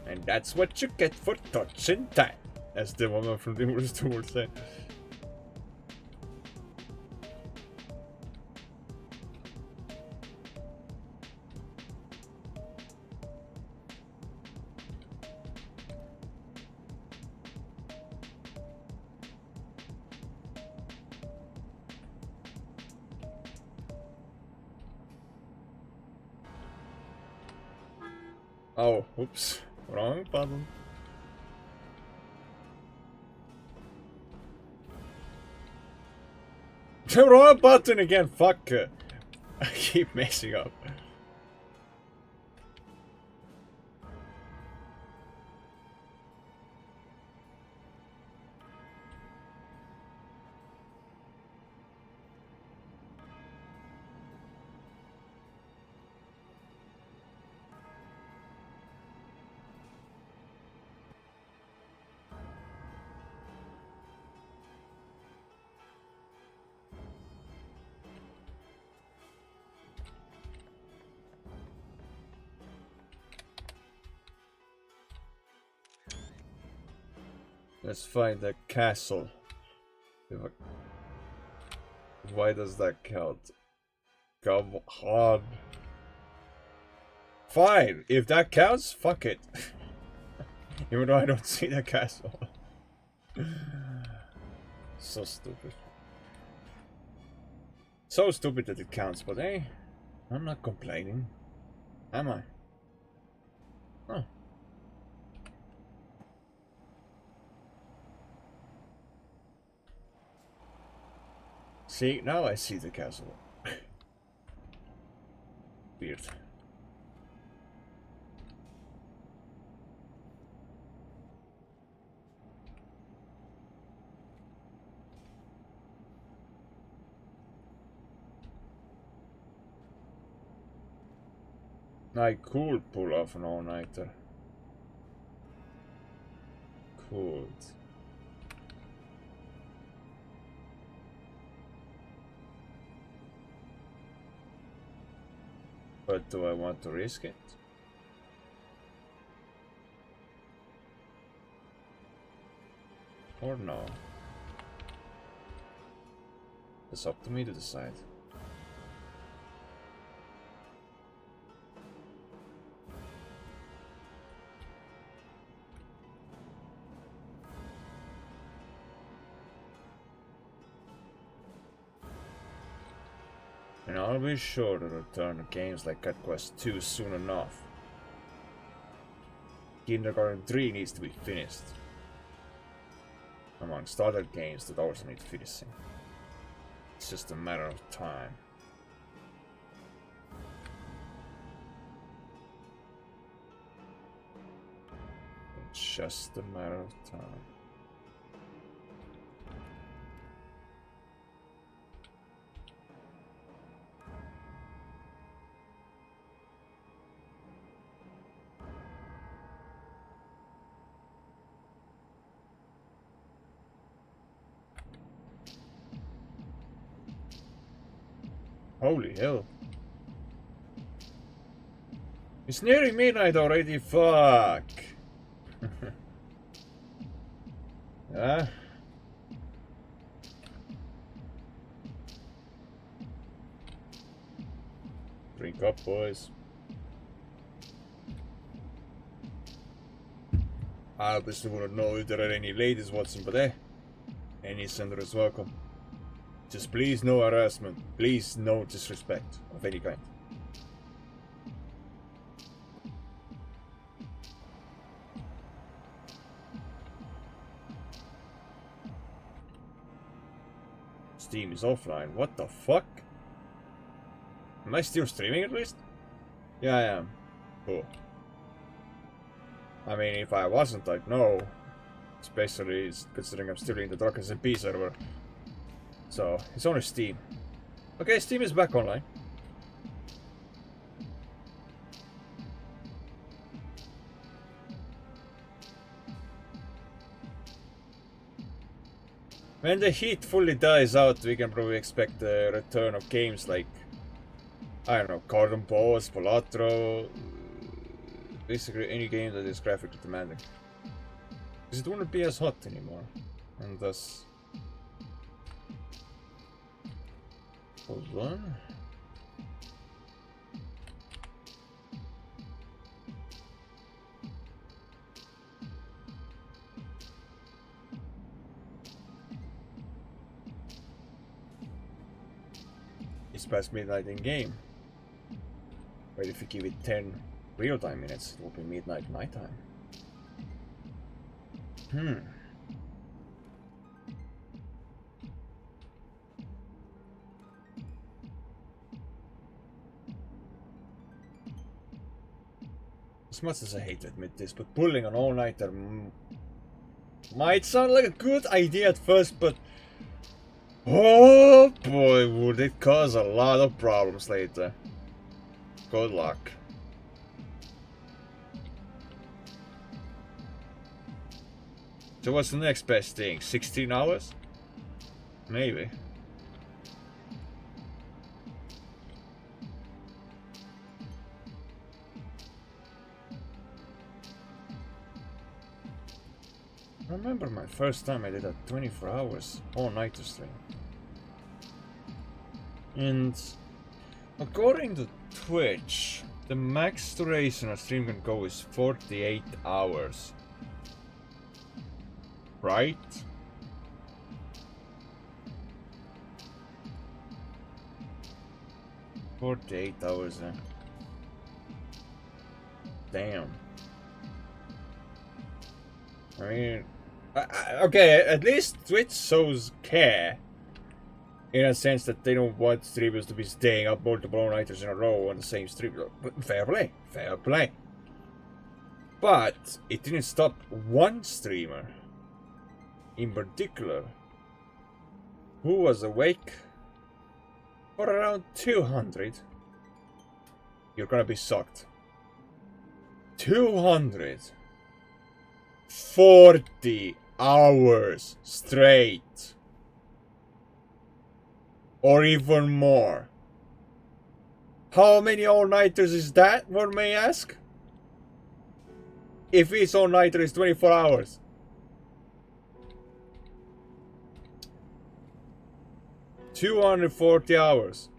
And that's what you get for touching time, as the woman from the World would say. Oh, oops. Wrong button. Wrong button again, fuck. I keep messing up. Let's find the castle. Why does that count? Come on. Fine, if that counts, fuck it. Even though I don't see the castle. So stupid. So stupid that it counts, but hey, I'm not complaining. Am I? Oh. See, now I see the castle. Weird. I could pull off an all-nighter. Could. But do I want to risk it? Or no? It's up to me to decide. And I'll be sure to return to games like Cat Quest 2 soon enough. Kindergarten 3 needs to be finished. Amongst other games that also need finishing. It's just a matter of time. It's just a matter of time. Holy hell. It's nearing midnight already, fuck. Yeah. Drink up, boys. I obviously wouldn't know if there are any ladies watching, but any sender is welcome. Just please no harassment, please no disrespect of any kind. Steam is offline, what the fuck? Am I still streaming at least? Yeah, I am. Cool. I mean, if I wasn't, I'd know. Especially considering I'm still in the Dark SMP server. So, it's only Steam. Okay, Steam is back online. When the heat fully dies out, we can probably expect the return of games like, I don't know, Garden Balls, Polatro, basically any game that is graphically demanding. Because it wouldn't be as hot anymore, and thus... Hold on. It's past midnight in game. But if you give it 10 real-time minutes, it will be midnight nighttime. As much as I hate to admit this, but pulling an all-nighter might sound like a good idea at first, but oh boy, would it cause a lot of problems later. Good luck. So what's the next best thing? 16 hours? Maybe. I remember my first time I did a 24 hours all-nighter stream. And according to Twitch, the max duration a stream can go is 48 hours. Right? $48, Damn. I mean, okay, at least Twitch shows care. In a sense that they don't want streamers to be staying up multiple all-nighters in a row on the same stream. But fair play, fair play. But it didn't stop one streamer in particular who was awake for around 200. You're gonna be shocked. 240 hours straight. Or even more. How many all-nighters is that, one may ask? If each all-nighter is 24 hours. $240 hours.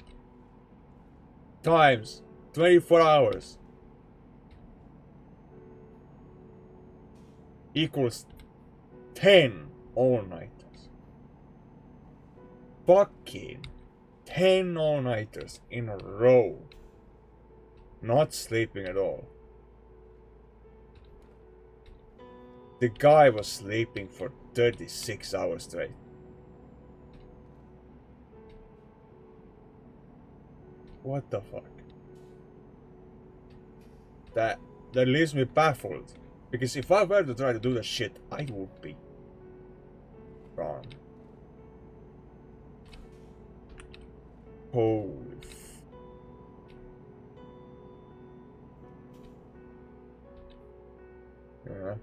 Times 24 hours. Equals 10 all-nighters. Fucking 10 all-nighters in a row. Not sleeping at all. The guy was sleeping for 36 hours straight. What the fuck? That leaves me baffled. Because if I were to try to do that shit, I would be gone. Holy f... Yeah.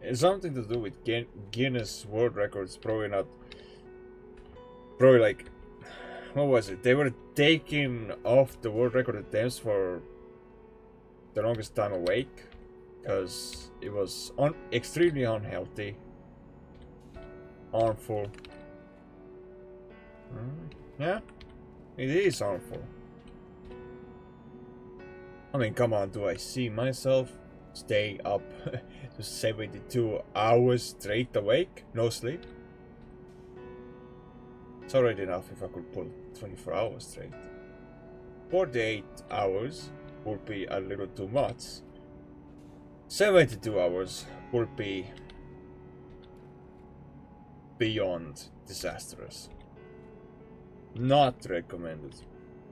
It's something to do with Guinness World Records, probably not... Probably like... What was it? They were taking off the world record attempts for the longest time awake. Because it was extremely unhealthy. Harmful. Yeah, it is harmful. I mean, come on, do I see myself stay up to 72 hours straight awake? No sleep? It's already enough if I could pull 24 hours straight. 48 hours would be a little too much. 72 hours would be beyond disastrous. Not recommended.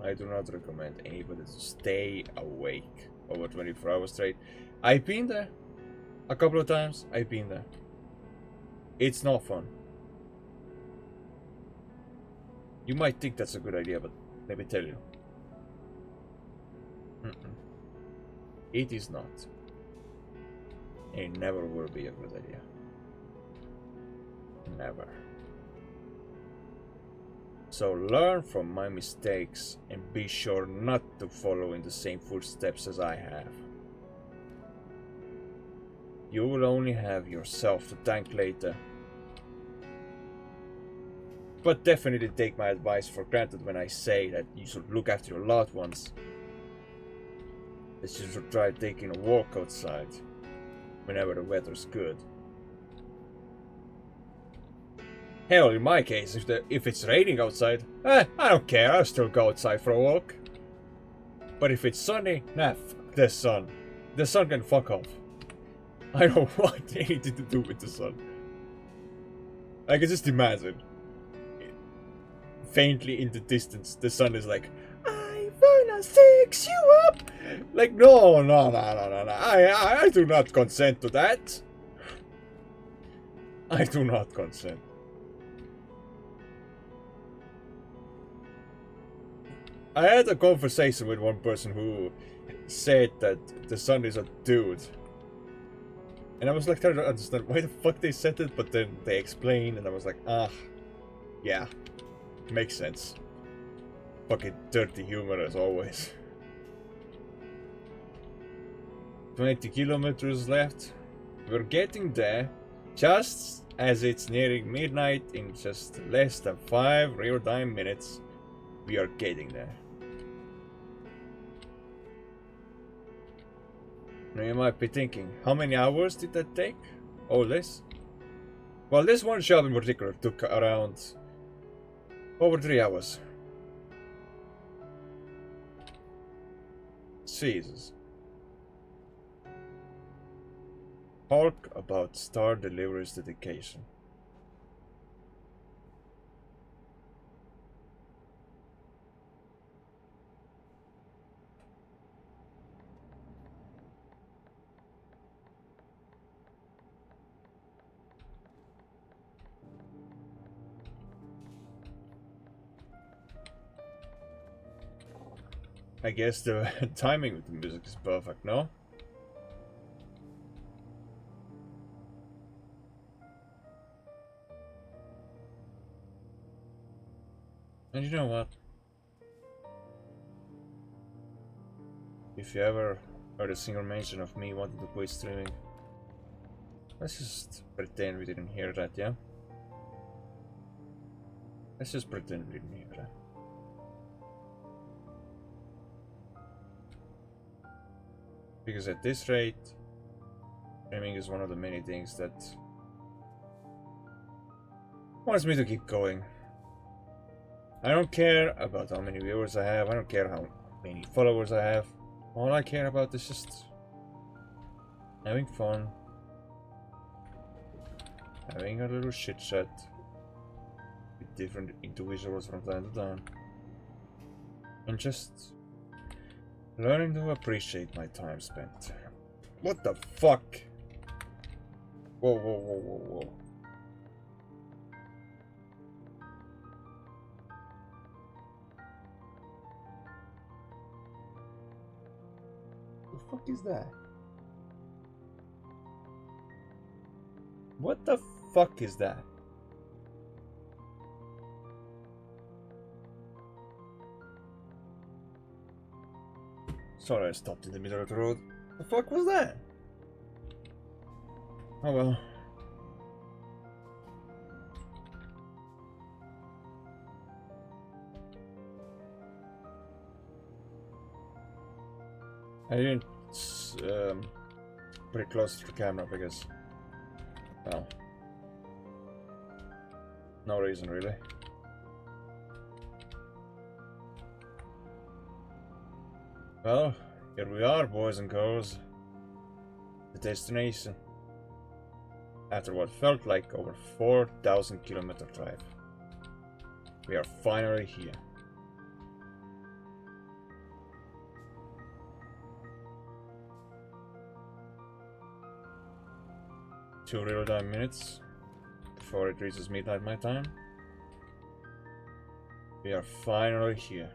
I do not recommend anybody to stay awake over 24 hours straight. I've been there a couple of times. I've been there. It's not fun. You might think that's a good idea, but let me tell you. It is not. It never will be a good idea. Never. So learn from my mistakes and be sure not to follow in the same footsteps as I have. You will only have yourself to thank later. But definitely take my advice for granted when I say that you should look after your loved ones. That you should try taking a walk outside whenever the weather's good. Hell, in my case, if it's raining outside, I don't care, I'll still go outside for a walk. But if it's sunny, nah, fuck the sun. The sun can fuck off. I don't want anything to do with the sun. I can just imagine. Faintly in the distance, the sun is like, I wanna fix you up! Like, no. I do not consent to that. I do not consent. I had a conversation with one person who said that the sun is a dude. And I was like trying to understand why the fuck they said it, but then they explained and I was like, yeah, makes sense. Fucking dirty humor as always. 20 kilometers left. We're getting there, just as it's nearing midnight in just less than 5 real-time minutes. We are getting there. Now you might be thinking, how many hours did that take? All this? Well, this one job in particular took around over 3 hours. Jesus. Talk about Star Delivery's dedication. I guess the timing with the music is perfect, no? And you know what? If you ever heard a single mention of me wanting to quit streaming, let's just pretend we didn't hear that, yeah? Let's just pretend we didn't hear that. Because at this rate, streaming is one of the many things that wants me to keep going. I don't care about how many viewers I have, I don't care how many followers I have. All I care about is just having fun, having a little chit chat with different individuals from time to time, and just learning to appreciate my time spent. What the fuck? Whoa, whoa, whoa, whoa, whoa. The fuck is that? What the fuck is that? Sorry, I stopped in the middle of the road. The fuck was that? Oh well. I didn't put it close to the camera because, well, no reason really. Well, here we are, boys and girls. The destination. After what felt like over 4,000 kilometer drive, we are finally here. Two real-time minutes before it reaches midnight my time. We are finally here.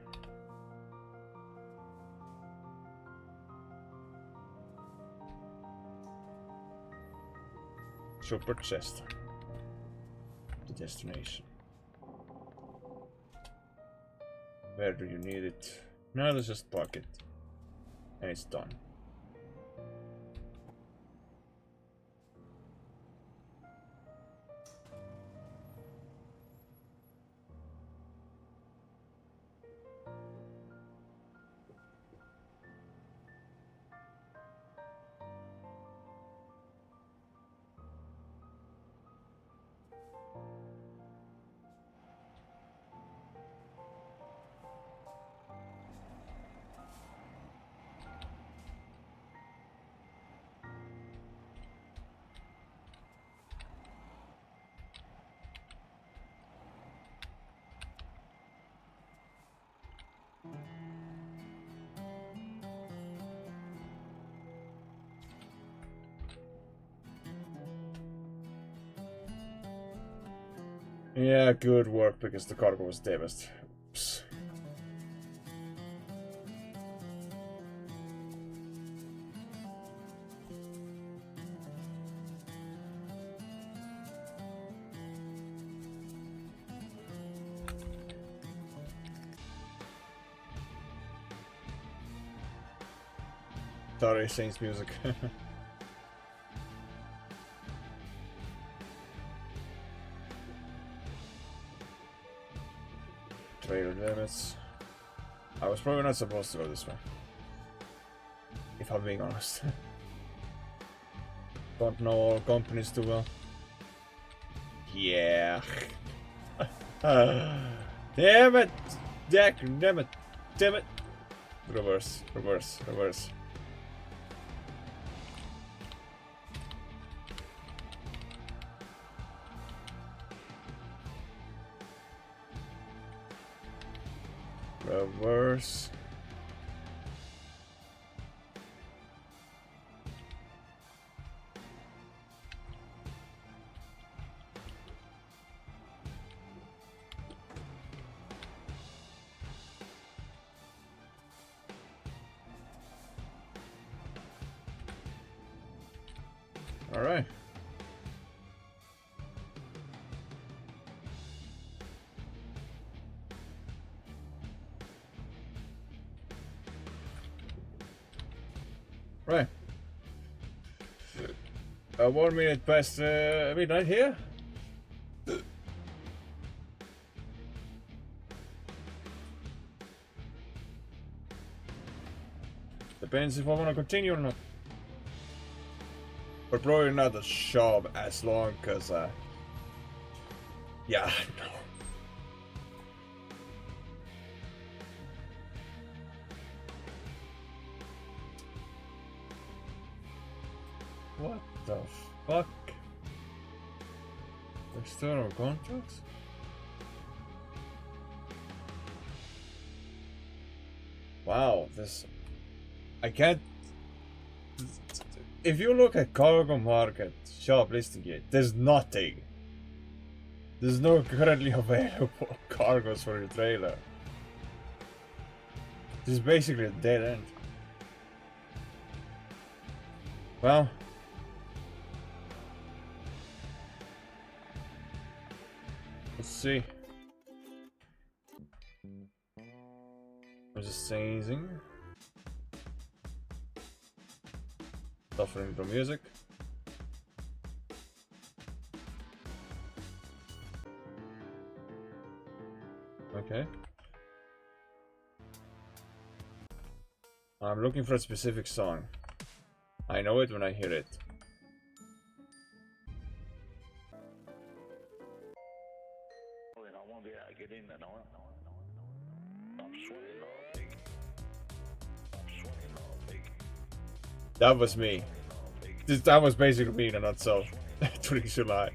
Super chest. The destination. Where do you need it? Now let's just park it. And it's done. Yeah, good work, because the cargo was damaged. Oops. Sorry, Saints music. Trailer damage. I was probably not supposed to go this way, if I'm being honest. Don't know all companies too well. Yeah. Damn it! Damn it! Damn it! Reverse, reverse, reverse. Reverse. Alright. Right. 1 minute past midnight here. Depends if I want to continue or not. But probably not a job as long, cause yeah, no. What the fuck? External contracts? Wow, this... I can't... If you look at cargo market job listing it, there's nothing. There's no currently available cargoes for your trailer. This is basically a dead end. Well... let's see. I'm just saying. Suffering from music. Okay. I'm looking for a specific song. I know it when I hear it. That was me. That was basically me in a nutshell. Truly should lie.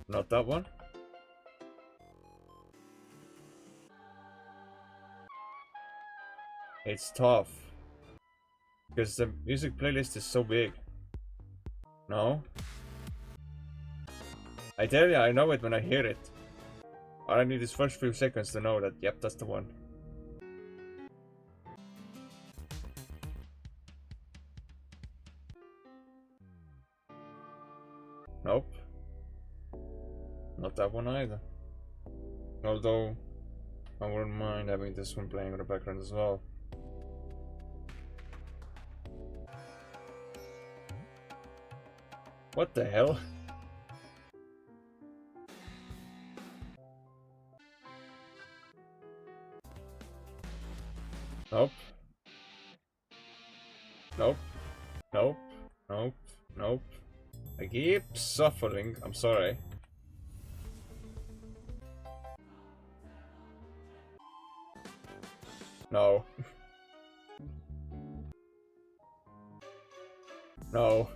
Not that one. It's tough. Because the music playlist is so big. No? I tell you, I know it when I hear it. All I need is first few seconds to know that, yep, that's the one. Nope. Not that one either. Although, I wouldn't mind having this one playing in the background as well. What the hell? Nope. Nope. Nope. Nope. Nope. I keep suffering. I'm sorry. No. No.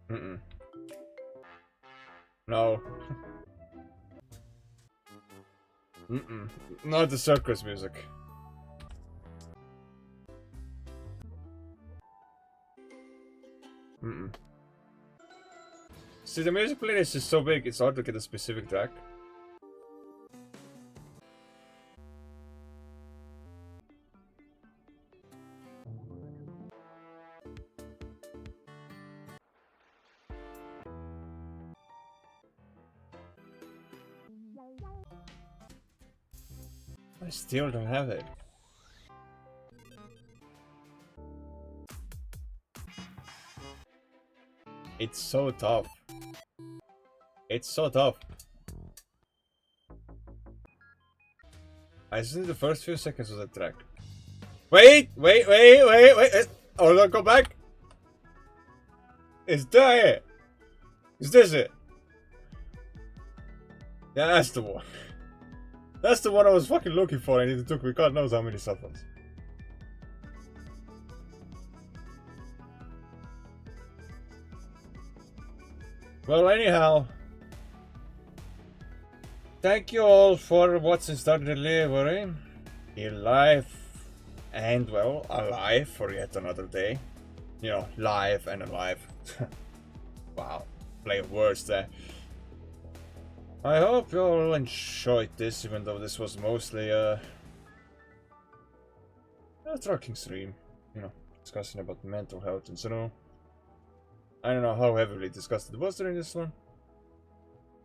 Mm-mm. No. Mm-mm. Not the circus music. Mm-mm. See, the music playlist is so big, it's hard to get a specific track. I still don't have it. It's so tough. It's so tough. I just need the first few seconds of the track. Wait! Hold on, go back. Is that it? Is this it? Yeah, that's the one. That's the one I was fucking looking for, and it took me God knows how many seconds. Well, anyhow, thank you all for watching Star Delivery. In life and, well, alive for yet another day. You know, live and alive. Wow, play words there. I hope you all enjoyed this, even though this was mostly a trucking stream, you know, discussing about mental health and so on. I don't know how heavily discussed it was during this one,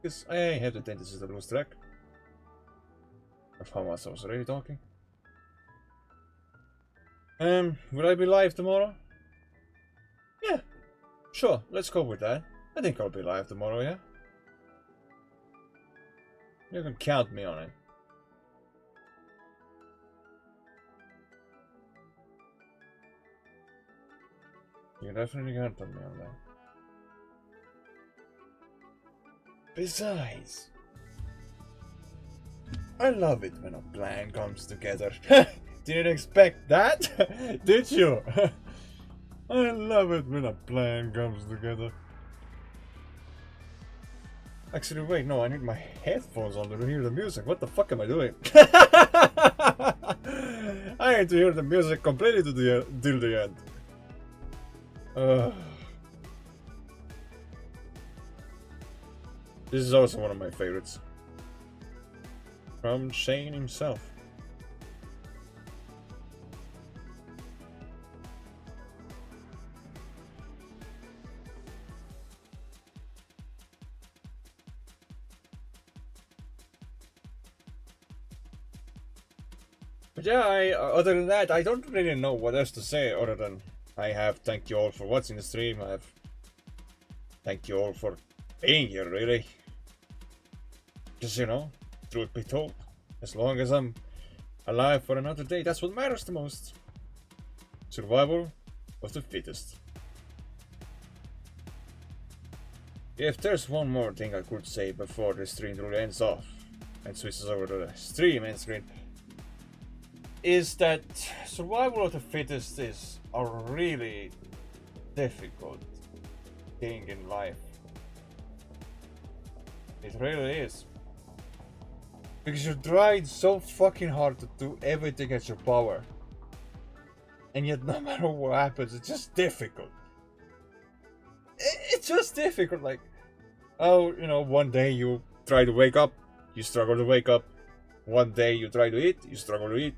because I have the tendency to lose track of how much I was already talking. Will I be live tomorrow? Yeah, sure, let's go with that. I think I'll be live tomorrow, yeah? You can count me on it. You can definitely count on me on that. Besides, I love it when a plan comes together. Didn't expect that, did you? I love it when a plan comes together. Actually, wait, no, I need my headphones on to hear the music. What the fuck am I doing? I need to hear the music completely till the end. This is also one of my favorites. From Shane himself. But yeah, other than that, I don't really know what else to say other than I have thank you all for watching the stream. I have thank you all for being here, really. Because, you know, truth be told, as long as I'm alive for another day, that's what matters the most. Survival of the fittest. If there's one more thing I could say before the stream really ends off and switches over to the stream end screen, is that survival of the fittest is a really difficult thing in life. It really is. Because you're trying so fucking hard to do everything at your power. And yet no matter what happens, it's just difficult. It's just difficult. Like, oh, you know, one day you try to wake up, you struggle to wake up. One day you try to eat, you struggle to eat.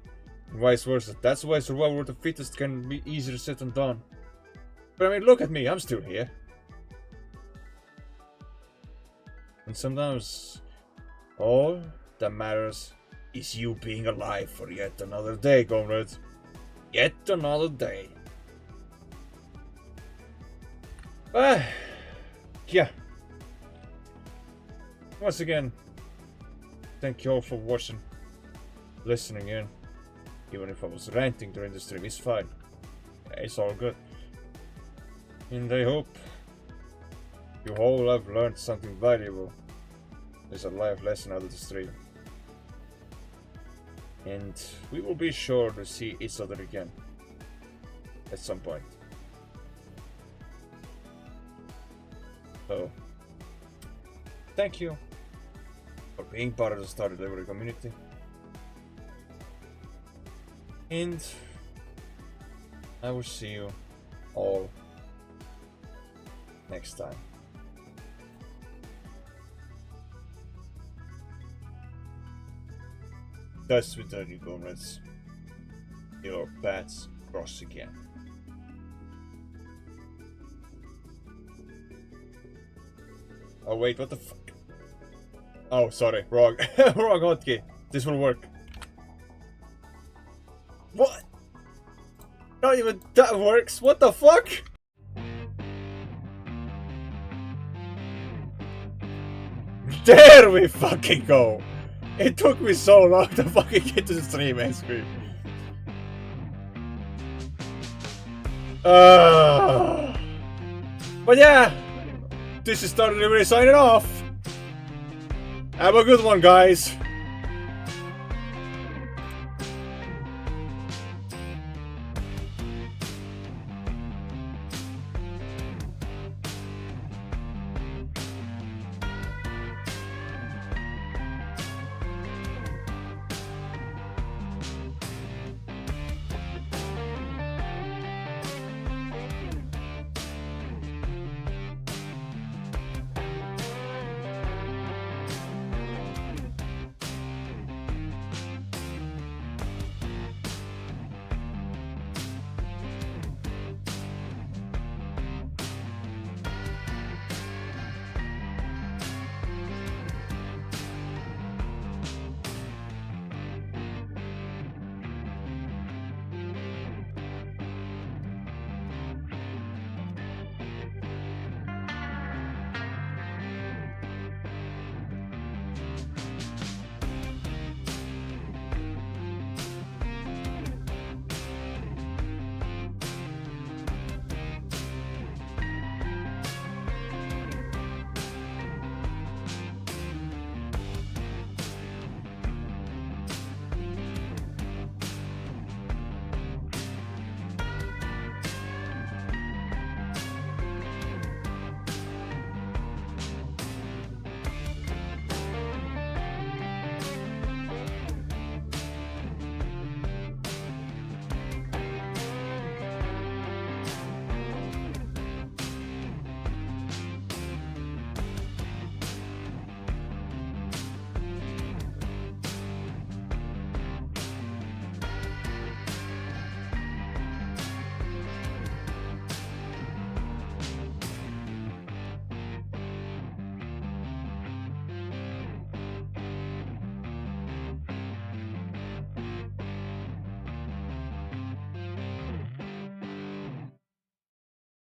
And vice versa. That's why survival of the fittest can be easier said than done. But I mean, look at me, I'm still here. And sometimes all that matters is you being alive for yet another day, comrades. Yet another day. Yeah. Once again, thank you all for watching, listening in. Even if I was ranting during the stream, it's fine. It's all good. And I hope you all have learned something valuable. There's a life lesson out of the stream. And we will be sure to see each other again at some point. So, thank you for being part of the Star Delivery community. And I will see you all next time. Thus with you, comrades, your paths cross again. Oh wait, what the fuck? Oh, sorry, wrong, wrong hotkey. This will work. What? Not even that works. What the fuck? There we fucking go. It took me so long to fucking get to the stream end screen. But yeah, this is Star Delivery signing off. Have a good one, guys.